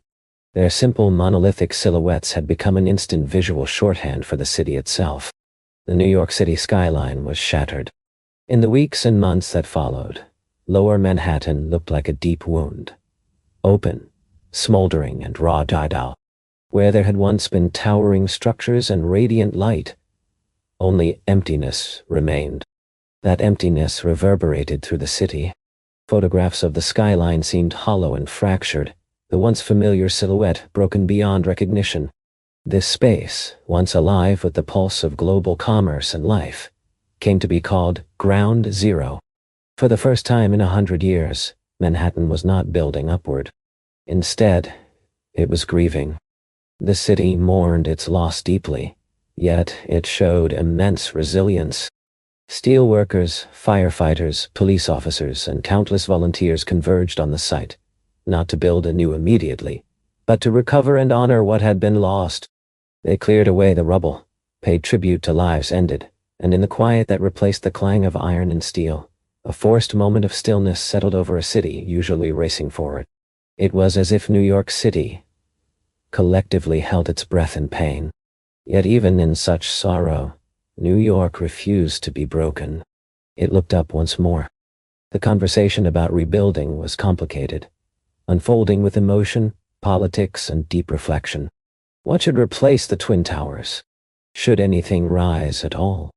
Their simple monolithic silhouettes had become an instant visual shorthand for the city itself. The New York City skyline was shattered. In the weeks and months that followed, Lower Manhattan looked like a deep wound. Open, smoldering, and raw died out. Where there had once been towering structures and radiant light, Only emptiness remained. That emptiness reverberated through the city. Photographs of the skyline seemed hollow and fractured, the once familiar silhouette broken beyond recognition. This space, once alive with the pulse of global commerce and life, came to be called Ground Zero. For the first time in 100 years, Manhattan was not building upward. Instead, it was grieving. The city mourned its loss deeply, yet it showed immense resilience. Steelworkers, firefighters, police officers, and countless volunteers converged on the site, not to build anew immediately, but to recover and honor what had been lost. They cleared away the rubble, paid tribute to lives ended, and in the quiet that replaced the clang of iron and steel, a forced moment of stillness settled over a city usually racing forward. It was as if New York City collectively held its breath in pain. Yet even in such sorrow, New York refused to be broken. It looked up once more. The conversation about rebuilding was complicated, unfolding with emotion, politics, and deep reflection. What should replace the Twin Towers? Should anything rise at all?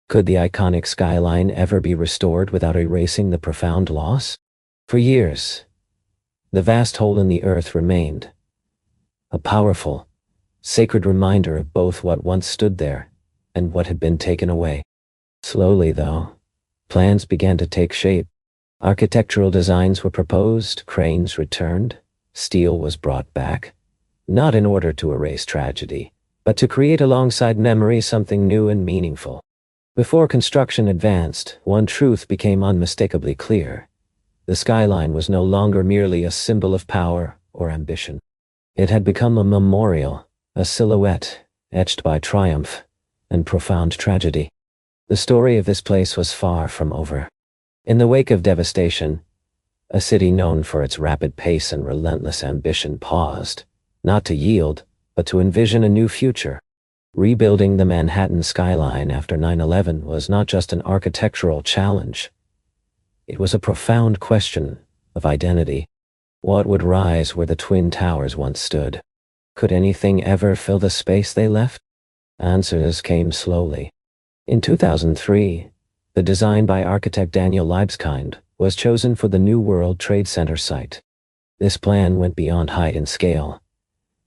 Could the iconic skyline ever be restored without erasing the profound loss? For years, the vast hole in the earth remained, a powerful, sacred reminder of both what once stood there and what had been taken away. Slowly, though, plans began to take shape. Architectural designs were proposed, cranes returned, steel was brought back, not in order to erase tragedy, but to create alongside memory something new and meaningful. Before construction advanced, one truth became unmistakably clear. The skyline was no longer merely a symbol of power or ambition. It had become a memorial, a silhouette etched by triumph and profound tragedy. The story of this place was far from over. In the wake of devastation, a city known for its rapid pace and relentless ambition paused, not to yield, but to envision a new future. Rebuilding the Manhattan skyline after 9/11 was not just an architectural challenge. It was a profound question of identity. What would rise where the Twin Towers once stood? Could anything ever fill the space they left? Answers came slowly. In 2003, the design by architect Daniel Libeskind was chosen for the New World Trade Center site. This plan went beyond height and scale.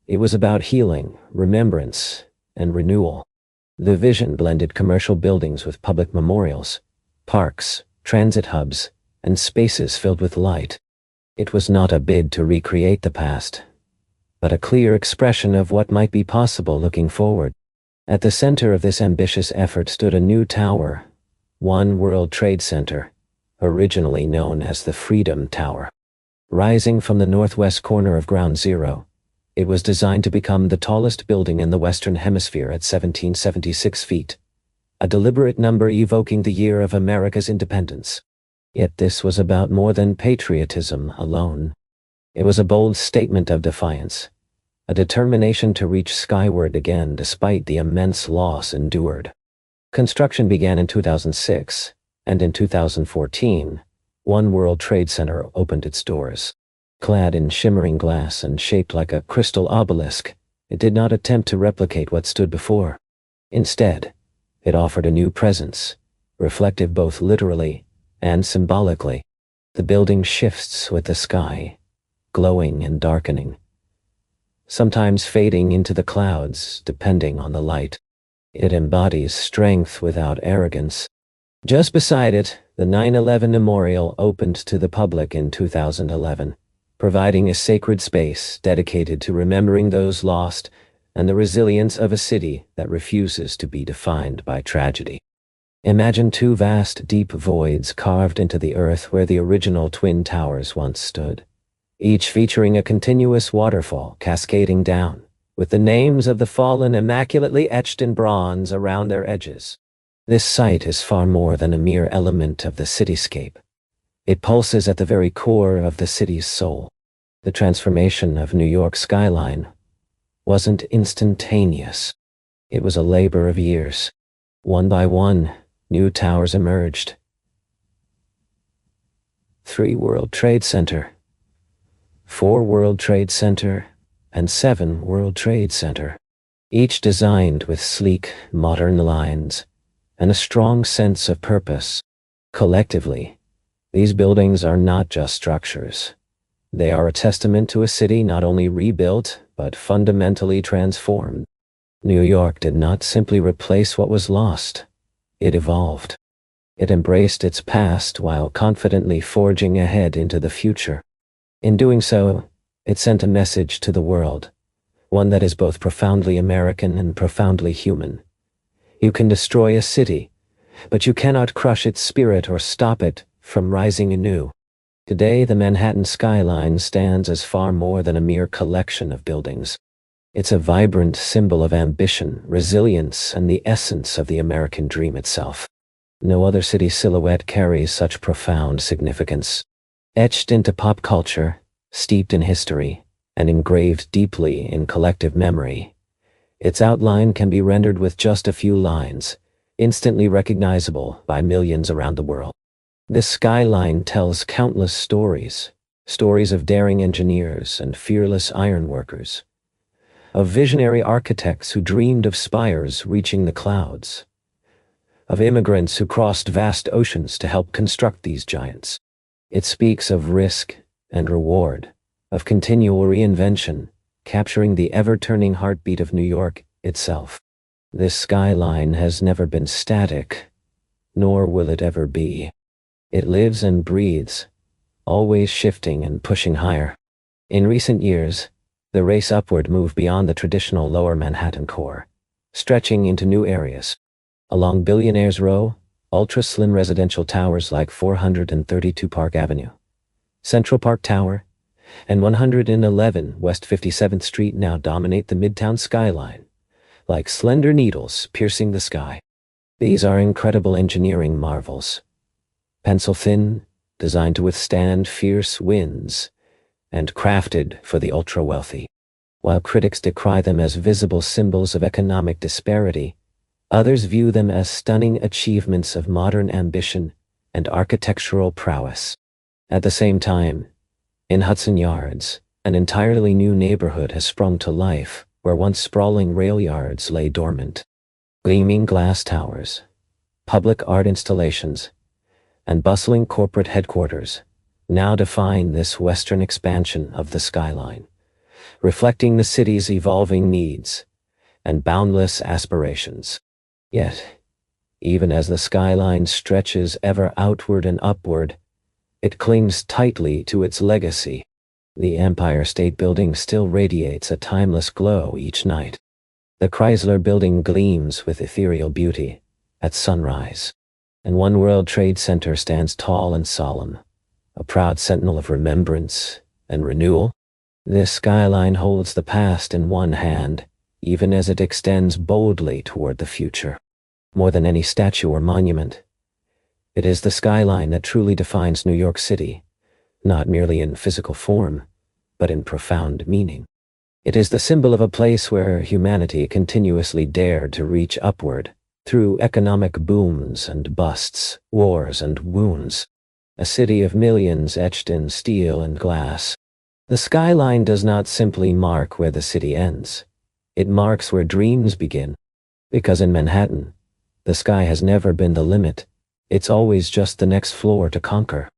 It was about healing, remembrance, and renewal. The vision blended commercial buildings with public memorials, parks, transit hubs, and spaces filled with light. It was not a bid to recreate the past, but a clear expression of what might be possible looking forward. At the center of this ambitious effort stood a new tower, One World Trade Center, originally known as the Freedom Tower. Rising from the northwest corner of Ground Zero, it was designed to become the tallest building in the Western Hemisphere at 1776 feet, a deliberate number evoking the year of America's independence. Yet this was about more than patriotism alone. It was a bold statement of defiance, a determination to reach skyward again despite the immense loss endured. Construction began in 2006, and in 2014, One World Trade Center opened its doors. Clad in shimmering glass and shaped like a crystal obelisk, it did not attempt to replicate what stood before. Instead, it offered a new presence, reflective both literally and symbolically. The building shifts with the sky, glowing and darkening, sometimes fading into the clouds depending on the light. It embodies strength without arrogance. Just beside it, the 9/11 Memorial opened to the public in 2011, providing a sacred space dedicated to remembering those lost and the resilience of a city that refuses to be defined by tragedy. Imagine two vast, deep voids carved into the earth where the original Twin Towers once stood, each featuring a continuous waterfall cascading down, with the names of the fallen immaculately etched in bronze around their edges. This site is far more than a mere element of the cityscape. It pulses at the very core of the city's soul. The transformation of New York's skyline wasn't instantaneous. It was a labor of years. One by one, new towers emerged. 3 World Trade Center, 4 World Trade Center, and 7 World Trade Center, each designed with sleek, modern lines, and a strong sense of purpose. Collectively, these buildings are not just structures. They are a testament to a city not only rebuilt, but fundamentally transformed. New York did not simply replace what was lost. It evolved. It embraced its past while confidently forging ahead into the future. In doing so, it sent a message to the world, one that is both profoundly American and profoundly human. You can destroy a city, but you cannot crush its spirit or stop it from rising anew. Today, the Manhattan skyline stands as far more than a mere collection of buildings. It's a vibrant symbol of ambition, resilience, and the essence of the American dream itself. No other city silhouette carries such profound significance. Etched into pop culture, steeped in history, and engraved deeply in collective memory, its outline can be rendered with just a few lines, instantly recognizable by millions around the world. This skyline tells countless stories of daring engineers and fearless ironworkers, of visionary architects who dreamed of spires reaching the clouds, of immigrants who crossed vast oceans to help construct these giants. It speaks of risk and reward, of continual reinvention, capturing the ever-turning heartbeat of New York itself. This skyline has never been static, nor will it ever be. It lives and breathes, always shifting and pushing higher. In recent years, the race upward moved beyond the traditional Lower Manhattan core, stretching into new areas. Along Billionaires Row, ultra-slim residential towers like 432 Park Avenue, Central Park Tower, and 111 West 57th Street now dominate the Midtown skyline, like slender needles piercing the sky. These are incredible engineering marvels. Pencil-thin, designed to withstand fierce winds, and crafted for the ultra-wealthy. While critics decry them as visible symbols of economic disparity, others view them as stunning achievements of modern ambition and architectural prowess. At the same time, in Hudson Yards, an entirely new neighborhood has sprung to life where once sprawling rail yards lay dormant. Gleaming glass towers, public art installations, and bustling corporate headquarters now define this western expansion of the skyline, reflecting the city's evolving needs and boundless aspirations. Yet, even as the skyline stretches ever outward and upward, it clings tightly to its legacy. The Empire State Building still radiates a timeless glow each night. The Chrysler Building gleams with ethereal beauty at sunrise, and One World Trade Center stands tall and solemn, a proud sentinel of remembrance and renewal. This skyline holds the past in one hand, even as it extends boldly toward the future. More than any statue or monument, it is the skyline that truly defines New York City, not merely in physical form, but in profound meaning. It is the symbol of a place where humanity continuously dared to reach upward through economic booms and busts, wars and wounds. A city of millions etched in steel and glass. The skyline does not simply mark where the city ends. It marks where dreams begin. Because in Manhattan, the sky has never been the limit. It's always just the next floor to conquer.